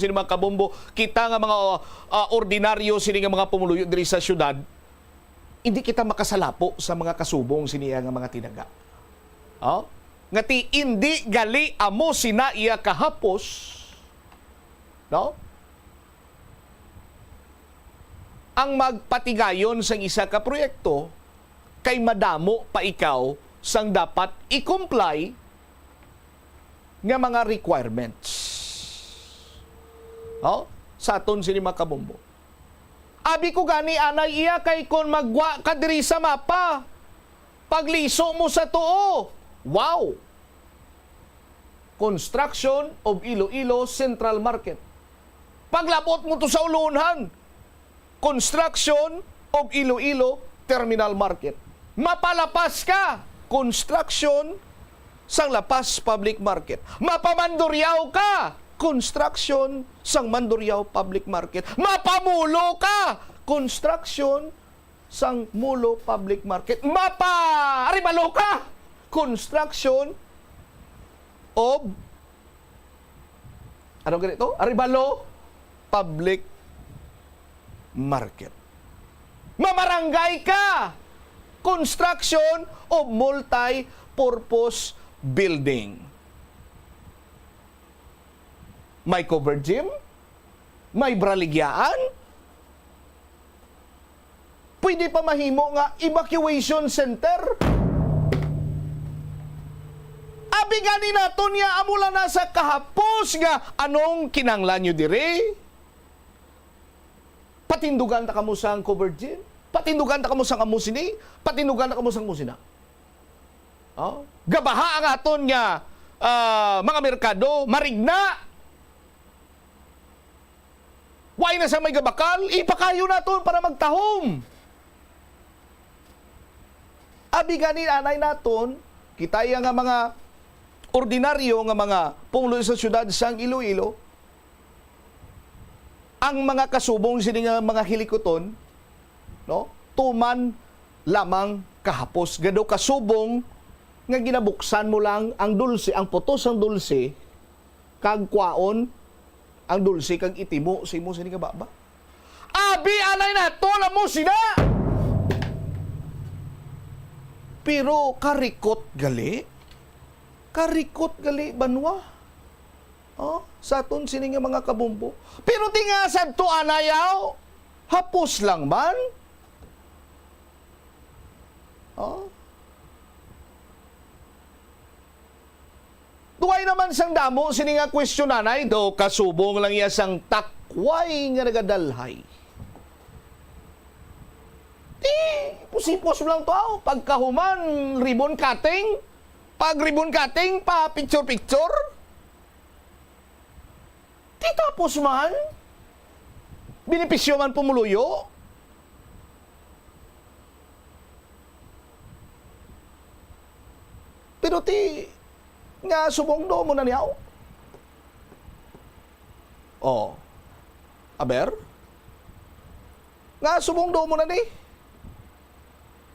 sini mga kabombo, kita nga mga ordinaryo sini nga mga pumuluyo diri sa syudad, hindi kita makasalapo sa mga kasubong siniya nga mga tinaga. Ngati hindi gali amo sina iya kahapos, no? Ang magpatigayon sang isa ka proyekto kay madamo pa ikaw sang dapat i-comply nga mga requirements. Sa aton sini mga kabombo. Abi ko gani anay iya kay kon magwa ka diri sa mapa. Pagliso mo sa tuo, wow! Construction of Iloilo Central Market. Paglabot mo to sa ulunhan, construction of Iloilo Terminal Market. Mapalapas ka, construction sang Lapas Public Market. Mapamanduryaw ka, construction sang Manduryaw Public Market. Mapamulo ka, construction sang Mulo Public Market. Aribalo ka, construction of Aribalo Public Market. Mamarangay ka, construction of multi-purpose building. May covered gym, may braligyaan, pwede pa mahimo nga evacuation center. Abi gani naton niya amula na sa kahapos nga anong kinanglan nyo dire? Patindugan ta kamo sang covered gym, patindugan ta kamo sang amusini, patindugan ta kamo sang musina. Oh, gabaha ang aton nga mga merkado marigna. Why na sa may gabakal, ipakayo naton para magtahom. Abi gani anay naton, kita nga mga ordinaryo nga mga punglo sa syudad sang Iloilo, ang mga kasubong sini nga mga hilikoton, no? Tuman lamang kahapos gado kasubong nga ginabuksan mo lang ang dulce, ang putos ang dulce, kag kwaon ang dulce kag itimo sa imo sini nga baba. Abi anay nato la mo sina. Pero karikot gali banwa. Oh, sa aton sini nga mga kabumbo. Pero tinga sadto anayaw, hapos lang man. Oh. Duay naman sang damo sini nga question nanay do kasubong lang iya sang takway nga nagadalhay. Pusipos lang to, pagkahuman, ribbon cutting, pag ribbon cutting, pa picture-picture. Di tapos man, binipisyo man pumuluyo. Pero nga subong do mo na niyaw. Oh, aber? Nga subong do mo na ni.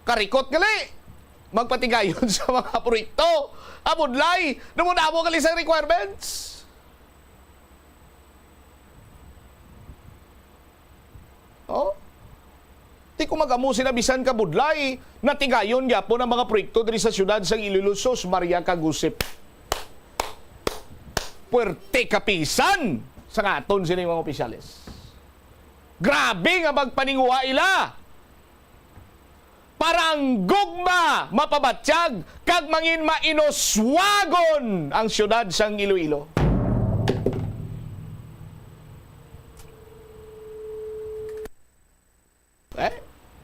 Karikot gali, magpatigayon sa mga proyekto. Abudlay, namunamo gali sa requirements. Oh? Di ko magamusin na bisan ka budlay, natigayon yapon ang mga proyekto diri sa syudad sa Iloilo, Sos Maria Kagusip. Puerte kapisan sa ngaton sila mga opisyalis. Grabe nga magpaninguha ila. Parang gugma mapabatsyag kag mangin mainoswagon ang syudad sang Iloilo.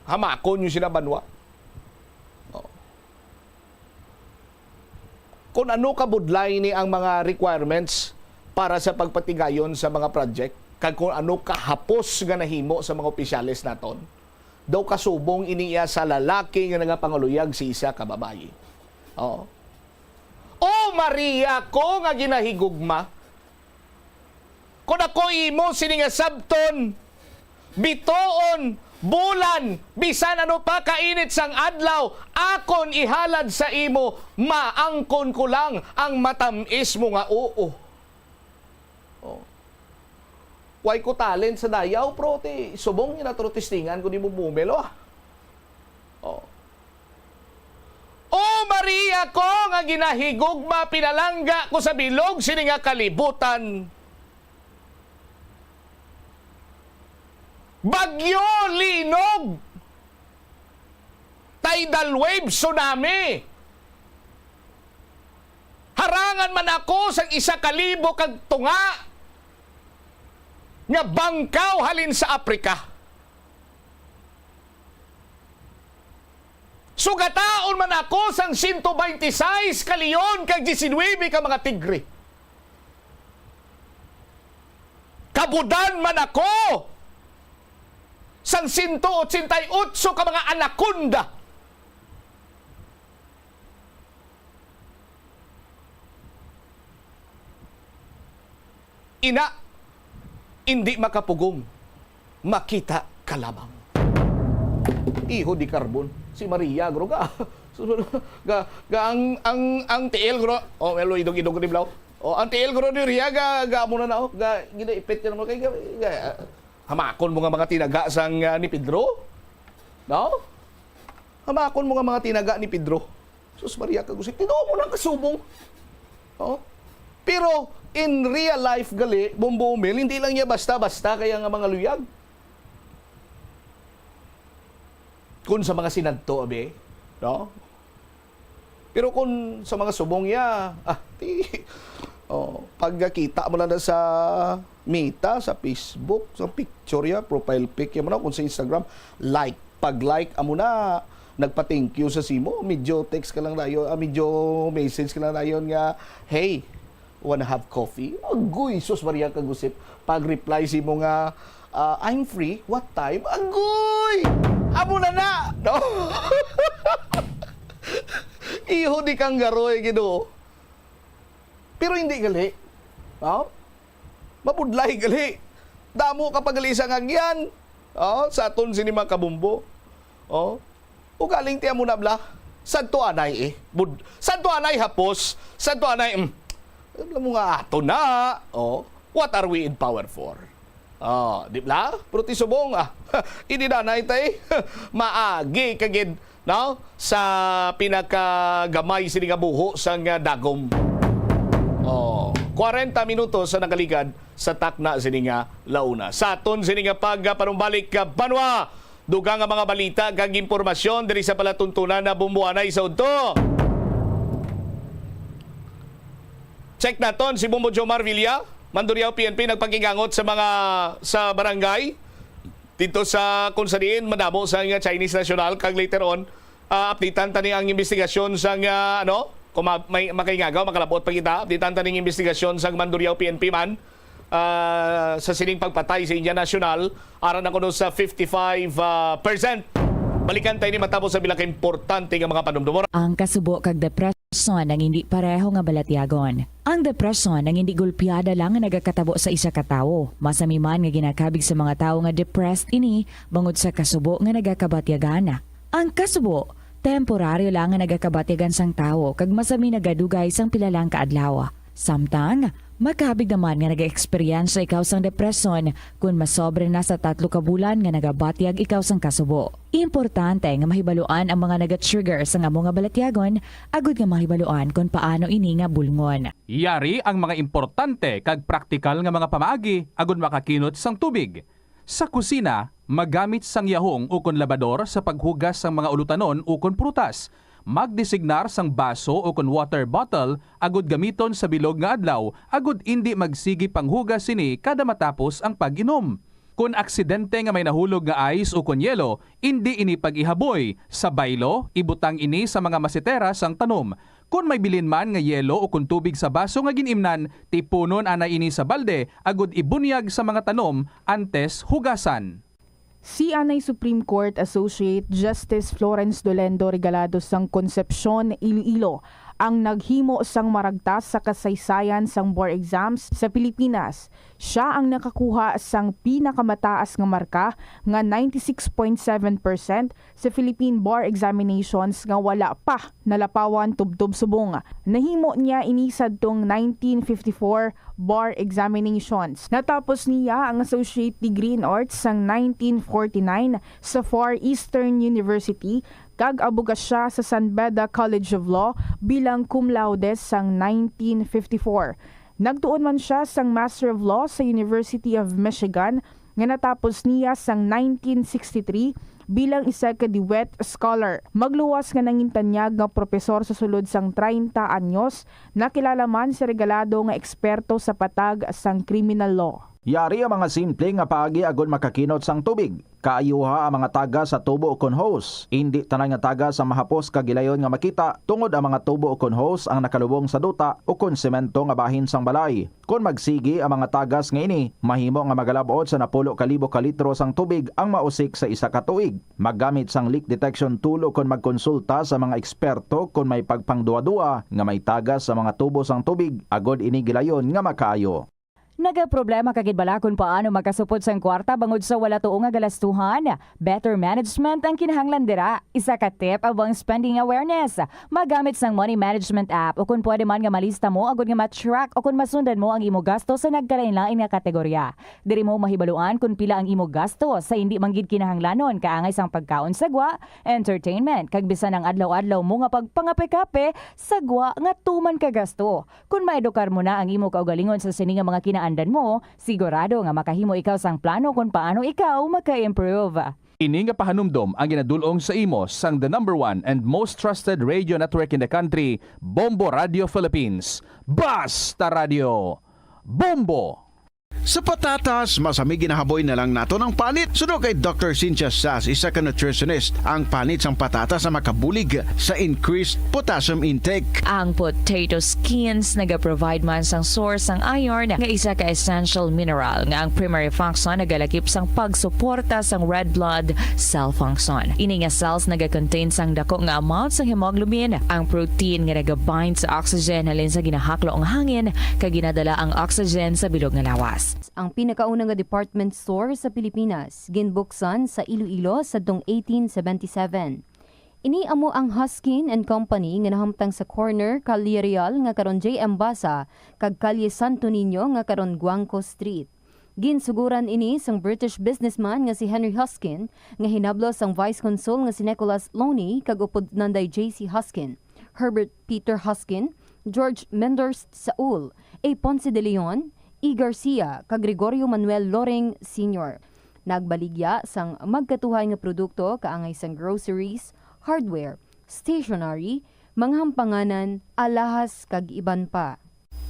Hamakon yung sinabanwa. Oh. Kung ano kabudlay ni ang mga requirements para sa pagpatigayon sa mga project, kag kung ano kahapos nga nahimo sa mga opisyalis naton, daw kasubong iniya sa lalaki nga nagapanguluyag si isa ka babayi. Oh. Oh Maria ko nga ginahigugma. Kung ako imo sini nga sabton, bitoon, bulan, bisan ano pa kainit sang adlaw, akon ihalad sa imo, maangkon ko lang ang matamis mo nga oo. Oh. Way ko talent sa dayaw, pro, subong niya na testingan ko di mo bumelo, ah. Oh. Oh Maria ko nga ginahigugma, pinalangga ko sa bilog, sini nga kalibutan. Bagyo, linog, tidal wave, tsunami. Harangan man ako sa 1,000 kag tunga nga bangkaw halin sa Afrika. Sugataon man ako sang 126 ka leon kag 19 ka mga tigre. Kabudan man ako sang 188 ka mga anaconda. Ina, hindi makapugong, makita ka lamang. Iho di karbon, si Maria gro ga. Ang tiil gro. Oh, melo idog-idog ni Blau. Oh, ang tiil gro ni Ria ga mo na na ga gina ipit na mo kay hamakon mo nga mga tinaga sang ni Pedro. No? Hamakon mo nga mga tinaga ni Pedro. Sus Maria kagusip, tinuo mo nang kasubong. Oh. Pero in real life gali, Bombo Mel, hindi lang niya basta-basta kaya nga mga luyag. Kung sa mga sinadto, abe, no? Pero kung sa mga subong niya, pagkakita mo lang na sa Meta, sa Facebook, sa picture ya, profile pic ya mo na, kung sa Instagram, pag-like amo na, nagpa-thank you sa simo, medyo text ka lang na yun, medyo message ka lang na yun nga, hey, wanna have coffee? Agoy, sus Maria kagusip. Pag-reply si mo nga, I'm free, what time? Agoy! Amo na! No? Iho di kang garoy, Ginoo. Pero hindi gali. No? Mapudlay gali. Damo kapag gali sa ngagyan. Sa aton sinima kabumbo. O galing tiya mo na bla. Santo anay Santo anay hapos. Santo anay, alam mo nga ato na. What are we in power for? Di ba? Pero ti subong, hindi na naitay. Maagi kagid, no? Sa pinakagamay sini nga buho sang dagom. 40 minutos sa nakaligad sa takna sini nga launa. Sa aton sini nga panumbalik ka banwa. Dugang nga mga balita kag impormasyon diri sa palatuntunan na bumbuanay sa udto. Check naton si Bombo Jomar Villa, Mandurriao PNP nagpakigangot sa barangay dito sa kung saan madamo sa Chinese National kag later on updatean tani ang investigasyon sa kung may makaingagaw makalabot pa kita updatean tani ang investigasyon sa Mandurriao PNP man sa sining pagpatay sa Indian National aran na kuno sa 55%. Balikan tayo ni matapos sa bilang importante nga mga panumdumor. Ang kasubo kag depresyon ang hindi pareho nga balatyagon. Ang depresyon ang hindi gulpiyada lang nga nagakatabo sa isa ka tawo. Masami man nga ginakabig sa mga tawo nga depressed ini bangod sa kasubo nga nagakabatyagan. Ang kasubo temporaryo lang nga nagakabatyagan sang tawo kag masami nagadugay sang pilalang kaadlaw. Samtang makabig naman nga nag-experience ikaw sang depresyon kung masobre na sa 3 ka bulan nga nagabatyag ikaw sang kasubo. Importante nga mahibaluan ang mga naga-trigger sa nga mga balatyagon agud nga mahibaluan kung paano ini nga bulngon. Yari ang mga importante kag praktikal nga mga pamaagi agud makakinot sang tubig. Sa kusina, magamit sang yahong ukon labador sa paghugas sang mga ulutanon ukon prutas. Magdesignar sang baso o kon water bottle agud gamiton sa bilog nga adlaw agud indi magsigi panghugas sini kada matapos ang pag-inom. Kung aksidente nga may nahulog nga ice o kon yelo, indi ini pag-ihaboy. Sa baylo, ibutang ini sa mga masitera sang tanom. Kung may bilin man nga yelo o kon tubig sa baso nga ginimnan, tipunon ana ini sa balde agud ibunyag sa mga tanom antes hugasan. Si Anay Supreme Court Associate Justice Florence Dolendo Regalado sang Concepcion, Iloilo ang naghimo sang maragtas sa kasaysayan sang board exams sa Pilipinas. Siya ang nakakuha sang pinakamataas nga marka nga 96.7% sa Philippine Bar Examinations nga wala pa nalapawan tubtob subong. Nahimo niya inisad tong 1954 bar examinations. Natapos niya ang Associate Degree in Arts sang 1949 sa Far Eastern University kag abuga siya sa San Beda College of Law bilang cum laude sang 1954. Nagtuon man siya sang Master of Law sa University of Michigan nga natapos niya sang 1963 bilang isa ka Dewitt Scholar. Magluwas nga nangintanyag nga propesor sa sulod sang 30 anyos, nakilala man si Regalado nga eksperto sa patag sang criminal law. Yari ang mga simple nga paagi agon makakinot sang tubig. Kaayuha ang mga taga sa tubo ukon hose. Hindi tanan nga taga sa mahapos kagilayon nga makita tungod ang mga tubo ukon hose ang nakalubong sa duta ukon semento nga bahin sang balay. Kung magsigi ang mga tagas nga ini, mahimo nga magalabot sa 10,000 ka litro sang tubig ang mausik sa isa ka tuig. Maggamit sang leak detection tool ukon magkonsulta sa mga eksperto kung may pagpangduwa-duwa nga may tagas sa mga tubo sang tubig agod ini gilayon nga makaayo. Nagaproblema kagid bala kung paano makasupot sang kwarta bangod sa wala tuong nga galastuhan. Better management ang kinahanglan dira. Isa ka tip abang spending awareness. Magamit sang money management app o kung pwede man nga malista mo agud nga ma-track o kung masundan mo ang imo gasto sa nagkalain-lain nga kategorya. Diri mo mahibaluan kung pila ang imo gasto sa hindi manggid kinahanglanon kaangay sang pagkaon sagwa, entertainment kag bisan ang adlaw-adlaw mo nga pagpangape-kape sagwa nga tuman ka gasto. Kung maedukar mo na ang imo kaugalingon sa sini nga mga andan mo, sigurado nga makahimo ikaw sang plano kung paano ikaw maka-improve. Ini nga pahanumdom ang ginadulong sa imo sang the #1 and most trusted radio network in the country, Bombo Radio Philippines. Basta Radio! Bombo! Sa patatas, masami ginahaboy na lang nato ng panit. Suno kay Dr. Cynthia Sass, isa ka nutritionist, ang panit sang patatas na makabulig sa increased potassium intake. Ang potato skins naga-provide man sang source sang iron nga isa ka essential mineral nga ang primary function nagalakip sang pagsuporta sang red blood cell function. Ini nga cells naga-contain sang dako nga amount sang hemoglobin, ang protein nga naga-bind sa oxygen halin sa ginahaklo ang hangin kag ginadala ang oxygen sa bilog nga lawas. Ang pinakaunang nga department store sa Pilipinas, ginbuksan sa Iloilo sa 1877. Ini amo ang Huskin and Company nga nahamtang sa corner Calle Real nga karon J.M. Basa kag Calle Santo Niño nga karon Guangco Street. Ginsuguran ini sang British businessman nga si Henry Huskin nga hinablo sang Vice Consul nga si Nicholas Loney kag upod nanday J.C. Huskin, Herbert Peter Huskin, George Menders Saul, A. Ponce de Leon, E. Garcia kag Gregorio Manuel Loring Sr. Nagbaligya sang magkatuhay nga produkto kaangay sang groceries, hardware, stationery, mga hampanganan, alahas kag iban pa.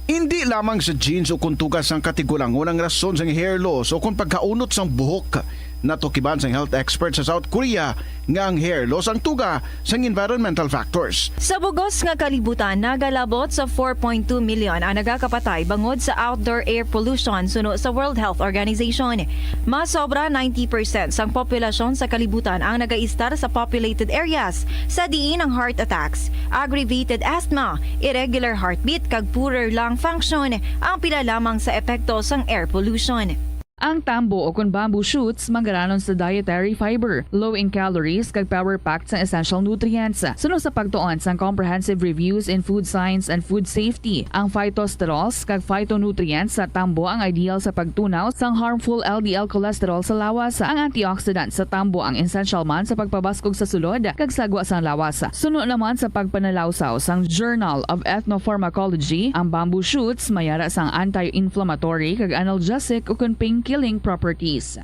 Hindi lamang sa jeans o kung tugas ang katigulangon ang rason sang hair loss o kung pagkaunot sang buhok. Natukiban sang health expert sa South Korea nga ang hair loss ang tuga sang environmental factors. Sa bugos nga kalibutan, nagalabot sa 4.2 million ang nagakapatay bangod sa outdoor air pollution suno sa World Health Organization. Mas sobra 90% sang populasyon sa kalibutan ang nagaistar sa populated areas, sa diin ang heart attacks, aggravated asthma, irregular heartbeat kag poorer lung function ang pila lamang sa epekto sang air pollution. Ang tambo o kung bamboo shoots manggaranon sa dietary fiber, low in calories kag power-packed sa essential nutrients. Suno sa pagtuon sa comprehensive reviews in food science and food safety, ang phytosterols kag phytonutrients sa tambo ang ideal sa pagtunaw sang harmful LDL cholesterol sa lawas. Ang antioxidant sa tambo ang essential man sa pagpabaskog sa sulod kag sagwa sang lawas. Suno naman sa pagpanalawsaw sang Journal of Ethnopharmacology, ang bamboo shoots mayara sang anti-inflammatory kag analgesic o kung pain-killing properties.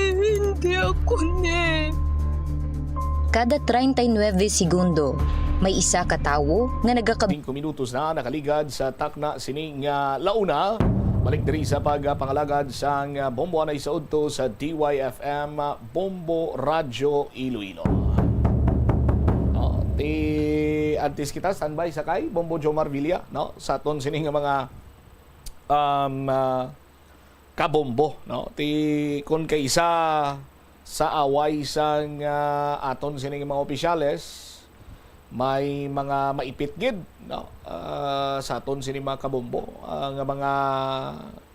Hindi ako Kada 39 segundo, may isa ka tawo nga 5 minutos na nakaligad sa takna sining launa. Balik diri sa pagpangalagad sang Bombo anay sa udto sa DYFM Bombo Radio Iloilo. Antes kita standby sa kay Bombo Jomar Villa, no? Sa aton sining mga kabombo, no? Kung kaysa sa away sang aton sining mga opisyales, may mga maipit gid, no? Sa aton sining mga kabombo, nga mga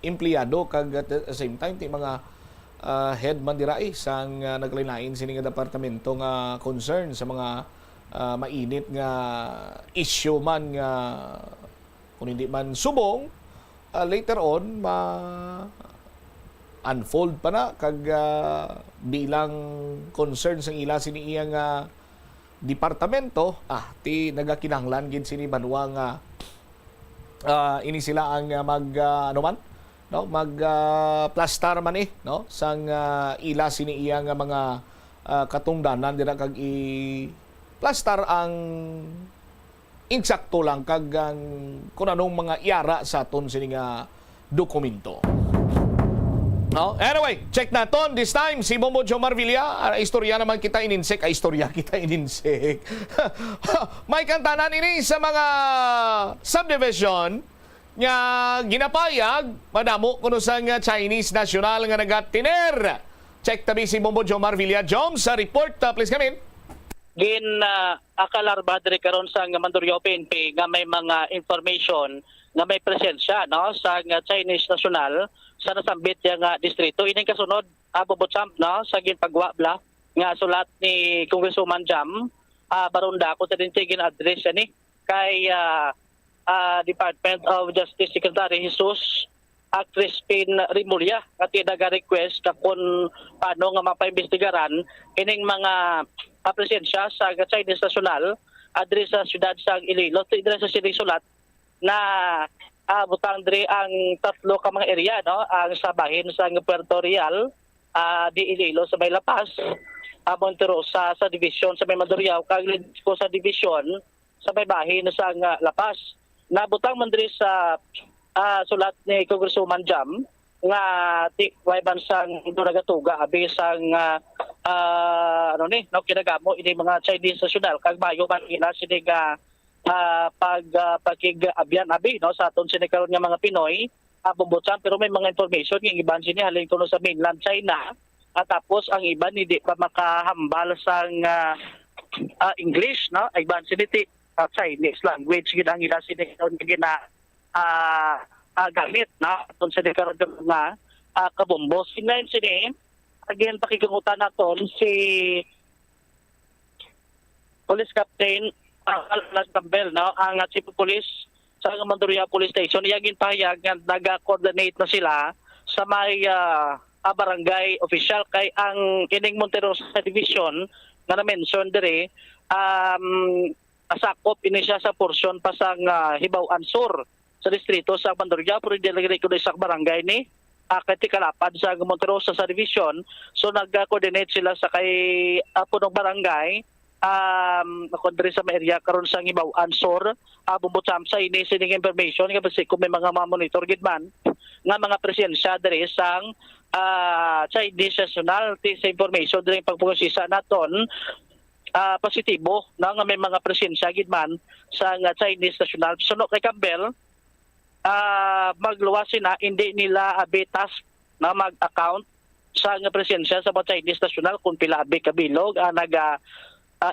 empleyado kag at the same time ti mga head man dirai sang naglain-lain sining departamento nga concern sa mga mainit nga issue man nga kung hindi man subong, later on unfold pa na kag bilang concern sang ila sini iyang departamento ti nagakinahanglan gid sini banwa nga ini sila ang mag plastar man no sang ila sini iyang mga katungdanan dira kag i plastar ang insakto lang kag kung anong mga iara sa aton sini nga dokumento. No? Anyway, check naton this time si Bombo Jomar Villa. Istorya naman kita ininsek. Istorya kita ininsek. May kantanan ini sa mga subdivision nga ginapayag madamo kuno sa nga Chinese national nga nagatiner. Check tabi si Bombo Jomar Villa. Joms sa report. Please come in. Akalarba diri karon sa Mandurriao PNP nga may mga information nga may presensya no sa Chinese national sa nasambit nga distrito. Ining kasunod Bobotsam no sa ginpagwa bla nga sulat ni Congresswoman Jam Barunda ko din tigin address ni kay Department of Justice Secretary Jesus Crispin Rimulya at naga-request ka kung paano nga mapaimbestigaran ining mga presensya sa Chinese national address sa siyudad sa Iloilo. Ito sa sinisulat na butang diri ang tatlo ka mga area no ang sa bahin sa Puerto Real di Iloilo sa may Lapas, Monterosa sa division sa may Mandurriao kag ko sa division sa may bahin sa Lapas. Nabutang man diri sa sulat ni Congresswoman Jam nga ti way bansang nagatuga abi sang no kinagamo ini mga Chinese national kag mayo man ila sini nga pagkig-abyan abi no sa aton sini karon nga mga Pinoy Bobotsam, pero may mga information yung iban sini halin kuno sa mainland China at tapos ang iban hindi pa makahambal sang English no iban sini ti Chinese language gid ang ila sini karon gina gamit na aton sini karon nga kabombo sinlain sini again pakigangutan naton si Police Captain Alan Campbell no ang Chief of Police sa Mandurriao Police Station iyagin pahayag nga naga-coordinate na sila sa may barangay official kay ang kining Monterosa Division nga na-mention dire asakop ini siya sa portion pa sang Hibaw-an Sur sa distrito sa Mandurriao pero delegate ko sa barangay ni kay kalapad sa Monterosa sa division so nag-coordinate sila sa kay punong barangay kundri sa area karon sa Hibaw-an Sur Bobotsam sa ini sining information nga basi kung may mga monitor gid man nga mga presensya diri sang Chinese national sa information diri pagpugosisa naton positibo na nga may mga presensya gid man sa Chinese national suno kay Campbell magluwas na hindi nila abitas na mag-account sa presensya sa mga Chinese national kung pila abi kabilog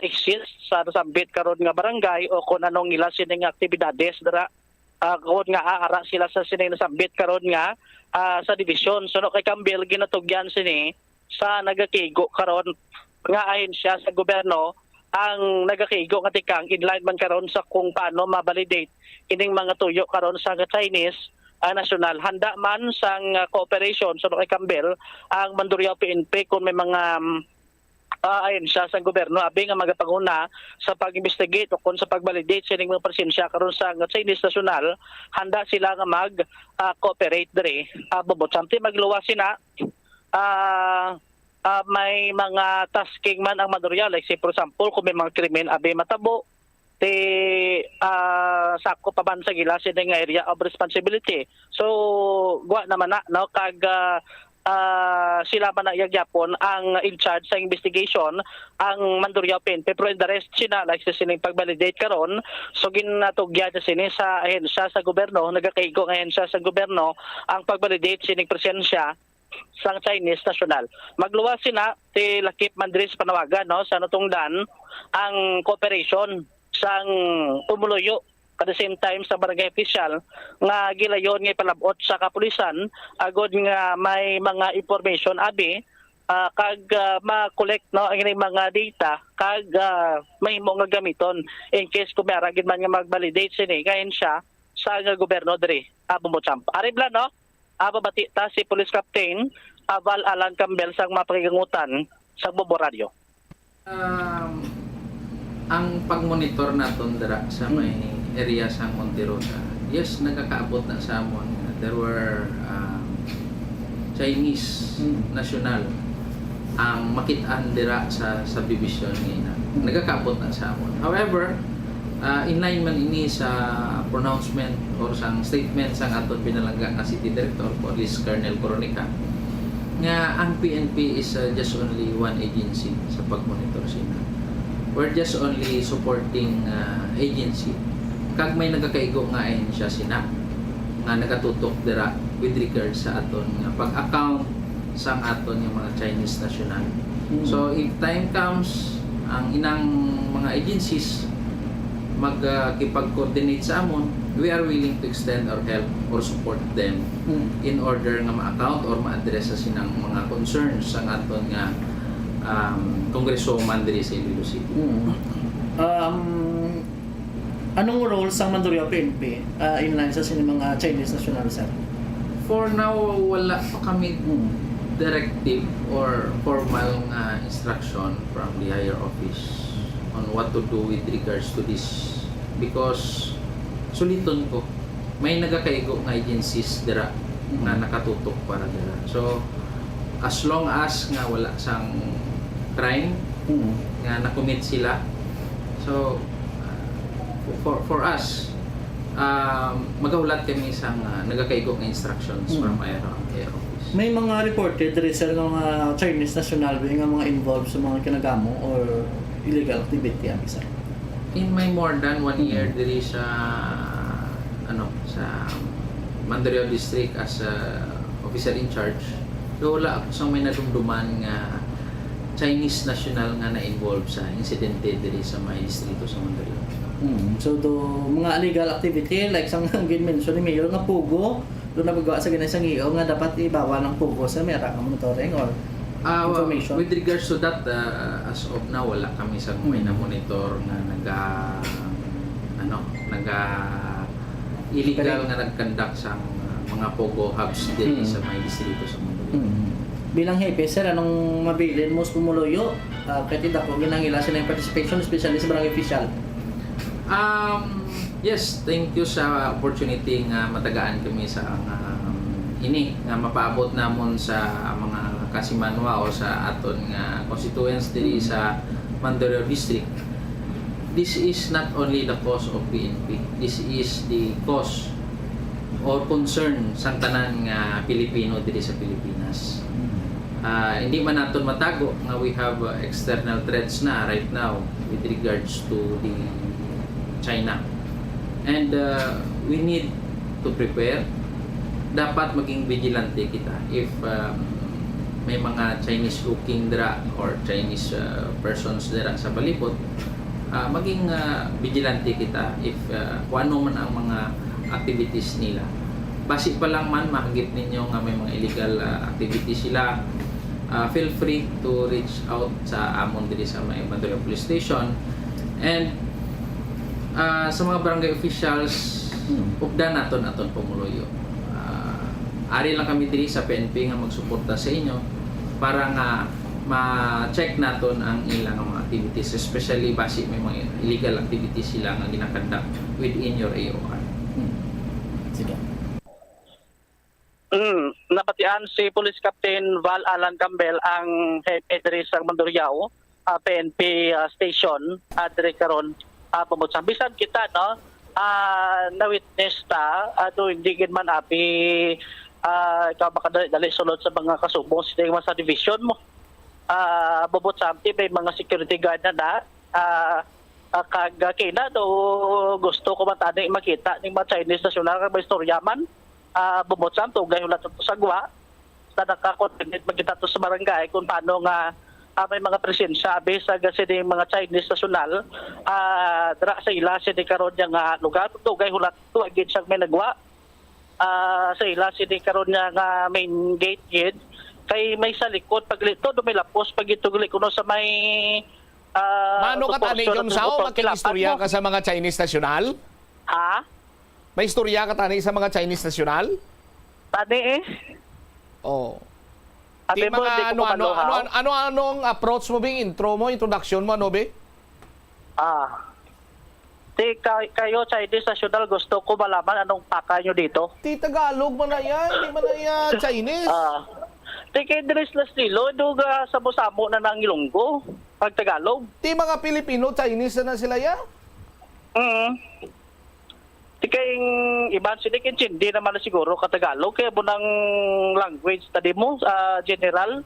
exist sa nasambit karon nga barangay o kung anong ila sining aktibidades dira kung nga aara sila sa sining nasambit karon nga sa division so no kay Campbell ginatugyan sini sa nagakigo karon nga ayon siya sa gobyerno ang nagakigo nga tikang inline man karon sa kung paano ma-validate ining mga tuyo karon sa Chinese national handa man sang cooperation so no kay Campbell ang Mandurriao PNP kung may mga ayon siya sa gobyerno abi nga magapanguna sa pag-investigate o kung sa pag-validate sining mga presensya karon sa Chinese national handa sila nga mag-cooperate diri Bobotsam ti magluwas sina may mga tasking man ang Mandurriao like say for example kung may mga krimen abi matabo ti sako pa man sa gila sining area of responsibility so guwa naman na no kag sila man nagyapon ang in charge sa investigation ang Mandurriao PNP pero the rest sina like sa sining pag-validate karon so ginatugya sa sini sa ahensya sa gobyerno nagakaigo ng ahensya sa gobyerno ang pag-validate sining presensya sa Chinese national magluwas sina ti lakip mandris panawagan no sa natungdan ang cooperation sang Tumuloyo at the same time sa barangay official nga gilayon nga palabot sa kapulisan agod nga may mga information abi kag ma-collect no ang mga data kag mahimo nga gamiton in case kung may aragid man nga mag-validate sini kayan siya sa gobyerno diri Bobotsam. Aribla no babati ta si Police Captain Aval Alan Campbell sang mapakigangutan sa Bombo Radio. Ang pag-monitor naton dira sa may area sa Monterosa, yes, nagkakaabot na sa amon. There were Chinese national ang makitaan dira sa subdivision ngayon. Nagkakaabot na sa amon. However, inline man ini sa pronouncement or sang statement sang aton pinalangga nga City Director Police Colonel Coronica nga ang PNP is just only one agency sa pagmonitor sina. We're just only supporting agency. Kag may nagakaigo nga siya sina nga nagatutok dira with regards sa aton nga pag-account sang aton yung mga Chinese national. So if time comes ang inang mga agencies magkipag-coordinate sa amon, we are willing to extend our help or support them in order nga ma-account or ma-address sa sinang mga concerns sa aton nga Kongresoman diri sa Iloilo City. Anong role sang Mandurriao PNP inline sa mga Chinese national, sir? For now, wala pa kami directive or formal nga instruction from the higher office on what to do with regards to this because suliton ko may nagakaigo nga agencies dira nga nakatutok para dira. So as long as nga wala sang crime nga na-commit sila, so for us magahulat kami sa nagakaigo nga instructions from higher office. May mga reported diri sa mga Chinese national nga mga involved sa mga kinagamo or illegal activity ang isa. In my more than 1 year diri sa sa Mandurriao District as officer in charge, do wala ako sa may nadumduman nga Chinese national nga na-involved sa insidente diri sa may distrito sa Mandurriao. So do mga illegal activity like sang gin-mention ni Mayor nga pugo, do nagagawa sa ginasang iyo nga dapat ibawal ang pugo sa mera nga monitoring or information. With regards to that, as of now, wala kami sa may na-monitor na illegal nga nag-conduct sa mga pogo hubs din sa may distrito sa Mandurriao. Bilang hepe, sir, anong mabilin mo sa Pumuluyo? Kahit hindi ako ginangila sila yung participation, especially sa barangay official. Yes, thank you sa opportunity nga matagaan kami sa ini nga mapaabot namon sa mga Kasimanwa o sa aton nga constituents diri sa Mandurriao District. This is not only the cause of PNP. This is the cause or concern sa tanan nga Pilipino diri sa Pilipinas. Hindi man naton matago nga we have external threats na right now with regards to the China. And we need to prepare. Dapat maging vigilante kita if may mga Chinese looking dira or Chinese persons dira sa palibot, maging vigilante kita if kung ano man ang mga activities nila. Basi pa lang man mahagip ninyo nga may mga illegal activities sila, feel free to reach out sa amon diri sa may Mandurriao Police Station and sa mga barangay officials ugdan naton Pumuluyo. Ari lang kami diri sa PNP nga magsuporta sa inyo para nga ma-check naton ang ilang mga activities, especially basi may mga illegal activities sila nga ginakandak within your AOR. Sige. Napatian si Police Captain Val Alan Campbell ang hepe diri sa Mandurriao PNP station diri karon pamutsa. Bisan kita no na-witness ta hindi gid man api ikaw makadali sulod sa mga kasubong sa division mo. Bubot samti may mga security guard na kagakina do gusto ko matani makita ng mga Chinese national kag istoryaman. Bubot samti ugay ulat sa sagwa sa naka-coordinate magkita to sa barangay kung paano nga may mga presensya sa gasi mga Chinese national dra sa ila si karon nga lugar ugay ulat to agid sa may nagwa. Sa ila sini karon nga main gate gid kay may sa likod paglito dumilapos pag itugli kuno sa may Mano ka tani yung sao makilistorya ka sa mga Chinese national? Ha? May istorya ka tani sa mga Chinese national? Tani Oh. Abi mo di ko Anong approach mo bing intro mo, introduction mo ano be? Kayo Chinese national gusto ko malaman anong paka nyo dito. Ti Tagalog man na yan, di man na yan Chinese. Kay Dres Lastilo duga samo-samo na nang Ilonggo pag Tagalog. Ti mga Pilipino Chinese na sila ya? Di kayong iban sila hindi naman na siguro katagalog kaya bunang language tadi mo general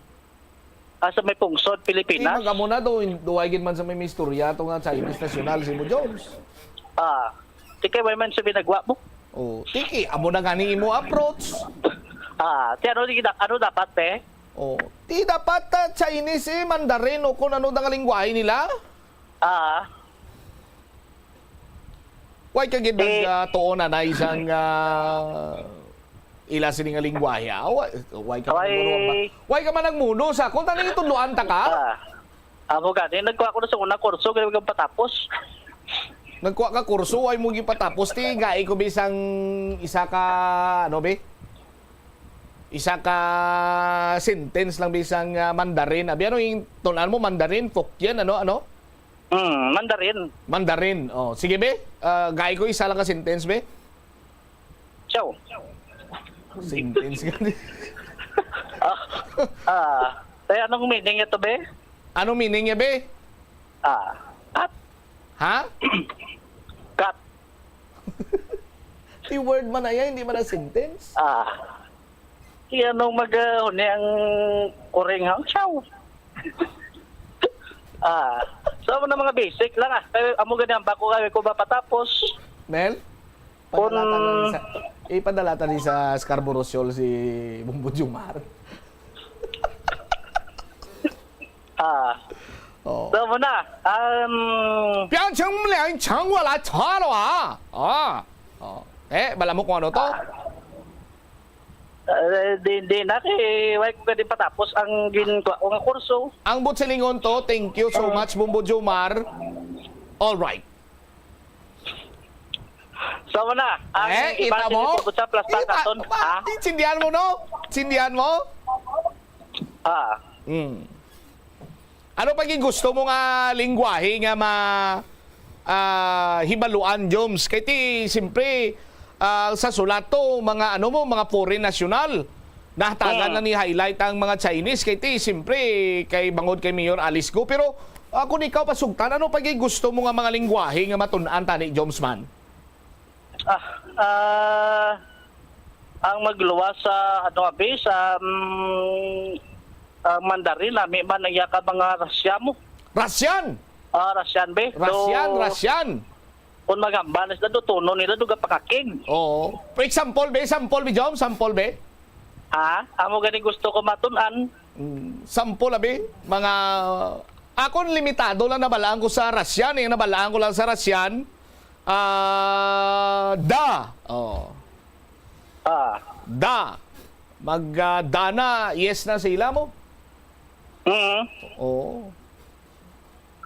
sa may pungsod Pilipinas. Hindi mo na duwagin man sa may istorya ito nga Chinese national si mo Jones. Di kayo may man sa binagwa mo. Tiki, amo na gani mo approach. Ti ano dapat Ti dapat Chinese Mandarin o kung ano nga lingwahe nila. Why ka ginag tuon na isang ila sining nga lingwahe? Why ka man nagmuno sa kung tanong ituluan ta ka? Amo gani nagkuha ko na sa unang kurso kaya patapos. Nagkuha ka kurso ay mo gipatapos ti gai ko bisang isa ka ano be? Isa ka sentence lang bisang Mandarin. Abi ano yung tunan mo Mandarin, Fokien ano? Mandarin. Sige be. Gai ko isa lang ka sentence be. Ciao. Sentence ka. Kaya anong meaning ito be? Anong meaning niya be? Cut. Ha? Cut. Di word man na yan, hindi man na sentence. Kaya anong mag-huni ang kuring hang ciao. So ano mga basic lang amo ganyan bako kami ko mapatapos. Mel? Ipadalatan ni sa Scarborough Shoal si Bumbo Jumar. So muna Piang cheng liang cheng wa la cha lo bala mo kung ano to? Di na kay why ko gani patapos ang ginkuha ko nga kurso. Ang butselingon to, thank you so much Bumbo Jomar. All right. So na, ang iba mo? sa plus pakaton. Sindihan mo no? Sindihan mo? Ano pag gusto mo nga lingwahe nga hibaluan Joms? Kaya ti simpre sa sulat to, mga mga foreign national. Nahtagan na ni highlight ang mga Chinese. Kaya ti, siyempre, kay bangod kay Mayor Alice Go. Pero, kung ikaw pasugtan, ano pag gusto mo nga mga lingwahe nga matunan tani, Jomsman? Ang magluwa sa, sa Mandarin, may manaya ka mga rasya mo. Rasyan? Rasyan, be. Rasyan. Kung magambanas na tuno nila duga pakaking. For example be, Jom, sample be. Amo gani gusto ko matunan. Sample be, mga akon limitado lang nabalaan ko sa Rasyan, nabalaan ko lang sa Rasyan. Magdana, yes na sa ila mo.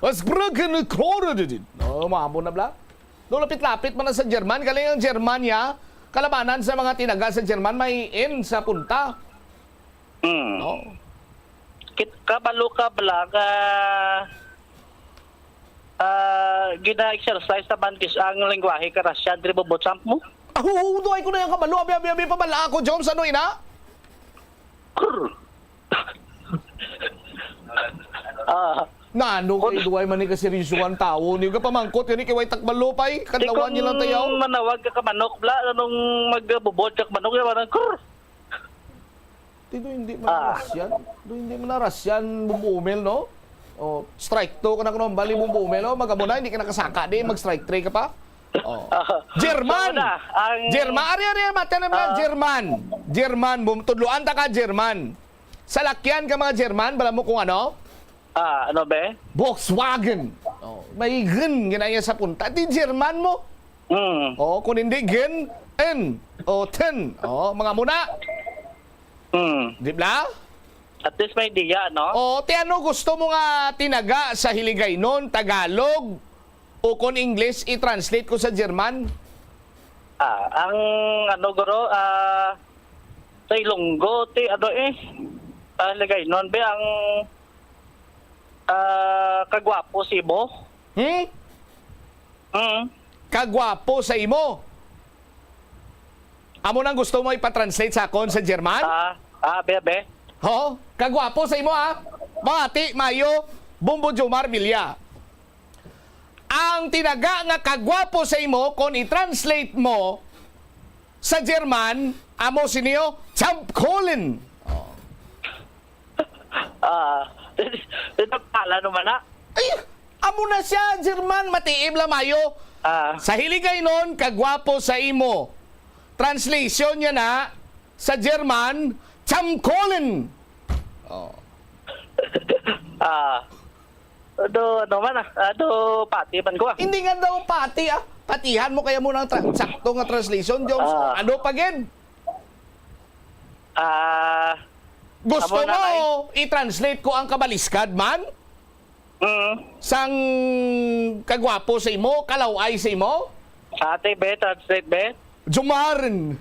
Was broken the corner did. Maamo na bla. Do lapit-lapit man na sa German, galing ang Germania, kalabanan sa mga tinaga sa German may in sa punta. Kabalo ka bala ka gina-exercise sa bandis ang lingwahe ka Rasyan, di ba botsamp mo? Duhay ko na yung kabalo, abi pabala ako, Joms, ano ina? Nano kay duway man ni kaseryoso ang tao niyo ka pamangkot kani kay way takbalo pay kadlawan niyo lang tayaw manawag ka manok bla anong magbubod ka manok ya parang hindi man rasyan hindi man rasyan bumumel no strike to kana kuno bali bumumel magamo na hindi ka nakasaka di mag strike 3 ka pa German ari mata na German tudloan ta ka German salakyan ka mga German bala mo kung ano. Ano be? Volkswagen. May gen ginaya sa punta. Di German mo. Kung hindi gen, N. Ten. Mga muna. Di ba? At least may idea, no? Ti ano gusto mo nga tinaga sa Hiligay nun, Tagalog, o kung English, i-translate ko sa German? Ang guro, sa Ilonggo, Hiligay nun, be, ang kagwapo si mo? Kagwapo sa imo? Amo nang gusto mo ipatranslate sa akon sa German? Be. Kagwapo sa imo Mati, Mayo, Bumbo Jomar Villa. ang tinaga nga kagwapo sa imo kung i-translate mo sa German, amo siniyo, Champ Colin. Ito pala naman na. Ay, amo na siya, German, matiim lamayo. Sa hiligay nun, kagwapo sa imo. Translation niya na, sa German, Champ Colin. Ano man pati man ko. Hindi nga daw pati Patihan mo kaya muna ang sakto nga translation, Jones. Ano pa gin? Gusto mo i-translate ko ang kabaliskad man? Sang kagwapo sa imo, kalaway sa imo? Ate be, translate be. Jumarin.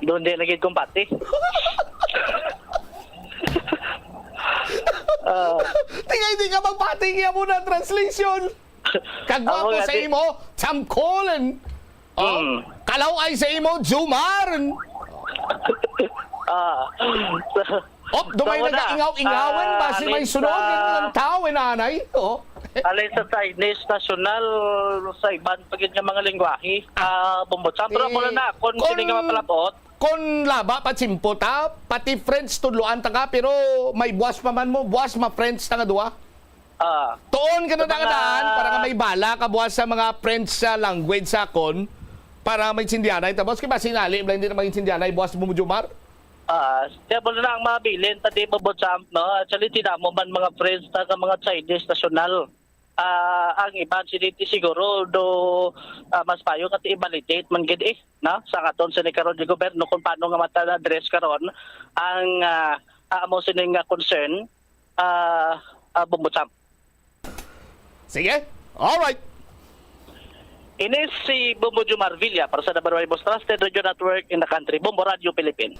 Doon din lagi kong pati. Tingay, hindi ka magpati kaya muna ang translation. Kagwapo sa imo, Champ Colin. Kalaway sa imo, Jumarin. Dumay nag-ingaw-ingawan ba si may sunod ng tao, nanay? Alay sa Chinese national sa ibang pagid nga mga lengguwahe. Bumbotsam. Pero mula na, kung sini nga mapalapot, kon laba pa simpo ta, pati French tudloan ta ka, pero may buwas pa man mo, buwas ma French ta nga duwa. Tuon ka na daan para nga may bala ka buwas sa mga French language sa kon para may sindianay. Tapos kiba sinali, hindi na maging sindianay, buwas mo Jumar? Kaya mula na ang mabilin, tadi mabotsam, no? Actually, tinamo man mga French ta ka mga Chinese national. Ang iban siniti siguro mas payo nga i-validate man gid na sa katon sa ni karon di gobyerno kung paano nga mata-address karon ang amo sining concern bumbutsam. Sige. All right. Ini si Bombo Jomar Villa para sa number 1 most trusted radio network in the country, Bombo Radio Philippines.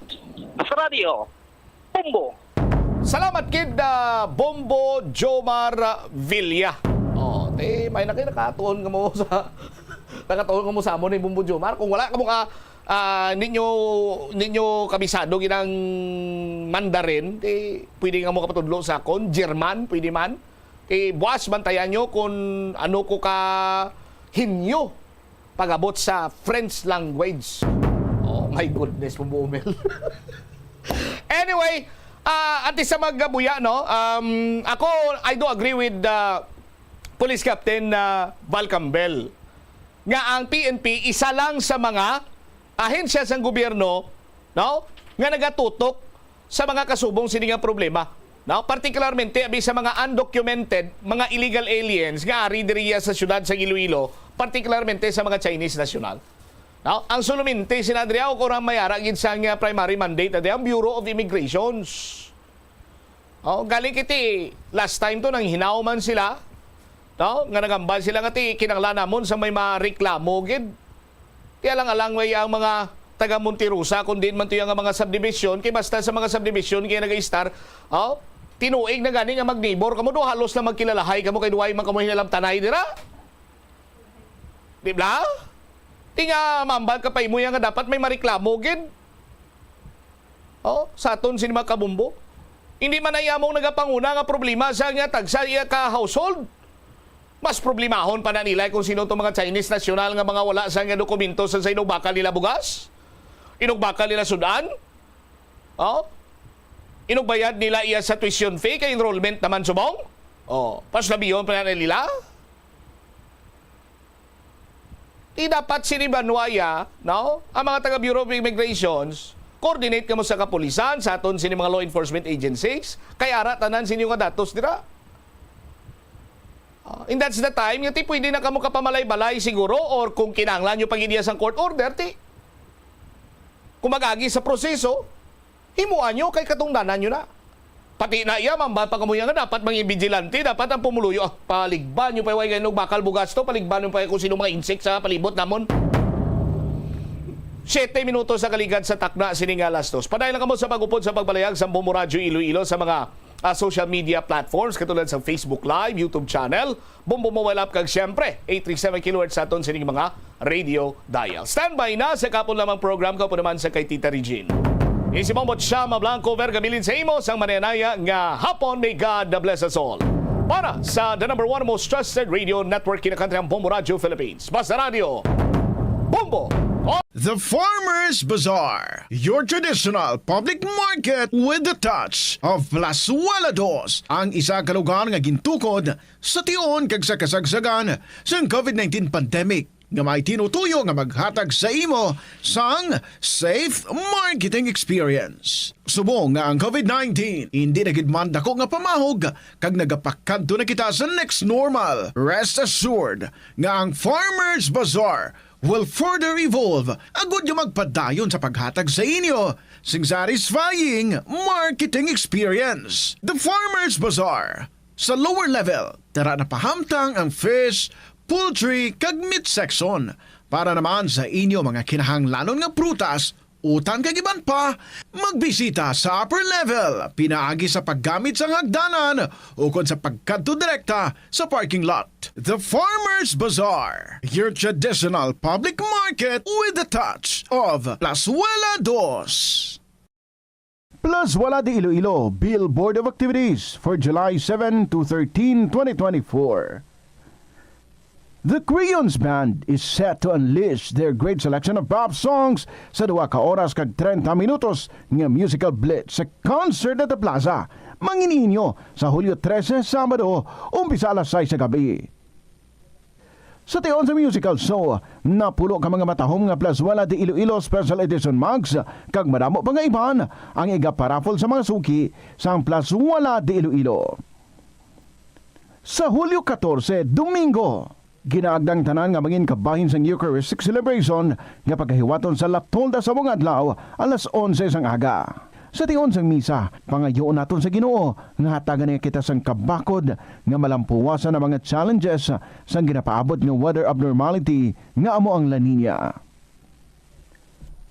Sa radio, Bombo. Salamat kid Bombo Jomar Villa. May nakatuon ka mo sa nakatuon ka mo sa amon ni Bombo Jomar. Kung wala ka mo ninyo kabisado ginang Mandarin, pwede nga mo kapatudlo sa kon German, pwede man. Buwas bantayan nyo kung ano ko ka hinyo pagabot sa French language. Oh my goodness, Bumumel. Anyway, ati sa maggabuya, no? Ako, I do agree with Police Captain Val Campbell nga ang PNP isa lang sa mga ahensya sa gobyerno, no? Nga nagatutok sa mga kasubong sininga problema. No? Particularmente abi sa mga undocumented, mga illegal aliens nga ari diriya sa syudad sa Iloilo, particularmente sa mga Chinese national. No? Ang sulumente sinadriya ko rang mayara gid sa primary mandate adi ang Bureau of Immigrations. Galing kiti last time to nang hinauman sila. No? Nga nagambal sila nga ti kinanglan namon sa may mareklamo gid. Kaya lang alang way ang mga taga Monterosa kundi man to yung mga subdivision kay basta sa mga subdivision kaya nag-star tinuig na gani nga mag-neighbor kamo do halos na magkilalahay kamo kay duway man kamo hinalam tanay dira. Di ba? Tinga mambal ka pa imo nga dapat may mareklamo gid. Sa aton sinima ka Bombo. Hindi man ayamong nagapanguna nga problema sa nga tagsa iya ka household. Mas problemahon pa na nila kung sino itong mga Chinese national nga mga wala sa nga dokumento sa inugbakal nila bugas? Inugbakal nila sudan? Inugbayad nila iya sa tuition fee kay enrollment naman subong? Paslabiyon pa na nila? Di dapat sinibanwaya, no? Ang mga taga Bureau of Immigrations, coordinate ka mo sa kapulisan, sa aton sini mga law enforcement agencies, kaya aratanan sinyo nga datos dira. And that's the time, yung pwede na kamo kapamalay-balay siguro or kung kinanglan nyo pag-idiya sa court order, kung mag-agi sa proseso, himuan nyo kay katungdanan nyo na. Pati na iya, mamba pagkamuya nga dapat mga vigilante, dapat ang pumuluyo. Paligban nyo pa yung ganong bakal bugas to, paligban nyo pa kung sino mga insect sa palibot namon. 7 minutos sa kaligad sa takna sining alas 2. Padayon lang kamo sa pag-upod sa pagbalayag sa Bombo Radio Iloilo sa mga social media platforms katulad sa Facebook Live, YouTube channel, Bombo Mobile App kag siyempre 837 kHz sa aton sining mga radio dial. Standby na sa kapon lamang program ko po naman sa kay Tita Regine. Isimomot siya Blanco Vergabilin sa imo sang mananaya nga hapon. May God bless us all. Para sa the number one most trusted radio network kinakantri ang Bombo Radio Philippines. Basta Radio, Bombo! The Farmers Bazaar, your traditional public market with the touch of Plazuela Dos, ang isa ka lugar nga gintukod sa tion kag sa kasagsagan sa COVID-19 pandemic nga may tinutuyo nga maghatag sa imo sang safe marketing experience. Subong nga ang COVID-19 hindi nagidman dako nga pamahog kag nagapakadto na kita sa next normal. Rest assured nga ang Farmers Bazaar will further evolve agud yung magpadayon sa paghatag sa inyo sing satisfying marketing experience. The Farmers Bazaar. Sa lower level, tara na pahamtang ang fish, poultry, kag meat section para naman sa inyo mga kinahanglanon nga prutas, utan kag iban pa, magbisita sa upper level, pinaagi sa paggamit sa hagdanan o kon sa pagkadto direkta sa parking lot. The Farmers Bazaar, your traditional public market with a touch of Plazuela Dos. Plazuela de Iloilo Billboard of Activities for July 7 to 13, 2024. The Crayons Band is set to unleash their great selection of pop songs sa 2 ka oras kag 30 minutos nga musical blitz sa concert at the plaza. Mangininyo sa Hulyo 13, Sabado, umpisa alas 6 sa gabi. Sa tion sa musical show, napulo ka mga matahom nga Plazuela de Iloilo Special Edition mugs kag madamo pa nga iban ang igaparaffle sa mga suki sa Plazuela de Iloilo. Sa Hulyo 14, Domingo, ginaagdang tanan nga mangin kabahin sang Eucharistic celebration nga pagkahiwaton sa Laptolda sa mga adlaw alas 11 sang aga. Sa tion sang misa, pangayoon naton sa Ginoo nga hatagan niya kita sang kabakod nga malampuwasan ang mga challenges sang ginapaabot nga weather abnormality nga amo ang La Nina.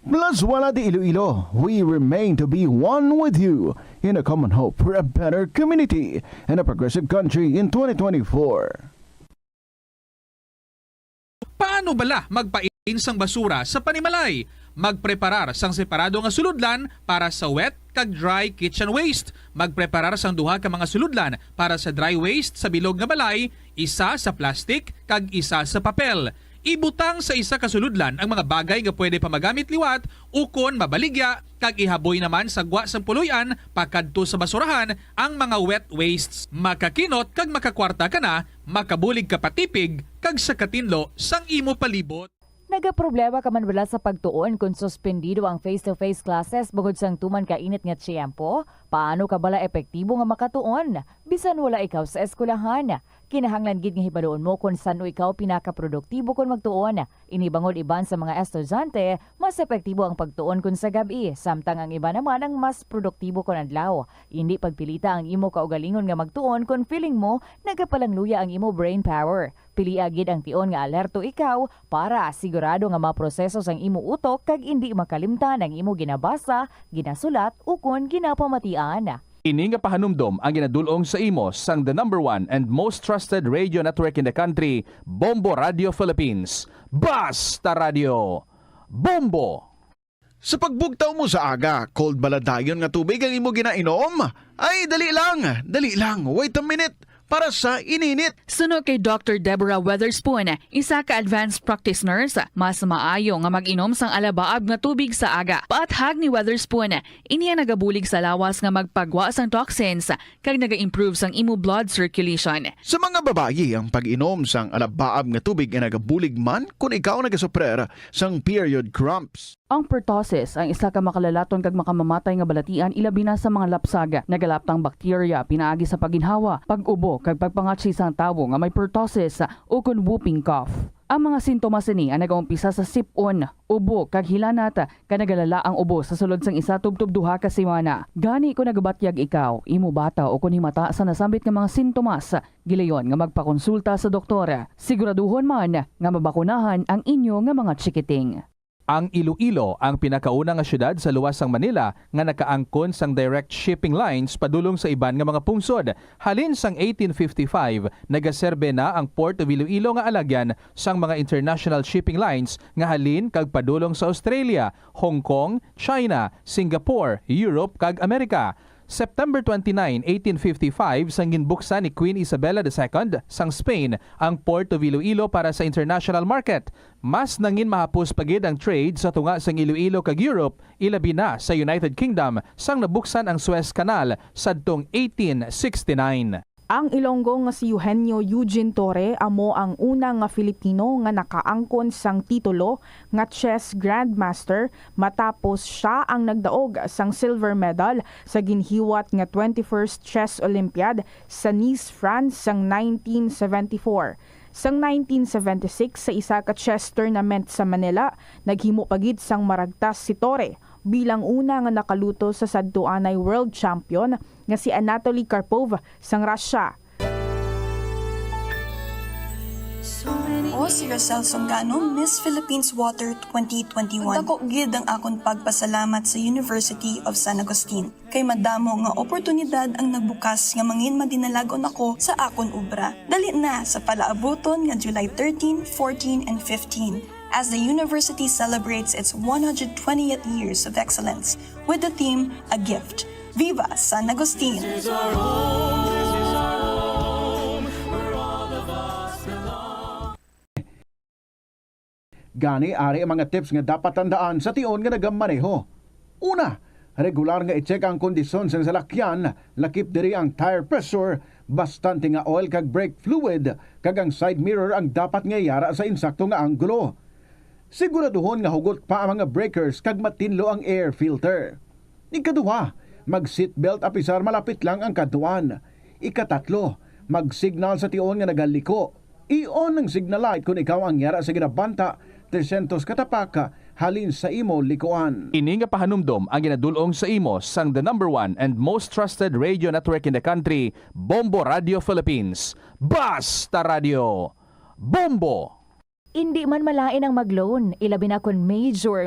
Plazuela de Iloilo, we remain to be one with you in a common hope for a better community and a progressive country in 2024. Paano bala magpain sang basura sa panimalay? Magpreparar sang separado nga suludlan para sa wet kag dry kitchen waste. Magpreparar sang duha ka mga suludlan para sa dry waste sa bilog nga balay, isa sa plastic kag isa sa papel. Ibutang sa isa ka suludlan ang mga bagay nga pwede pa magamit liwat ukon mabaligya kag ihaboy naman sa gwa sang puluyan pakadto sa basurahan ang mga wet wastes. Makakinot kag makakwarta ka na, makabulig ka patipig kag sa katinlo sang imo palibot. Nagaproblema ka man wala sa pagtuon kung suspendido ang face-to-face classes bugod sang tuman ka init nga tiyempo? Paano ka bala epektibo nga makatuon? Bisan wala ikaw sa eskwelahan. Kinahanglan gid nga hibaluon mo kung saan ikaw pinakaproduktibo kung magtuon. Inibangod iban sa mga estudyante, mas epektibo ang pagtuon kung sa gabi, samtang ang iba naman ang mas produktibo kung adlaw. Hindi pagpilita ang imo kaugalingon nga magtuon kung feeling mo nagapalangluya ang imo brain power. Pili agid ang tion nga alerto ikaw para sigurado nga maproseso sang imo utok kag hindi makalimtan ang imo ginabasa, ginasulat ukon ginapamatian. Ini nga pahanumdom ang ginadulong sa imo sang the number one and most trusted radio network in the country, Bombo Radio Philippines. Basta Radio, Bombo! Sa pagbugtaw mo sa aga, cold baladayon nga tubig ang imo ginainom? Ay, dali lang, wait a minute. Para sa ininit. Suno kay Dr. Deborah Weatherspoon, isa ka advanced practice nurse, mas maayo nga mag-inom sang alabaab nga tubig sa aga. Paathag ni Weatherspoon, iniya nagabulig sa lawas nga magpagwa sang toxins kag naga-improve sang imo blood circulation. Sa mga babayi, ang pag-inom sang alabaab nga tubig ay nagabulig man kung ikaw nagasuprer sang period cramps. Ang pertussis ang isa ka makalalaton kag makamamatay nga balatian ilabi na sa mga lapsag, nagalaptang bakterya pinaagi sa paginhawa, pag-ubo kag pagpangatsi sang tawo nga may pertussis o kun whooping cough. Ang mga sintomas ini ang nagaumpisa sa sipon, ubo kag hilanat kag nagalala ang ubo sa sulod sang isa tubtub duha ka semana. Gani kung nagabatyag ikaw, imo bata o kun himata sa nasambit nga mga sintomas, gilayon nga magpakonsulta sa doktor. Siguraduhon man nga mabakunahan ang inyo nga mga chikiting. Ang Iloilo ang pinakauna nga syudad sa luwas sang Manila nga nakaangkon sang direct shipping lines padulong sa iban nga mga pungsod. Halin sang 1855, nagaserbe na ang Port of Iloilo nga alagyan sang mga international shipping lines nga halin kag padulong sa Australia, Hong Kong, China, Singapore, Europe kag Amerika. September 29, 1855, sang ginbuksan ni Queen Isabella II sang Spain ang Port of Iloilo para sa international market. Mas nangin mahapos pagid ang trade sa tunga sang Iloilo kag Europe, ilabi na sa United Kingdom sang nabuksan ang Suez Canal sadtong 1869. Ang Ilonggo nga si Eugenio Eugene Torre amo ang una nga Filipino nga nakaangkon sang titulo nga chess grandmaster matapos siya ang nagdaog sang silver medal sa ginhiwat nga 21st Chess Olympiad sa Nice, France sang 1974. Sang 1976 sa isa ka chess tournament sa Manila, naghimo pagid sang maragtas si Torre bilang una nga nakaluto sa sadtuanay world champion nga si Anatoly Karpov sang Russia. O si Rosel Songano, Miss Philippines Water 2021. Dako gid ang akon pagpasalamat sa University of San Agustin. Kay madamo nga oportunidad ang nagbukas nga mangin madinalagon ako sa akon obra. Dali na sa palaabuton nga July 13, 14, and 15. As the university celebrates its 120th years of excellence with the theme, A Gift. Viva San Agustin! Gani ari ang mga tips nga dapat tandaan sa tion nga nagamaneho. Una, regular nga i-check ang kondisyon sa salakyan, lakip diri ang tire pressure, bastante nga oil kag brake fluid, kag ang side mirror ang dapat nga yara sa insakto nga anggulo. Siguraduhon nga hugot pa ang mga breakers kag matinlo ang air filter. Ikaduha, mag-seatbelt apisar malapit lang ang kaduan. Ikatatlo, mag-signal sa tion nga nagaliko. I-on ang signal light kung ikaw ang yara sa ginabanta 300 katapaka halin sa imo likuan. Ini nga pahanumdom ang ginadulong sa imo sang the #1 and most trusted radio network in the country, Bombo Radio Philippines. Basta Radio! Bombo! Hindi man malain ang mag-loan, ilabi na kun major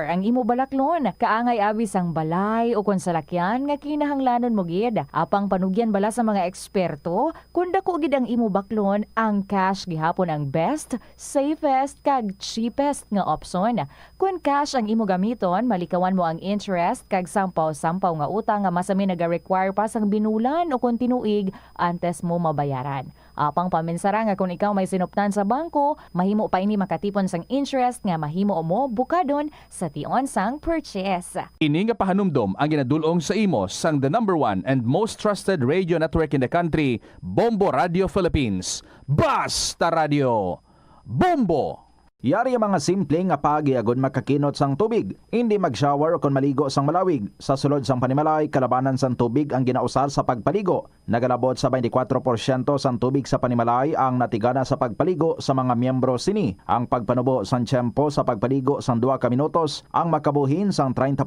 ang imo balaklon. Kaangay abis ang balay o kun salakyan nga kinahanglanon mo gid. Apang panugyan bala sa mga eksperto, kun dako gid ang imo baklon, ang cash gihapon ang best, safest kag cheapest nga option. Kun cash ang imo gamiton, malikawan mo ang interest kag sampaw-sampaw nga utang nga masami naga-require pa sang binulan o kun tinuig antes mo mabayaran. Apang paminsara nga kung ikaw may sinuptan sa bangko, mahimo pa ini makatipon sang interest nga mahimo mo bukadon sa tion sang purchase. Ini nga pahanumdom ang ginadulong sa imo sang the #1 and most trusted radio network in the country, Bombo Radio Philippines. Basta Radio! Bombo! Yari ang mga simple nga pagiagon makakinot sang tubig. Hindi mag-shower o kon maligo sang malawig. Sa sulod sang panimalay, kalabanan sang tubig ang ginausar sa pagpaligo. Nagalabot sa 24% sang tubig sa panimalay ang natigana sa pagpaligo sa mga miyembro sini. Ang pagpanubo sang tiyempo sa pagpaligo sang 2 ka minutos ang makabuhin sang 30%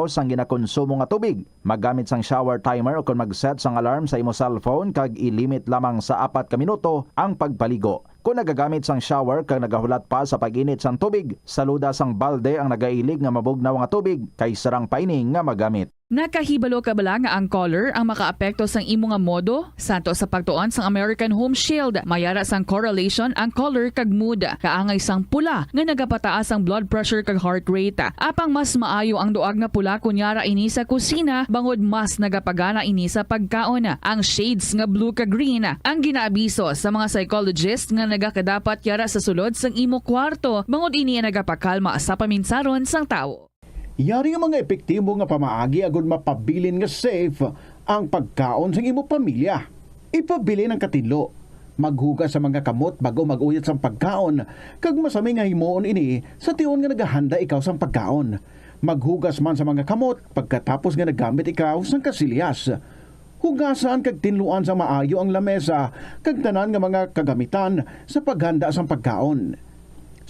sang ginakonsumo nga tubig. Maggamit sang shower timer o kon mag-set sang alarm sa imo cellphone kag ilimit lamang sa 4 ka minuto ang pagpaligo. Kung nagagamit sang shower kag nagahulat pa sa pag-init sang tubig, saluda sang balde ang nagailig nga mabugnaw nga tubig kay sarang paining nga magamit. Nakahibalo ka bala nga ang color ang makaapekto sang imo nga modo? Santo sa pagtuon sang American Home Shield, mayara sang correlation ang color kag mood. Kaangay sang pula nga nagapataas ang blood pressure kag heart rate. Apang mas maayo ang duag nga pula kunyara ini sa kusina, bangod mas nagapagana ini sa pagkaon. Ang shades nga blue kag green ang ginaabiso sa mga psychologist nga nagakadapat yara sa sulod sang imo kwarto, bangod ini ang nagapakalma sa paminsaron sang tawo. Yari nga mga epektibo nga pamaagi agud mapabilin nga safe ang pagkaon sa imo pamilya. Ipabili ng katinlo. Maghugas sa mga kamot bago mag-uyat sa pagkaon. Kag masami nga himuon ini sa tion nga nagahanda ikaw sa pagkaon. Maghugas man sa mga kamot pagkatapos nga nagamit ikaw sa kasilyas. Hugasan kag tinluan sa maayo ang lamesa kag tanan nga mga kagamitan sa paghanda sa pagkaon.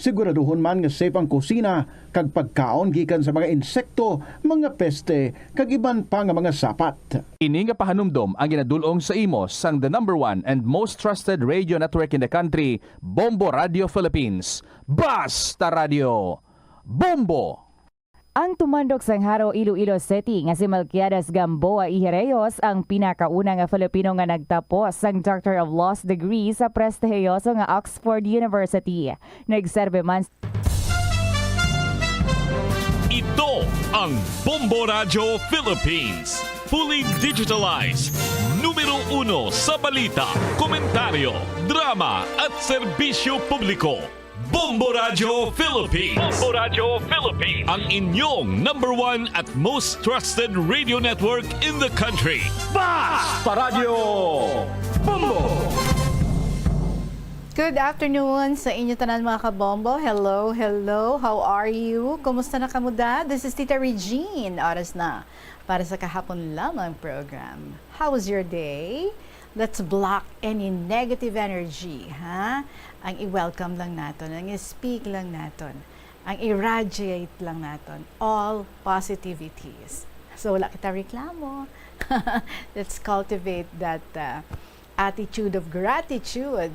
Siguraduhon man nga safe ang kusina kag pagkaon gikan sa mga insekto, mga peste kag iban pa nga mga sapat. Ini nga pahanumdom ang ginadulong sa imo sang the #1 and most trusted radio network in the country, Bombo Radio Philippines. Basta Radio! Bombo! Ang tumandok sa Haro, Iloilo City nga si Melquiades Gamboa Ihereyos ang pinakauna nga Filipino nga nagtapos sang Doctor of Laws degree sa prestihiyoso nga Oxford University. Nagserve man Ito ang Bombo Radio Philippines. Fully digitalized. Numero 1 sa balita, komentaryo, drama at serbisyo publiko. Bombo Radio Philippines. Bombo Radio Philippines. Ang inyong number 1 at most trusted radio network in the country. Basta Radio Bombo! Good afternoon sa inyo tanan mga kabombo. Hello, hello. How are you? Kumusta na kamuda? This is Tita Regine. Oras na para sa kahapon lamang program. How was your day? Let's block any negative energy, ha? Ang i-welcome lang natin, ang i-speak lang natin, ang i-radiate lang natin, all positivities. So wala kita reklamo. Let's cultivate that attitude of gratitude.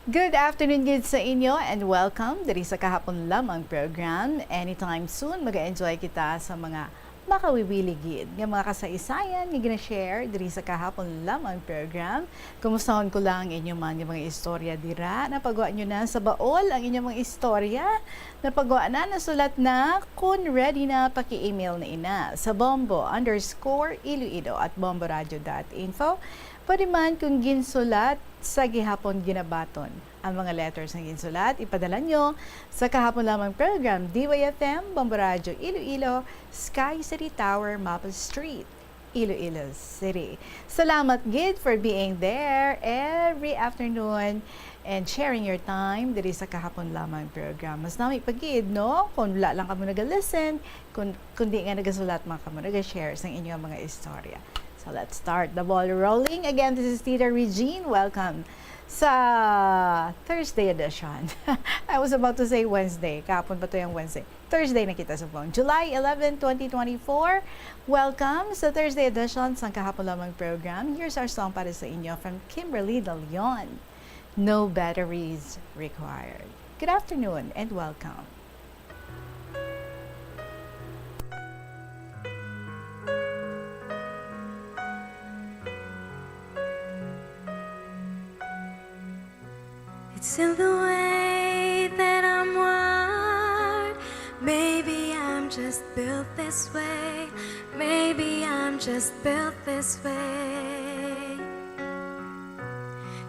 Good afternoon good sa inyo and welcome diri sa kahapon lamang program. Anytime soon mag-enjoy kita sa mga makawiwiligid nga mga kasaysayan nga gina-share diri sa kahapon lamang program. Kumustahon ko lang inyong mga istorya dira. Napagawa nyo na sa baol ang inyong mga istorya. Napagawa na, nasulat na, kung ready na, paki-email na ina sa bombo_iloilo@bomboradio.info. Pwede man kung ginsulat sa gihapon ginabaton. Ang mga letters ng ginsulat, ipadala nyo sa kahapon lamang program, DYFM, Bombo Radio, Iloilo, Sky City Tower, Maple Street, Iloilo City. Salamat, Gid, for being there every afternoon and sharing your time diri sa kahapon lamang program. Mas nami pagid, no? Kung wala lang kamo nag-listen, kundi nga nagasulat mga kamo nag-share sa inyong mga istorya. So let's start the ball rolling. Again, this is Tita Regine. Welcome sa Thursday edition. I was about to say Wednesday. Kahapon pa to yung Wednesday. Thursday na kita sa phone. July 11, 2024. Welcome sa Thursday edition sa kahapon lamang program. Here's our song para sa inyo from Kimberly De Leon. No batteries required. Good afternoon and welcome. It's in the way that I'm wired. Maybe I'm just built this way. Maybe I'm just built this way.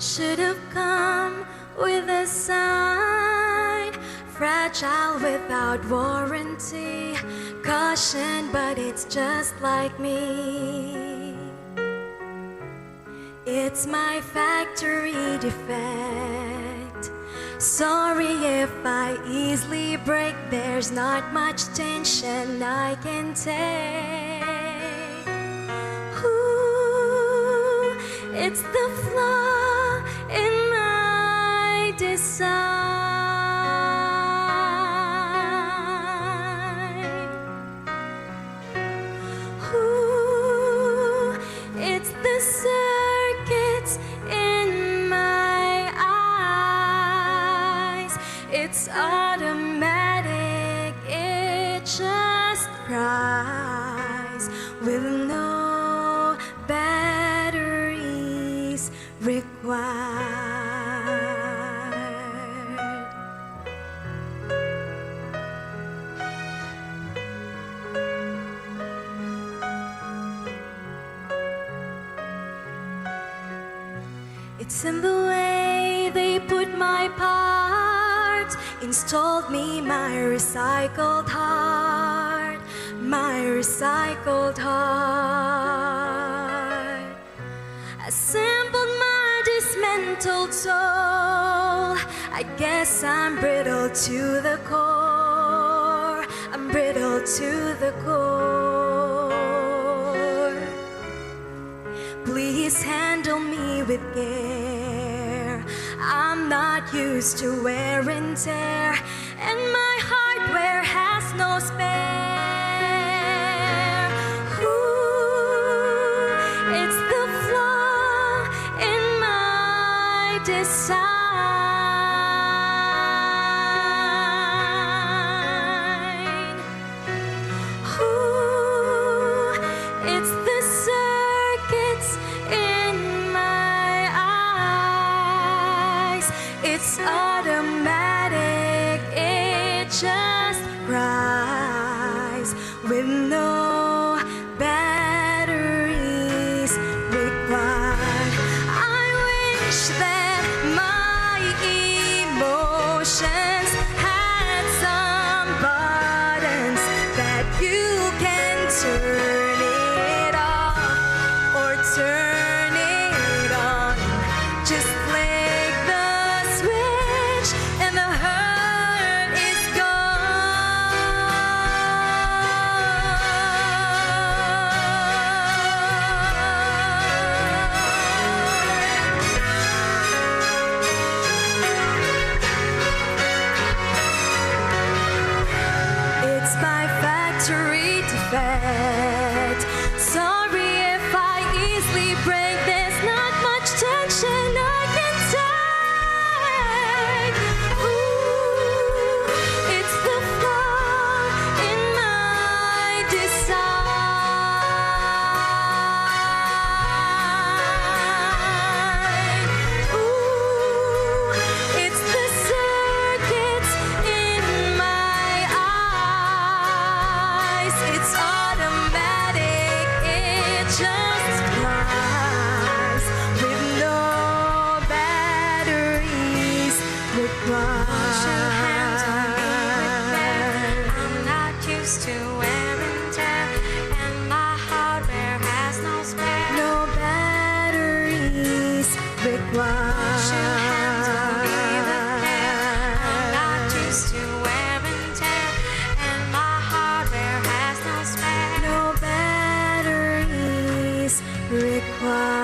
Should have come with a sign. Fragile without warranty. Caution, but it's just like me. It's my factory defect. Sorry if I easily break. There's not much tension I can take. Ooh, it's the flaw in my design. Ooh, it's the circuits in my eyes. It's automatic, it just cries with no batteries required. It's in the way they put my parts, installed me my recycled heart, my recycled heart. Assembled my dismantled soul. I guess I'm brittle to the core. I'm brittle to the core. Please handle me with care. I'm not used to wear and tear, and my hardware has no spare. Ooh, it's the flaw in my design. automatic, it just cries with no batteries required. I wish that my emotions had some buttons that you can turn it off or turn it on. Just flick the switch and the hurt is gone. It's my factory defect. Sorry if I easily break. There's not much tension I can take. Ooh, it's the flaw in my design. Ooh, it's the circuits in my eyes. It's automatic, it just flies with no batteries required. Wash your hands on me with care. I'm not used to wear and tear, and my hardware has no spare. No batteries required. Wash your hands on me with care. I'm not used to wear and tear, and my hardware has no spare. No batteries required.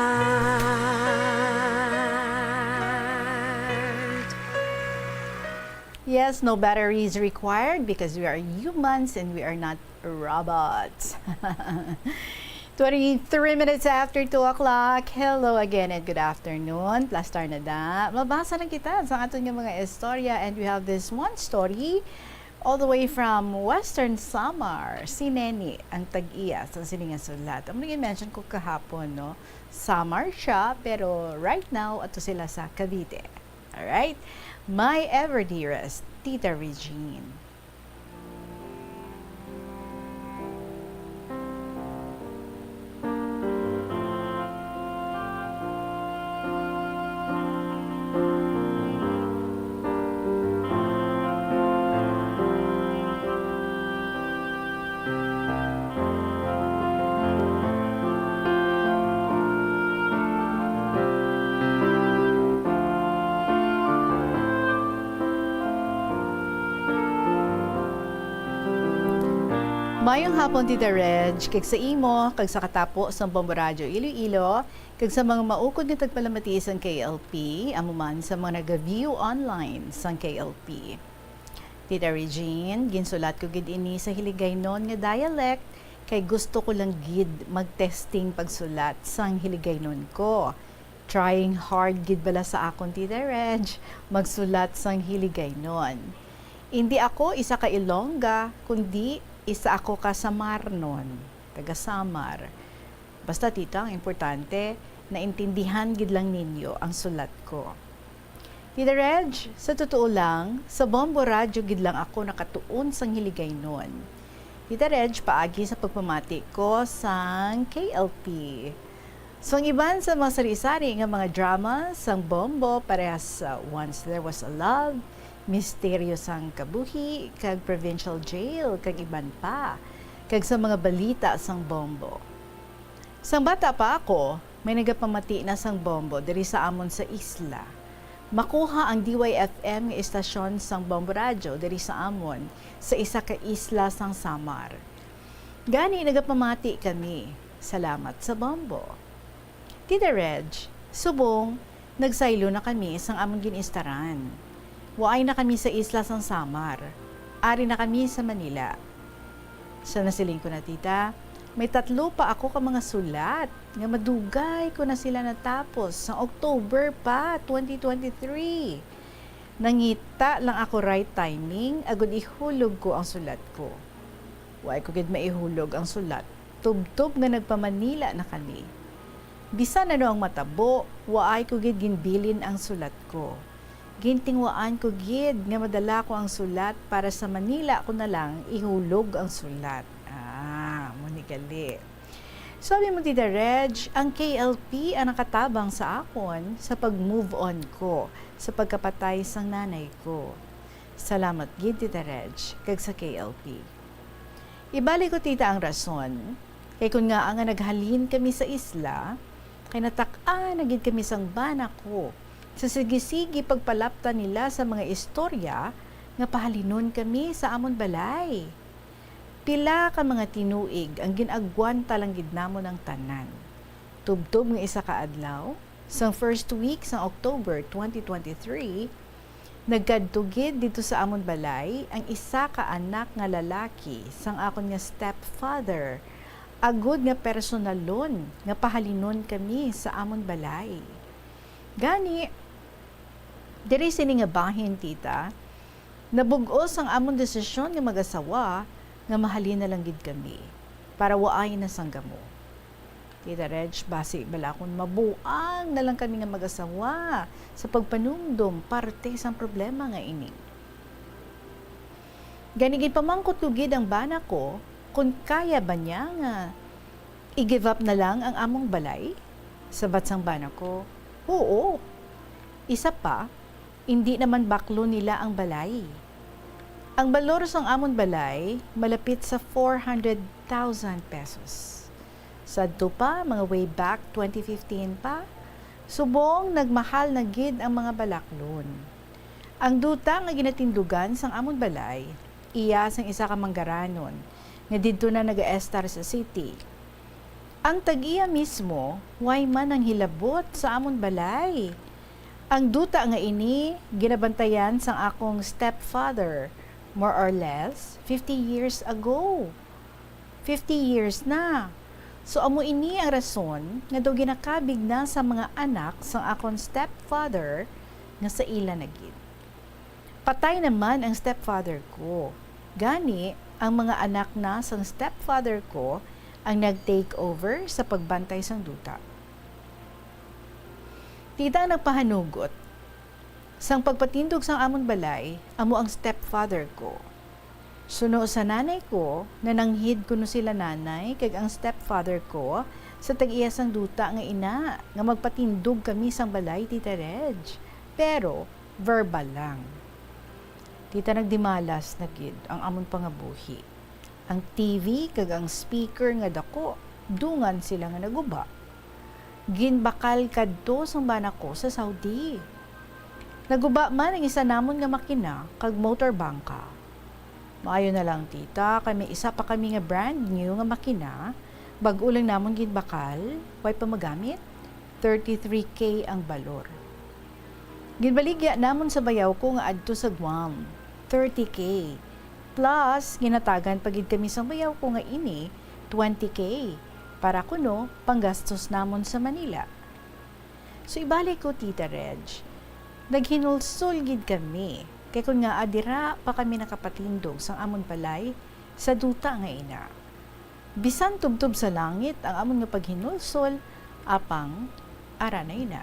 Yes, no batteries required because we are humans and we are not robots. 23 minutes after 2 o'clock. Hello again and good afternoon. Plus star na da. Mabasa na kita sa aton nga mga istorya, and we have this one story all the way from Western Samar. Si Neni ang tag-iya sa sininga sulat. Ang nag-mention ko kahapon, no? Samar siya, pero right now, ato sila sa Cavite. Alright? My ever dearest, Tita Regine. Mayong hapon, Tita Reg, kag sa imo, kag sa katapo sa Bomboradyo Iloilo, kag sa mga maukod nga tagpalamati sa KLP, amuman sa mga nag-view online sa KLP. Tita Regine, ginsulat ko gid ini sa Hiligaynon nga dialect, kay gusto ko lang gid mag-testing pagsulat sang Hiligaynon ko. Trying hard gid bala sa akon, Tita Reg, magsulat sang Hiligaynon. Hindi ako isa ka Ilongga, kundi isa ako ka Samarnon, taga Samar. Basta tita, ang importante, naintindihan gid lang ninyo ang sulat ko. Tita Reg, sa totoo lang, sa Bomboradyo gid lang ako nakatuon sang Hiligaynon. Tita Reg, paagi sa pagpamati ko sang KLP. So, ang iban sa mga sari-sari nga mga drama sang Bombo, parehas sa Once There Was a Love, Misteryo sang Kabuhi, kag Provincial Jail, kag iban pa, kag sa mga balita sang Bombo. Sang bata pa ako, may nagapamati na sang Bombo diri sa amon sa isla. Makuha ang DYFM nga istasyon sang Bomboradyo diri sa amon sa isa ka isla sang Samar. Gani nagapamati kami. Salamat sa Bombo. Tita Reg, subong, nagsaylo na kami sang amon ginistaran. Waay na kami sa isla sang Samar. Ari na kami sa Manila. Sa nasiling ko na, tita, may 3 pa ako ka mga sulat nga madugay ko na sila natapos sa October pa, 2023. Nangita lang ako right timing, agud ihulog ko ang sulat ko. Waay ko gid maihulog ang sulat. Tubtob nga nagpa-Manila na kami. Bisan ano ang matabo, waay ko gid ginbilin ang sulat ko. Gintingwaan ko gid nga madala ko ang sulat para sa Manila ko na lang ihulog ang sulat. Muni gali. Sabi mo Tita Reg, ang KLP ang nakatabang sa akon sa pag-move on ko sa pagkapatay sang nanay ko. Salamat gid Tita Reg, kag sa KLP. Ibalik ko tita ang rason, kay kun nga ang naghalin kami sa isla, kay natak-an na gid kami sang bana ko. Sa sige-sige pagpalapta nila sa mga istorya nga pahalinon kami sa amon balay. Pila ka mga tinuig ang ginagwan talang gid namon ng tanan. Tubtob nga isa ka adlaw, sang first week sang October 2023, nagkadtugid dito sa amon balay ang isa ka anak nga lalaki sang akon nga stepfather. Agud nga personalon nga pahalinon kami sa amon balay. Gani, diri sini nga bahin tita, nabugos ang amon desisyon nga mag-asawa nga mahalin na lang gid kami para waay na sanggamo. Tita Reg, basi bala kung mabuang na lang kami nga mag-asawa sa pagpanumdum parte sa problema nga ini. Ganigid pamangkot lugid ang bana ko kung kaya ba niya nga i-give up na lang ang among balay? Sabat sang bana ko, oo. Isa pa, hindi naman baklo nila ang balay. Ang balor sang amon balay, malapit sa 400,000 pesos. Sadto pa, mga way back 2015 pa, subong nagmahal na gid ang mga balaklon. Ang duta nga ginatindugan sang amon balay, iya sang isa ka manggaranon, nga didto na nag-estar sa city. Ang tag-iya mismo, way man ang hilabot sa amon balay. Ang duta nga ini, ginabantayan sang akong stepfather, more or less, 50 years ago. 50 years na. So, amo ini ang rason nga daw ginakabig na sa mga anak sang akong stepfather nga sa ila na gid. Patay naman ang stepfather ko. Gani, ang mga anak na sang stepfather ko ang nag-take over sa pagbantay sang duta. Tita ang nagpahanugot. Sang pagpatindog sang amon balay, amo ang stepfather ko. Suno sa nanay ko, nananghid ko no sila nanay, kag ang stepfather ko, sa tag-iya sang duta nga ina, nga magpatindog kami sang balay, Tita Reg. Pero, verbal lang. Tita nagdimalas na gid ang amon pangabuhi. Ang TV, kag ang speaker nga dako, dungan sila nga naguba. Ginbakal kadto sang bana ko sa Saudi. Naguba man ang isa namon nga makina kag motor bangka. Maayo na lang tita, kay may isa pa kami nga brand new nga makina, bag-o lang namon ginbakal, way pa magamit. 33K ang balor. Ginbaligya namon sa bayaw ko nga adto sa Guam, 30K. Plus ginatagan pagid kami sa bayaw ko nga ini, 20K. Para kuno, panggastos namon sa Manila. So ibalik ko Tita Reg, naghinulsol gid kami, kay kun nga adira pa kami nakapatindog sang amon balay sa duta nga ina. Bisan tubtob sa langit ang amon nga paghinulsol, apang ara na ina.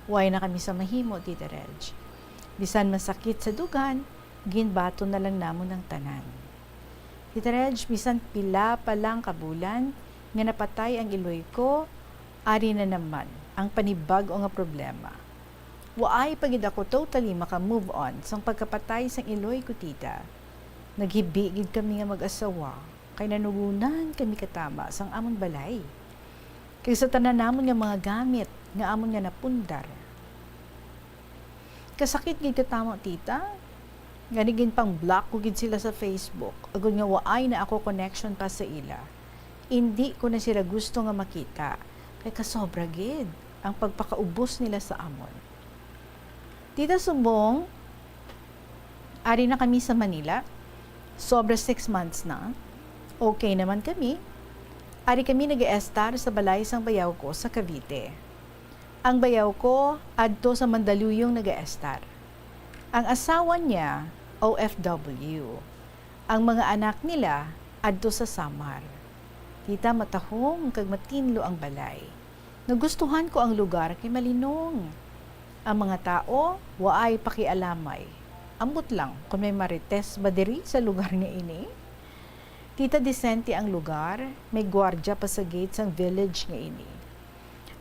Way na kami sa mahimo Tita Reg. Bisan masakit sa dugan, ginbato na lang namon ng tanan. Tita Reg, bisan pila pa lang kabulan, nga napatay ang iloy ko, ari na naman ang panibag o nga problema. Waay pagid ako totally maka-move on sang pagkapatay sang iloy ko tita. Naghibigid kami nga mag-asawa, kay nanugunan kami katama sang amon balay. Kay sa tanan namon nga mga gamit nga amon nga napundar. Kasakit gid katama tita. Ganigin pang block ko gid sila sa Facebook. Agud nga waay na ako connection pa sa ila. Hindi ko na sila gusto nga makita, kay kasobra gid ang pagpakaubos nila sa amon. Tita Subong, ari na kami sa Manila, sobra 6 months na, okay naman kami. Ari kami nag-estar sa balay sang bayaw ko sa Cavite. Ang bayaw ko, adto sa Mandaluyong nag-estar. Ang asawa niya, OFW. Ang mga anak nila, adto sa Samar. Tita, matahong kag matinlo ang balay. Nagustuhan ko ang lugar kay malinong. Ang mga tao, waay pakialamay. Ambot lang kung may marites ba diri sa lugar nga ini. Tita disente ang lugar, may gwardya pa sa gates ang village nga ini.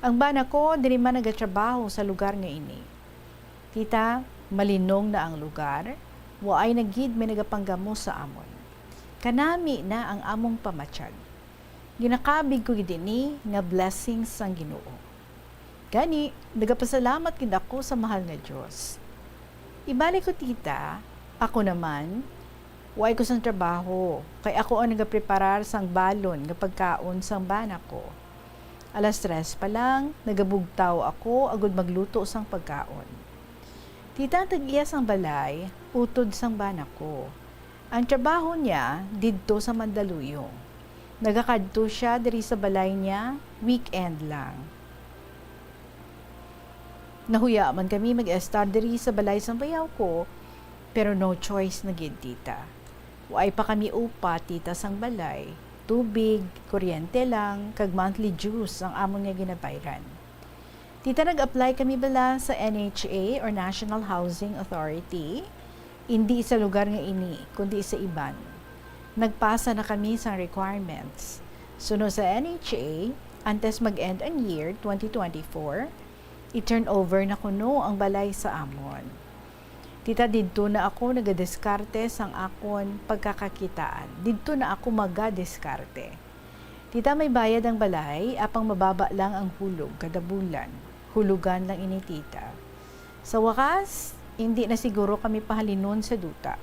Ang bana ko, diri man nagatrabaho sa lugar nga ini. Tita, malinong na ang lugar, waay nagid may nagapanggamo sa amon. Kanami na ang among pamatsyag. Ginakabig ko gidini nga blessings ang Ginoo. Gani, nagapasalamat gid ako sa mahal nga Dios. Ibalik ko tita, ako naman, way ko sang trabaho, kay ako ang nagapreparar sang balon nga pagkaon sang bana ko. Alas 3 pa lang, nagabugtaw ako agud magluto sang pagkaon. Tita, tag-iya sang balay, utod sang bana ko. Ang trabaho niya didto sa Mandaluyong. Nagakadto siya diri sa balay niya, weekend lang. Nahuya man kami mag-estar diri sa balay sang bayaw ko, pero no choice na gid tita. Waay pa kami upa tita sang balay, tubig, kuryente lang, kag monthly dues ang amon nga ginabayran. Tita, nag-apply kami bala sa NHA or National Housing Authority, hindi sa lugar nga ini, kundi sa iban. Nagpasa na kami sa requirements. Sunod sa NHA, antes mag-end ang year 2024, i-turn over na kuno ang balay sa amon. Tita, didto na ako nagadiskarte sang akon pagkakakitaan. Didto na ako magadiskarte. Tita, may bayad ang balay, apang mababa lang ang hulog kada bulan. Hulugan lang ini tita. Sa wakas, hindi na siguro kami pahalinon sa duta.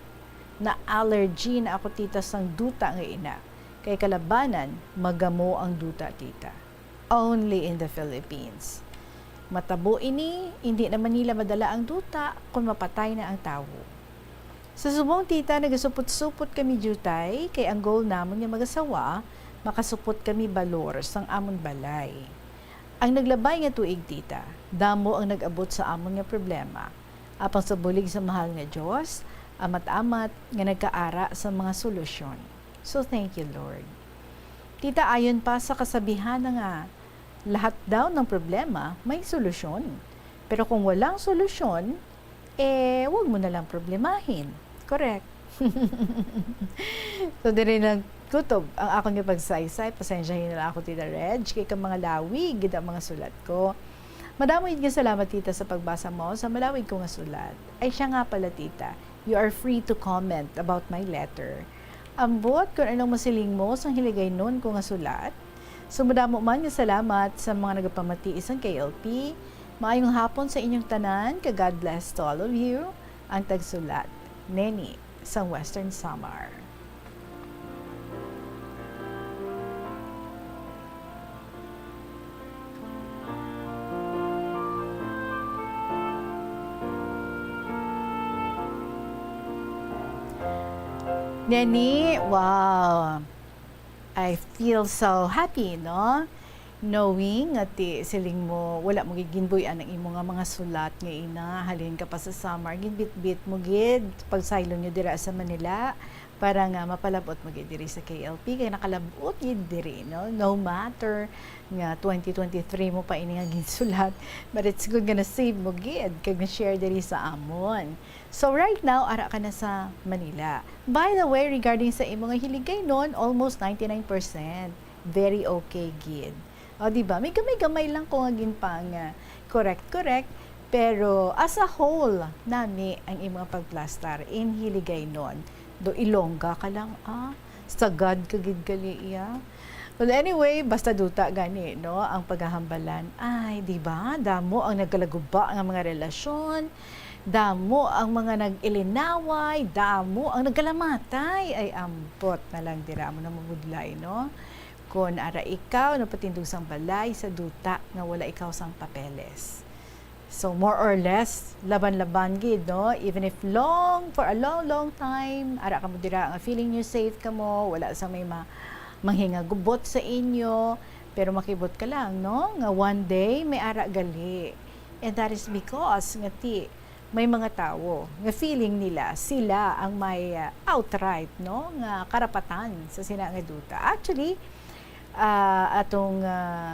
Na allergy na ako tita sang duta nga ina. Kay kalabanan, magamo ang duta tita. Only in the Philippines. Matabo ini, hindi naman nila madala ang duta kung mapatay na ang tao. Sa subong tita, nagasupot-supot kami jutay, kay ang goal namon nga magasawa, makasupot kami balor sang amon balay. Ang naglabay nga tuig tita, damo ang nag-abot sa amon nga problema. Apang sa bulig sa mahal nga Diyos, amat-amat nga nagkaara sa mga solusyon. So thank you Lord. Tita, ayon pa sa kasabihan na nga, lahat daw ng problema may solusyon. Pero kung walang solusyon, wag mo na lang problemahin. Correct. So, diri lang kutob ang akong ipagsaysay. Pasensyahin na lang ako, Tita Reg, kay ka mga lawig, gid ang mga sulat ko. Madaming nga salamat, Tita, sa pagbasa mo sa malawig ko nga sulat. Ay siya nga pala, Tita, you are free to comment about my letter. Ambot kung anong masiling mo sa hiligay nun ko nga sulat. Sumudamo man nga salamat sa mga nagapamati isang KLP. Maayong hapon sa inyong tanan. God bless to all of you. Ang tagsulat, Neni, sa Western Samar. Neni, wow! I feel so happy, no? Knowing nga ti siling mo, wala mo giginbuyan ang imo nga mga sulat nga ina, halin ka pa sa summer, ginbit-bit mo gid, pagsaylo nyo dira sa Manila, para nga mapalabot mo gid diri sa KLP, kaya nakalabot gid diri, no? No matter nga 2023 mo pa ini nga ginsulat, but it's good nga na-save mo gid, kag na-share diri sa amon. So right now, ara ka na sa Manila. By the way, regarding sa imo nga hiligay nun, almost 99%. Very okay, gid. O, diba? May gamay-gamay lang kung agin pang correct. Pero as a whole, nami ang imo pagplastar in hiligay nun. Do ilongga ka lang, sagad ka gid gali iya. Well, anyway, basta duta gani, no? Ang paghahambalan. Ay, diba? Damo ang nagkalaguba ang mga relasyon. Damo ang mga nag-ilinaway, damo ang nagkalamatay, ay ambot na lang dira mo na mamudlay, no? Kung ara ikaw, napatindog sang balay sa duta na wala ikaw sang papeles. So, more or less, laban-laban gid, no? Even if for a long time, ara ka mo dira, nga feeling nyo safe ka mo, wala sang may manghinga gubot sa inyo, pero makibot ka lang, no? Nga one day, may ara gali. And that is because, nga may mga tao nga feeling nila sila ang may outright no nga karapatan sa sina nga duta. Actually atong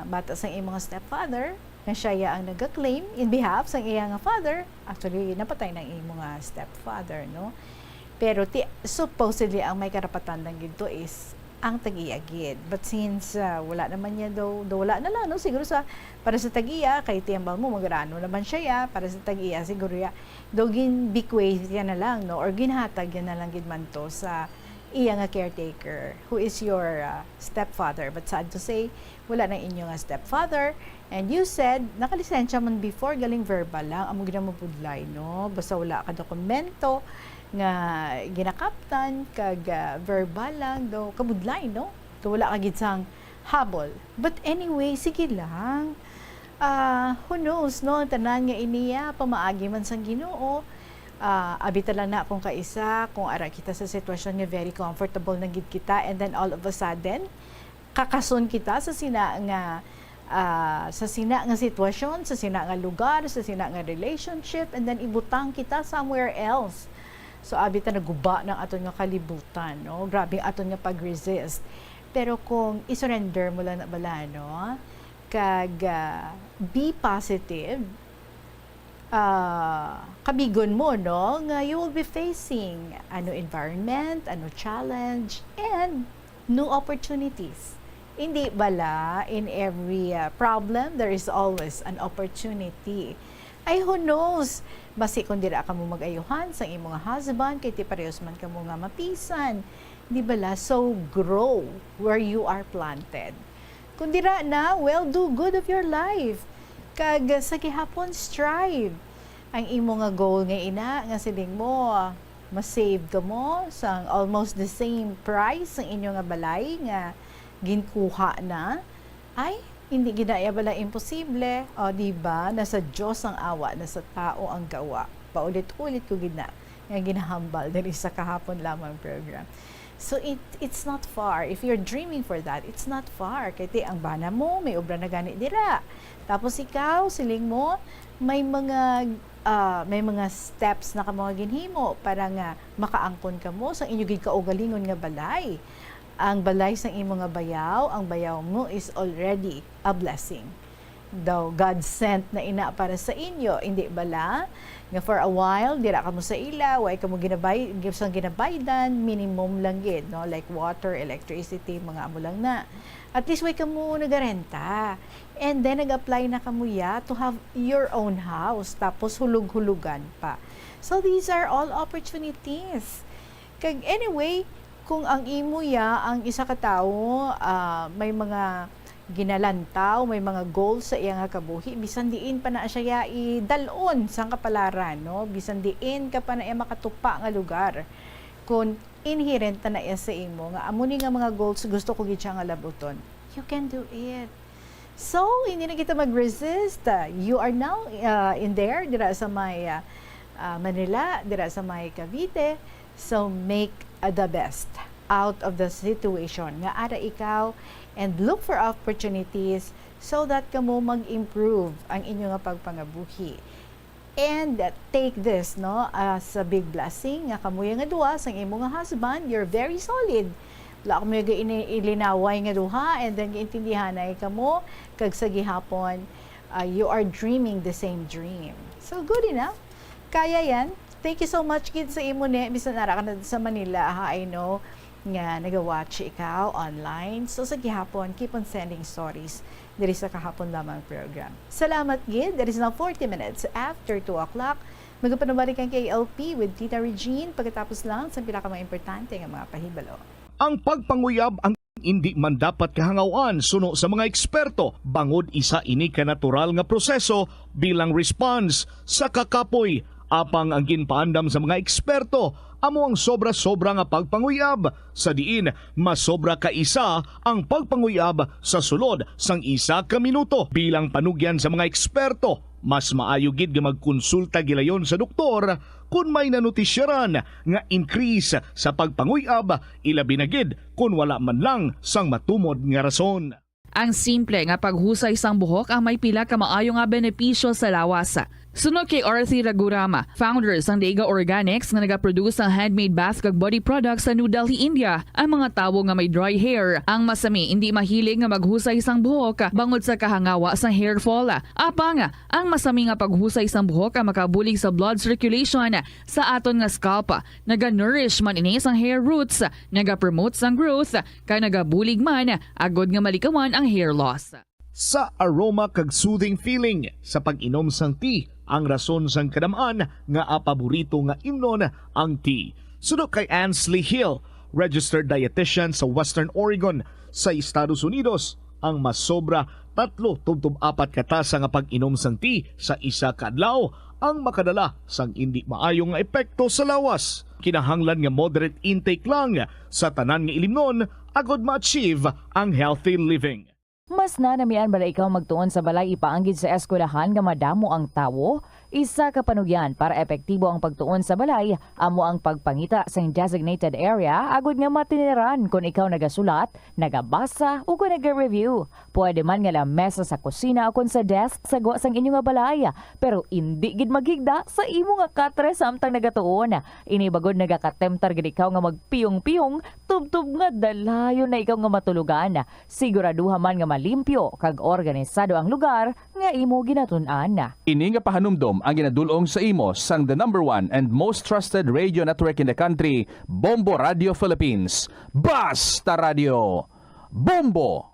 bata sa imong stepfather nga siya ang nag-claim in behalf sa iya nga father. Actually, napatay ng imo nga stepfather, no? Pero supposedly ang may karapatan ng ginto is ang tag-iya-gid. But since wala naman niya wala na lang, no? Siguro para sa tag-iya, kay tiyambal mo, magrano naman siya, para sa tag-iya, siguro gin bequeath yan na lang, no? Or ginhatag yan na lang gidman to sa iya nga caretaker, who is your stepfather. But sad to say, wala na inyo nga stepfather. And you said, nakalisensya man before, galing verbal lang, amo ginamubudlay, no? Basta wala ka dokumento, nga ginakaptan kag verbal lang do kabudlay, no? So wala ka gid sang habol. But anyway, sige lang. Who knows, no? Tanan nga iniya pamaagi man sang Ginoo. Abita lang na kung kaisa, kung ara kita sa sitwasyon nga very comfortable na gid kita, and then all of a sudden kakason kita sa sina nga sitwasyon, sa sina nga lugar, sa sina nga relationship, and then ibutang kita somewhere else. So abita naguba ng aton nga kalibutan, no? Grabe aton nga pag-resist. Pero kung isurrender mo lang na bala, no? Kag be positive, kabigon mo, no? Nga you will be facing ano environment, ano challenge, and new opportunities. Hindi bala in every problem there is always an opportunity. Ay, who knows? Basi kung dira ka mo mag-ayuhan sa imong husband, kay ti parehas man ka mo nga mapisan. Di bala? So, grow where you are planted. Kung dira na, well, do good of your life. Kag sa gihapon, strive. Ang imo nga goal nga ina, nga siling mo, masave ka mo sa almost the same price ang inyo nga balay nga ginkuha na, ay, hindi ginaya bala imposible. O, diba? Nasa Diyos ang awa, nasa tao ang gawa. Paulit-ulit ko gina. Nga ginahambal din sa kahapon lamang program. So, it's not far. If you're dreaming for that, it's not far. Kaya ang bana mo, may obra na gani dira. Tapos ikaw, siling mo, may mga steps na ka mga ginhimo para nga makaangkon ka mo sa inyo gid kaugalingon nga balay. Ang balay sa imo nga bayaw, ang bayaw mo is already a blessing. Daw God sent na ina para sa inyo, hindi bala? Nga for a while, dira ka mo sa ila, way ka mo ginabaydan, minimum lang gid, no? Like water, electricity, mga amo lang na. At least way ka mo nagarenta. And then nag-apply na ka mo to have your own house, tapos hulug-hulugan pa. So these are all opportunities. Kag anyway, kung ang imo ang isa ka tawo may mga ginalantaw, may mga goals sa iya nga kabuhi, bisan diin pa na siya idalon sang kapalaran, no? Bisan diin ka pa na iya makatupa nga lugar. Kung inherent na iya sa imo nga amo ni nga mga goals gusto ko gid siya nga labuton, you can do it. So hindi na kita mag-resist. You are now in there dira sa may Manila, dira sa may Cavite. So make the best out of the situation nga ara ikaw, and look for opportunities so that kamo mag-improve ang inyo nga pagpangabuhi. And take this, no, as a big blessing nga kamuya nga duha sang imo nga husband, you're very solid. Wala kamo nga ilinaway nga duha, and then giintindihanay kamo kag sa gihapon you are dreaming the same dream. So good enough. Kaya yan. Thank you so much, kids, sa imo ni. Bisan nara ka na sa Manila, I know nga nag-watch ikaw online. So sa gihapon, keep on sending stories diri sa kahapon lamang program. Salamat, gid. There is now 40 minutes after 2 o'clock. Magapanabalik ang KLP with Tita Regine pagkatapos lang sa pinaka mga importante nga mga pahibalo. Ang pagpanguyab ang hindi man dapat kahangawan suno sa mga eksperto bangod isa ini ka natural nga proseso bilang response sa kakapoy. Apang ang ginpaandam sa mga eksperto, amo ang sobra-sobra nga pagpanguyab. Sa diin, mas sobra ka isa ang pagpanguyab sa sulod sang isa ka minuto. Bilang panugyan sa mga eksperto, mas maayo gid nga magkonsulta gilayon sa doktor kung may nanutisyaran nga increase sa pagpanguyab, ilabi na gid kung wala man lang sang matumod nga rason. Ang simple nga paghusay sang buhok ang may pila ka maayo nga benepisyo sa lawas. Sunod kay Arthi Ragurama, founder sang Dega Organics nga nagaproduce ng handmade bath kag body products sa New Delhi, India. Ang mga tawo nga may dry hair, ang masami hindi mahilig nga maghusay sang buhok bangod sa kahangawa sang hair fall. Apang, ang masami nga paghusay sang buhok ang makabulig sa blood circulation sa aton nga scalp. Naga-nourish man ini sang hair roots, naga-promote sang growth, kay nagabulig man agod nga malikawan ang hair loss. Sa aroma kag soothing feeling sa pag-inom sang tea, ang rason sang kadamaan nga paborito nga imnon ang tea. Sunod kay Ansley Hill, registered dietitian sa Western Oregon sa Estados Unidos, ang masobra 3-4 katasa nga pag-inom sang tea sa isa ka adlaw ang makadala sang hindi maayong nga epekto sa lawas. Kinahanglan nga moderate intake lang sa tanan nga ilimnon agod ma-achieve ang healthy living. Mas nanamian ba na ikaw magtuon sa balay ipaanggid sa eskwelahan nga madamo ang tawo? Isa ka panugyan para epektibo ang pagtuon sa balay, amo ang pagpangita sa designated area agud nga matiniran kung ikaw nagasulat, nagabasa o kung nag-review. Pwede man nga lamesa sa kusina o kung sa desk sa gawa sang inyo nga balay, pero hindi gid maghigda sa imo nga katre samtang nagatuon. Ini bagod nagakatemptar gid ikaw nga magpiyong-piyong, tubtub nga dalayon na ikaw nga matulugan. Siguraduha man nga malimpyo kag organisado ang lugar nga imo ginatun-an. Ini nga pahanumdom ang ginadulong sa imo sang the #1 and most trusted radio network in the country, Bombo Radio Philippines. Basta Radio! Bombo!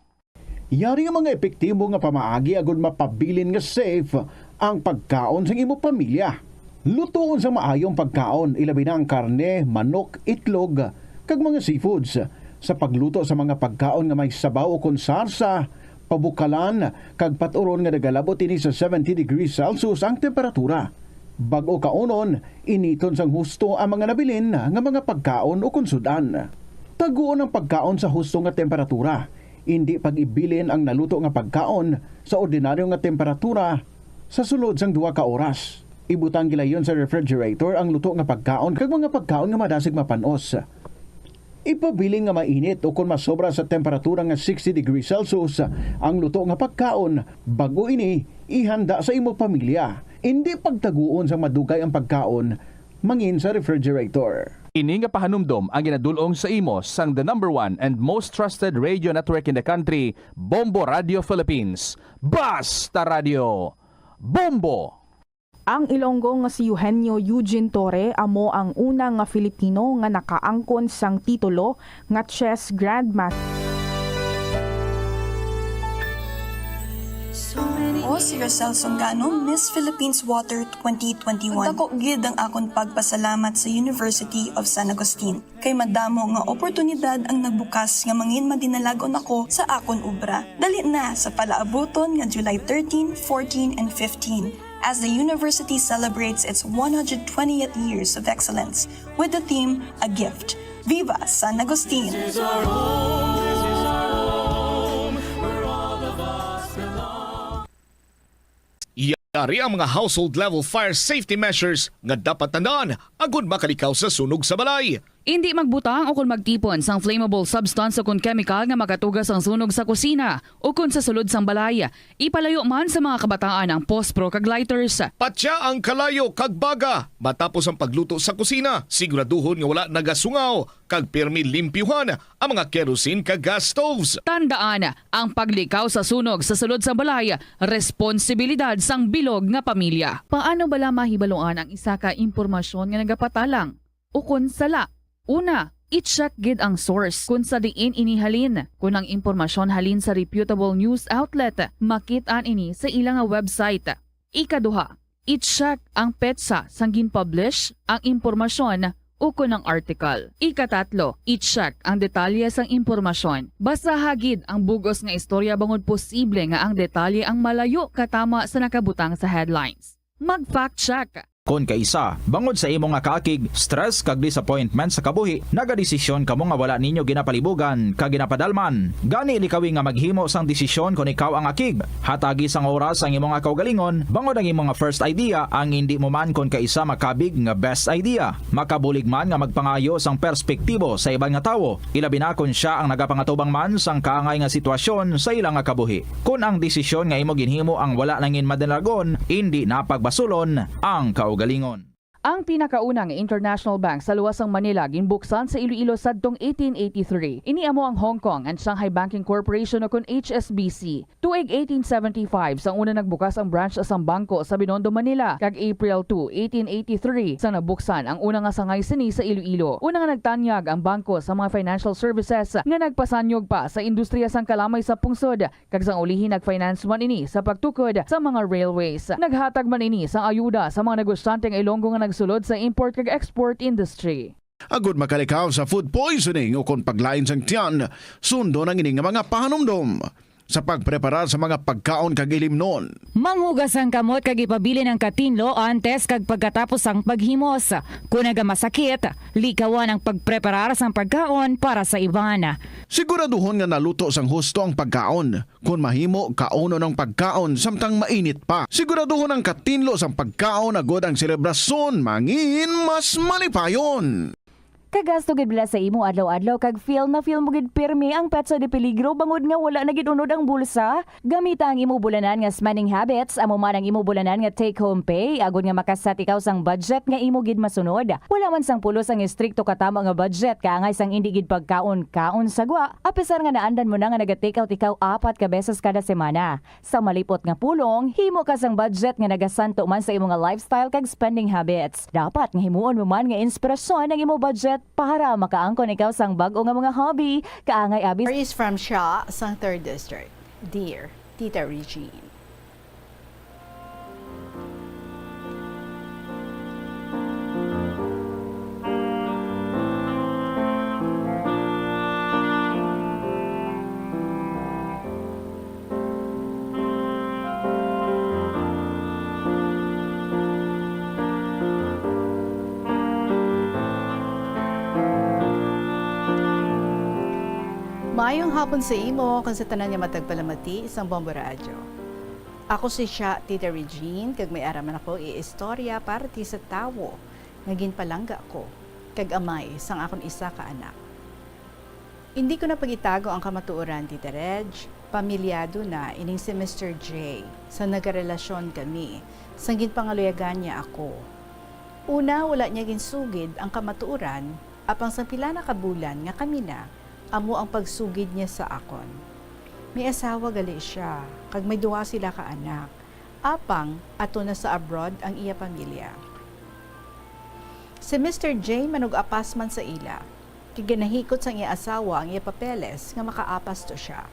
Yari nga mga epektibo nga pamaagi agud mapabilin nga safe ang pagkaon sa imo pamilya. Lutoon sa maayong pagkaon, ilabi na ang karne, manok, itlog, kag mga seafoods. Sa pagluto sa mga pagkaon nga may sabaw o konsarsa, pabukalan, kag paturon nga nagalabot ini sa 70 degrees Celsius ang temperatura. Bag-o kaunon, initon sang husto ang mga nabilin nga mga pagkaon o konsudan. Taguon ang pagkaon sa husto nga temperatura. Hindi pag-ibilin ang naluto nga pagkaon sa ordinaryo nga temperatura sa sulod sang 2 ka oras. Ibutang gilayon sa refrigerator ang luto nga pagkaon kag mga pagkaon nga madasig mapanos. Ipabiling nga mainit o kung masobra sa temperatura nga 60 degrees Celsius ang luto nga pagkaon, bago ini ihanda sa imo pamilya. Hindi pagtaguon sa madugay ang pagkaon, mangin sa refrigerator. Ini nga pahanumdom ang ginadulong sa imo sang the #1 and most trusted radio network in the country, Bombo Radio Philippines. Basta Radio! Bombo! Ang Ilonggo nga si Eugenio Eugene Torre amo ang una nga Filipino nga nakaangkon sang titulo nga chess grandmaster. O si Rosel Songano, Miss Philippines Water 2021. Dako gid ang akon pagpasalamat sa University of San Agustin. Kay madamo nga oportunidad ang nagbukas nga mangin madinalagon ako sa akon ubra. Dali na sa palaabuton nga July 13, 14, and 15. As the university celebrates its 120th years of excellence with the theme, A Gift. Viva San Agustin! Yari ang mga household level fire safety measures nga dapat tandaan agud makalikaw sa sunog sa balay. Hindi magbutang o kung magtipon sang flammable substance o kung chemical nga makatugas ang sunog sa kusina o kung sa sulod sang balay. Ipalayo man sa mga kabataan ang pospro kag lighters. Patya ang kalayo kag baga matapos ang pagluto sa kusina. Siguraduhon nga wala nagasungaw kag pirmi limpyuhan ang mga kerosene kag gas stoves. Tandaan, ang paglikaw sa sunog sa sulod sang balay, responsibilidad sang bilog nga pamilya. Paano bala mahibaluan ang isa ka impormasyon nga nagapatalang o kung sala? Una, i-check gid ang source kung sa diin inihalin. Kung ang impormasyon halin sa reputable news outlet, makit-an ini sa ilang website. Ikaduha, i-check ang petsa sang gin-publish ang impormasyon o kung ang article. Ikatatlo, i-check ang detalye sang impormasyon. Basta hagid ang bugos nga istorya bangod posible nga ang detalye ang malayo katama sa nakabutang sa headlines. Mag-fact check. Kon kaisa, bangod sa imo nga kaakig, stress kag disappointment sa kabuhi, nagadesisyon kamo nga wala ninyo ginapalibugan kag ginapadalman. Gani likawi nga maghimo sang desisyon kon ikaw ang akig. Hatagi sang oras ang imong nga kaugalingon, bangod ang imong nga first idea ang hindi mo man kon kaisa makabig nga best idea. Makabulig man nga magpangayo sang perspektibo sa ibang nga tawo, ilabi na kon siya ang nagapangatubang man sang kaangay nga sitwasyon sa ilang nga kabuhi. Kun ang desisyon nga imo ginhimo ang wala nangin madalagon, hindi napagbasulon ang kaugalingon. Ang pinakaunang international bank sa luwasang Manila ginbuksan sa Iloilo sadtong 1883. Iniamo ang Hong Kong and Shanghai Banking Corporation o kun HSBC. Tuig 1875 sang una nagbukas ang branch sa bangko sa Binondo, Manila. Kag April 2, 1883 sang nabuksan ang una nga sangay sini sa Iloilo. Una nga nagtanyag ang bangko sa mga financial services nga nagpasanyog pa sa industriya sang kalamay sa pungsod. Kag sang ulihin nag-finance man ini sa pagtukod sa mga railways. Naghatag man ini sang ayuda sa mga negosyante nga Ilonggo nga sulod sa import kag export industry. Agud makalikaw sa food poisoning o kon paglain sang tiyan, sundo ng ining mga pahanumdom sa pagpreparar sa mga pagkaon kag ilimnon. Manghugas ang kamot kag ipabili ng katinlo antes kag pagkatapos ang paghimos. Kung nagamasakit, likawan ang pagpreparar sang pagkaon para sa iban. Siguraduhon nga naluto sang husto ang pagkaon. Kung mahimo, kauno ng pagkaon samtang mainit pa. Siguraduhon ang katinlo sang pagkaon agud ang selebrasyon mangin mas malipayon. Kagasto gid bila sa imo adlaw-adlaw kag feel mo gid pirmi ang petsa de peligro bangod nga wala na gid unod ang bulsa. Gamita ang imo bulanan nga spending habits, amo man ang imo bulanan nga take home pay agud nga makasat ikaw sang budget nga imo gid masunod. Wala man sang pulos ang istrikto katama nga budget kaangay sang indi gid pagkaon-kaon sagwa. Apisar nga naandan mo na nga naga-take out ikaw 4 ka beses kada semana. Sa malipot nga pulong, himo ka sang budget nga nagasanto man sa imo nga lifestyle kag spending habits. Dapat nga himuon mo man nga inspirasyon ang imo budget para makaangkon ikaw sang bag-o nga mga hobby. Kaangay abis. Is from Shaw, sang 3rd District. Dear Tita Regine. Maayong hapon sa imo kung sa tanan nga matagpalamati isang Bombo Radyo. Ako si siya, Tita Regine, kag may araman ako iistorya para ti sa tawo nga ginpalangga ko kag amay sang akon isa ka anak. Hindi ko na pagitago ang kamatuoran, Tita Reg. Pamilyado na ining si Mr. J sa nagarelasyon kami sang ginpangaluyagan niya ako. Una, wala niya ginsugid ang kamatuoran apang sa pila na kabulan nga kami na amo ang pagsugid niya sa akon. May asawa gali siya, kag may duwa sila ka anak. Apang ato na sa abroad ang iya pamilya. Si Mr. J manug-apas man sa ila, kag ganahikot sang iya asawa ang iya papeles nga makaapas to siya.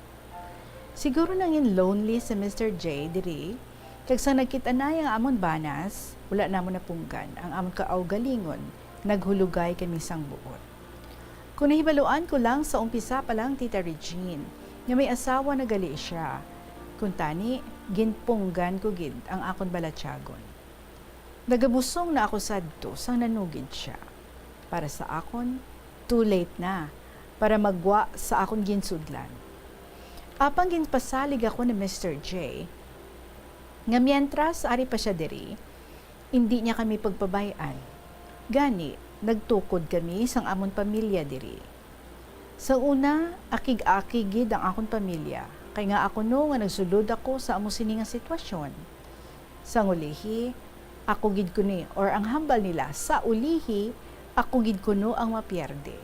Siguro nangin lonely si Mr. J diri, kag sa nagkita-nay ang amon banas, wala namon napunggan ang amon kaawgalingon, naghulugay kami sang buot. Kung nahibaluan ko lang sa umpisa pa lang, Tita Regine, nga may asawa na gali siya. Kung tani, ginpunggan ko gid ang akon balatyagon. Nagabusong na ako sadto sang nanugid siya. Para sa akon, too late na para magwa sa akon ginsudlan. Apang ginpasalig ako ni Mr. J, nga mientras ari pa siya diri, hindi niya kami pagpabayan. Gani, nagtukod kami sang amon pamilya diri. Sa una, akig-akig ang akon pamilya, kay nga ako no nga nagsulod ako sa amo sini nga sitwasyon. Sang ulihi, ako gid kuno or ang hambal nila sa ulihi, ako gid kuno ang mapierde.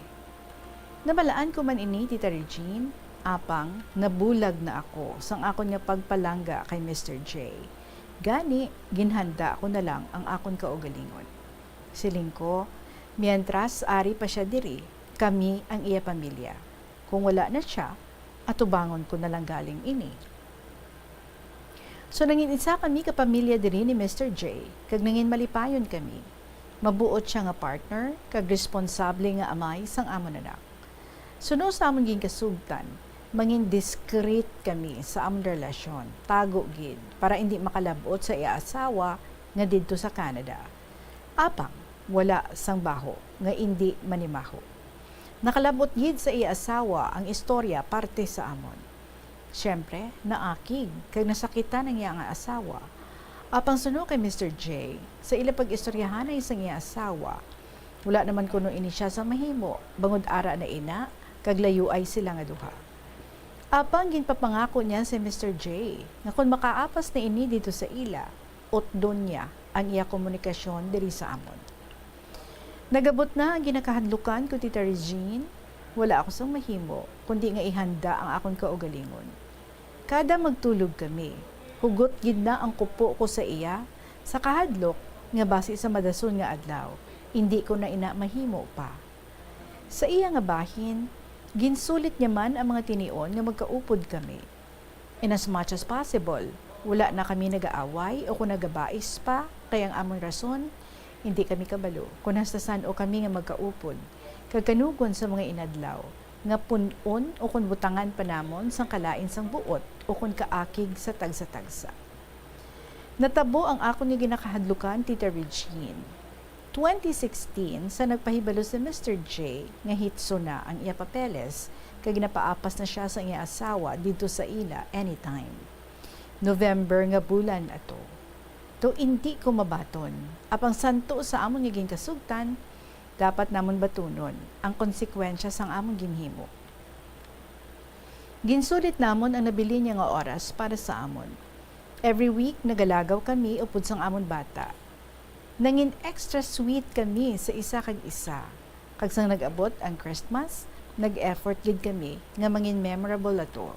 Nabalaan ko man ini, Tita Regine, apang nabulag na ako sang akon nga pagpalangga kay Mr. J. Gani, ginhanda ko na lang ang akon kaugalingon. Siling ko, mientras ari pa siya diri, kami ang iya pamilya. Kung wala na siya, atubangon ko na lang galing ini. So nangin isa kami kapamilya diri ni Mr. J, kag nangin malipayon kami. Mabuot siya nga partner, kag responsable nga amay sang amon anak. Suno sa amon ging kasugtan, mangin discreet kami sa amon relasyon, tago gid, para hindi makalabot sa iya asawa nga didto sa Canada. Apang wala sang baho nga indi manimaho. Nakalabot gid sa iya asawa ang istorya parte sa amon. Siyempre, naakig kag nasakitan ang iya nga asawa. Apang suno kay Mr. J, sa ila pag-istoryahan ay sang iya asawa, wala naman kuno ini siya sa mahimo, bangod ara na ina, kag layo ay sila nga duha. Apang ginpapangako niya si Mr. J, nga kung makaapas na ini dito sa ila, otdon niya ang iya komunikasyon diri sa amon. Nagabot na ang ginakahadlukan ko Tita Regine, wala ako sang mahimo, kundi nga ihanda ang akong kaugalingon. Kada magtulog kami, hugot gid na ang kupo ko sa iya, sa kahadlok nga base sa madason nga adlaw, hindi ko na ina mahimo pa. Sa iya nga bahin, ginsulit niya man ang mga tinion nga magkaupod kami. In as much as possible, wala na kami nag-aaway o kung nagabais pa, kaya ang among rason, hindi kami kabalo kung hasta saan o kami nga magkaupod, kagkanugon sa mga inadlaw, nga punon o kung butangan pa namon sang kalain sang buot o kung kaakig sa tagsa-tagsa. Natabo ang ako ni ginakahadlukan, Tita Regine. 2016, sa nagpahibalo si Mr. J, nga hitso na ang iya papeles, kag ginapaapas na siya sa iya asawa dito sa ila anytime. November nga bulan ato. To hindi ko mabaton. Apang santo sa amon nga ginkasugtan, dapat namon batunon ang konsekwensya sang amon ginhimo. Ginsulit namon ang nabili niya nga oras para sa amon. Every week nagalagaw kami upod sang amon bata. Nangin extra sweet kami sa isa kag isa. Kag sang nag-abot ang Christmas, nag-effort gid kami nga mangin memorable ato.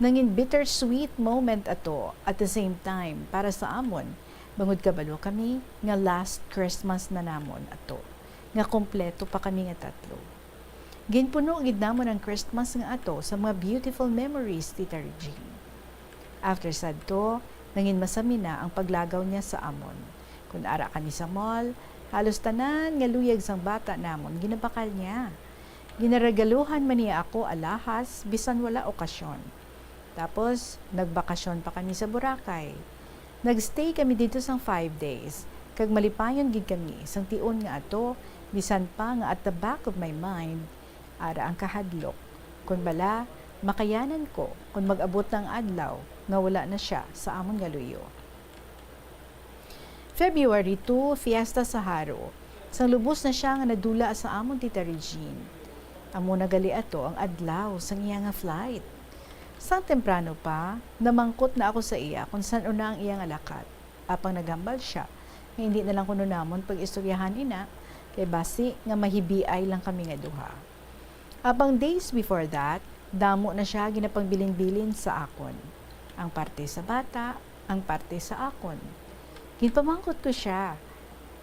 Nangin bittersweet moment ato at the same time para sa amon, bangod kabalo kami nga last Christmas na namon ato, nga kompleto pa kami nga tatlo. Ginpuno gid namon ang Christmas nga ato sa mga beautiful memories, Tita Regine. After sad to, nangin masami na ang paglagaw niya sa amon. Kung ara kami sa mall, halos tanan nga luyag sang bata namon ginabakal niya. Ginaragaluhan man niya ako alahas bisan wala okasyon. Tapos, nagbakasyon pa kami sa Boracay. Nagstay kami dito sang 5 days. Kag malipayon gid kami, sang tion nga ato, bisan pa nga at the back of my mind, ara ang kahadlok. Kung bala, makayanan ko kung mag-abot ng adlaw nga wala na siya sa amon nga luyo. February 2, Fiesta sa Haro. Sang lubos na siya nga nadula sa amon, Tita Regine. Amo nagali ato ang adlaw sang iya nga flight. Sang temprano pa, namangkot na ako sa iya kung saan una ang iyang alakat. Apang naghambal siya, nga hindi na lang kuno namon pag-istoryahan ina, kay basi nga mahibiay lang kami nga duha. Apang days before that, damo na siya ginapangbilin-bilin sa akon. Ang parte sa bata, ang parte sa akon. Ginpamangkot ko siya,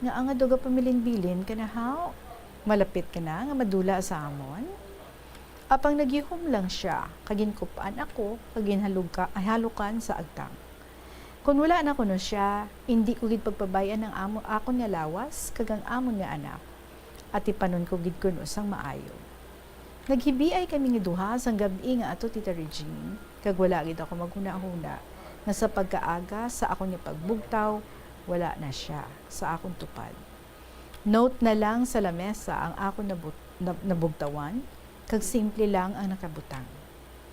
nga ang adoga pamilin-bilin ka na how? Malapit ka na nga madula sa amon? Apang nagyihom lang siya, kaginkupaan ako, halukan sa agtang. Kung wala na kuno siya, hindi ko gid pagpabayan ng akon nga lawas, kagang amon nga anak. At ipanon ko gid kuno sang maayo. Naghibiay kami nga duha sang gabi nga ato, Tita Regine, kag wala gid ako maghuna-huna, nga sa pagkaaga sa akon nga pagbugtaw, wala na siya sa akong tupad. Note na lang sa lamesa ang akon nabugtawan, kag simple lang ang nakabutang.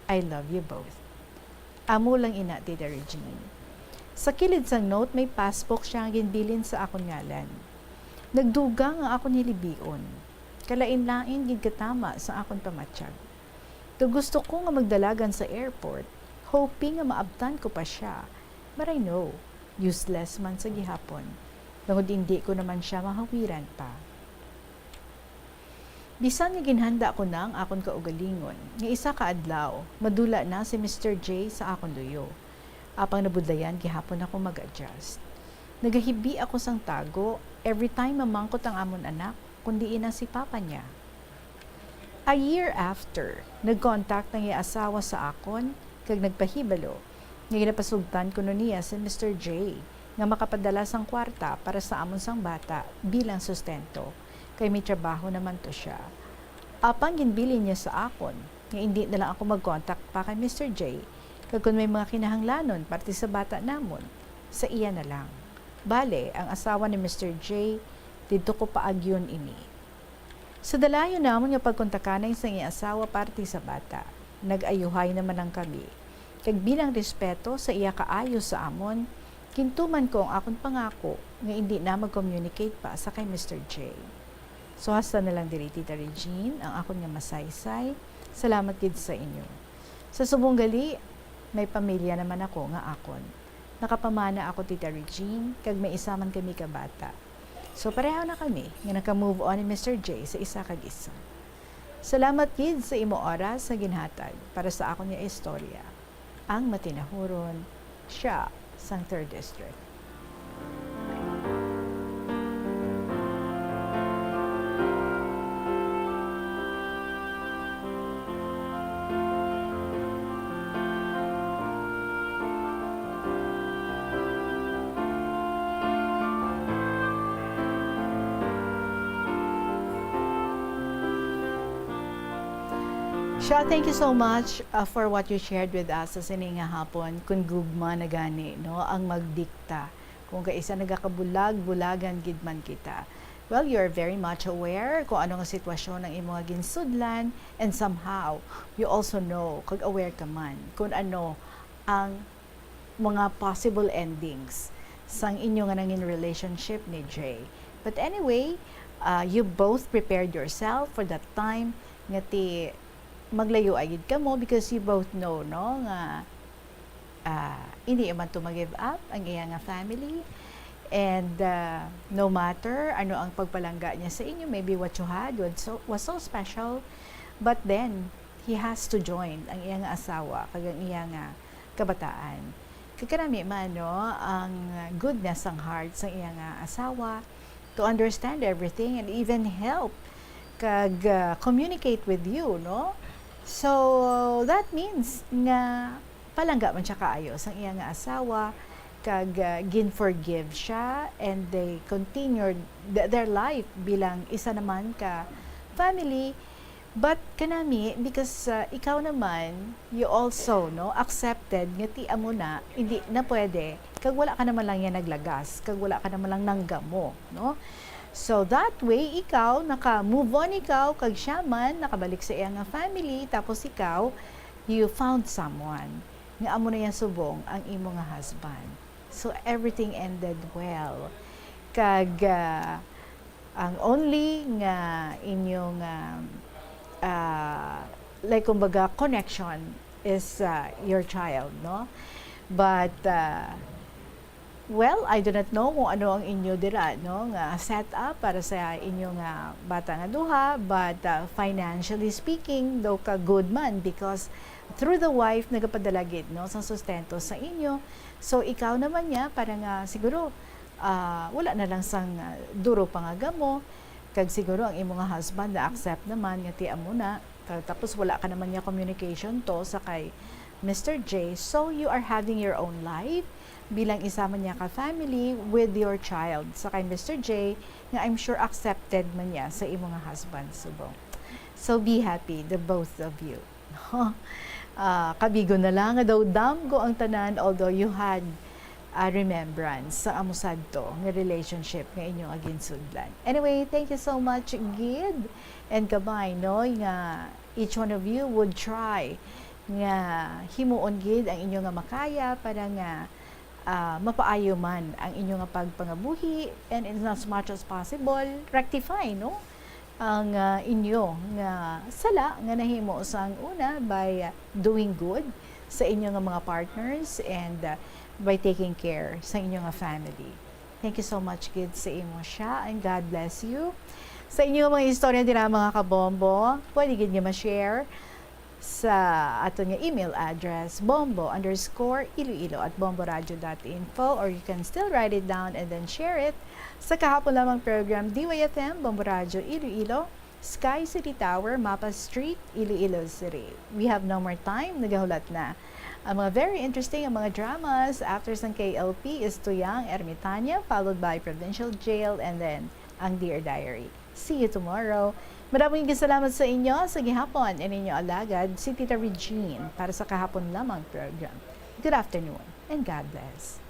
I love you both. Amo lang ina, Tita Regine. Sa kilid sang note, may passport siyang ginbilin sa akon ngalan. Nagdugang ang akon nilibion. Kalain-lain gid katama sa akon pamatsyag. To gusto ko nga magdalagan sa airport, hoping nga maabtan ko pa siya. But I know, useless man sa gihapon. Bangod hindi ko naman siya mahawiran pa. Bisan nga ginhanda ko na ang akon kaugalingon, nga isa ka adlaw, madula na si Mr. J sa akon luyo. Apang nabudlayan, gihapon ako mag-adjust. Nagahibi ako sang tago, every time mamangkot ang amon anak, kundi ina si papa niya. A year after, nag-contact ng iya asawa sa akon, kag nagpahibalo, nga ginapasugtan ko niya si Mr. J, nga makapadala sang kwarta para sa amon sang bata bilang sustento. Kay may trabaho naman to siya. Apang ginbili niya sa akon, nga hindi na lang ako mag-contact pa kay Mr. J, kag kung may mga kinahanglanon parte sa bata namon, sa iya na lang. Bale, ang asawa ni Mr. J, dito ko paagyon ini. Sa dalayo namon nga pagkontakanay sa iyang asawa parte sa bata, nag-ayuhay naman ang kami. Kag bilang respeto sa iya kaayo sa amon, kintuman ko ang akong pangako nga hindi na mag-communicate pa sa kay Mr. J. So hasta na lang diri Tita Regine, ang akon nga masaysay. Salamat gid sa inyo. Sa subong gali, may pamilya naman ako nga akon. Nakapamana ako Tita Regine, kag may isa man kami ka bata. So pareho na kami nga naka-move on ni Mr. J sa isa kag isa. Salamat gid sa imo oras sa ginhatag para sa akon nga istorya. Ang matinahuron, siya sang 3rd District. Sha, thank you so much for what you shared with us sa sininga hapon kung gugma na gani, no? Ang magdikta. Kung kaisa nagakabulag-bulagan gidman kita. Well, you're very much aware kung ano nga sitwasyon ng imong ginsudlan, and somehow, you also know, kag aware ka man, kung ano ang mga possible endings sang inyo nga nangin relationship ni Jay. But anyway, you both prepared yourself for that time nga ti maglayo agid ka mo because you both know, no, nga hindi man to mag-give up ang iya nga family, and no matter ano ang pagpalangga niya sa inyo, maybe what you had was so special, but then he has to join ang iya nga asawa kag ang iya nga kabataan. Kakarami man, no, ang goodness ang heart sa iya nga asawa to understand everything and even help kag communicate with you, no. So, that means nga palangga man siya kaayo sa iya nga asawa, kag gin-forgive siya, and they continued their life bilang isa naman ka family. But kanami, because ikaw naman, you also, no, accepted nga ti amo na, hindi na pwede, kag wala ka naman lang yan naglagas, kag wala ka naman lang nanggamo, no. So that way, ikaw, naka-move on ikaw, kag siya man, nakabalik sa iyang family, tapos ikaw, you found someone, nga amo na yan subong ang imo nga husband. So everything ended well. Kag, ang only nga inyong, like kumbaga, connection is your child, no? But, well, I do not know kung ano ang inyo dira, no, nga set up para sa inyo nga bata nga duha, but financially speaking, daw ka good man because through the wife nagapadalagid, no, sa sustento sa inyo. So ikaw naman niya para nga siguro wala na lang sang duro pangagamo, kag siguro ang imo nga husband na accept naman nga ti amo na, tapos wala ka naman niya communication to sa kay Mr. J. So you are having your own life bilang isama niya ka family with your child sa kay Mr. J, nga I'm sure accepted man niya sa imo nga husband subong. So be happy, the both of you. Kabigo na lang nga daw damgo ang tanan, although you had remembrance sa amusad to nga relationship nga inyo agin sudlan. Anyway, thank you so much, Gid, and kabay, no, nga each one of you would try nga himuon gid ang inyo nga makaya para nga mapaayo man ang inyo nga pagpangabuhi, and in as much as possible rectify, no, ang inyo nga sala nga nahimo sang una by doing good sa inyo nga mga partners and by taking care sa inyo nga family. Thank you so much, Gid, sa imo siya, and God bless you. Sa inyo mga istorya din mga kabombo, pwede gid nga ma-share sa ato nga email address bombo_iloilo@bomboradio.info, or you can still write it down and then share it sa kahapon lamang program DYFM Bombo Radio Iloilo, Sky City Tower, Mapa Street, Iloilo City. We have no more time, nagahulat na. Ang mga very interesting ang mga dramas after sang KLP is Tuyang Ermitaña, followed by Provincial Jail, and then ang Dear Diary. See you tomorrow. Maraming salamat sa inyo sa gihapon, and inyo alagad si Tita Regine para sa kahapon lamang program. Good afternoon and God bless.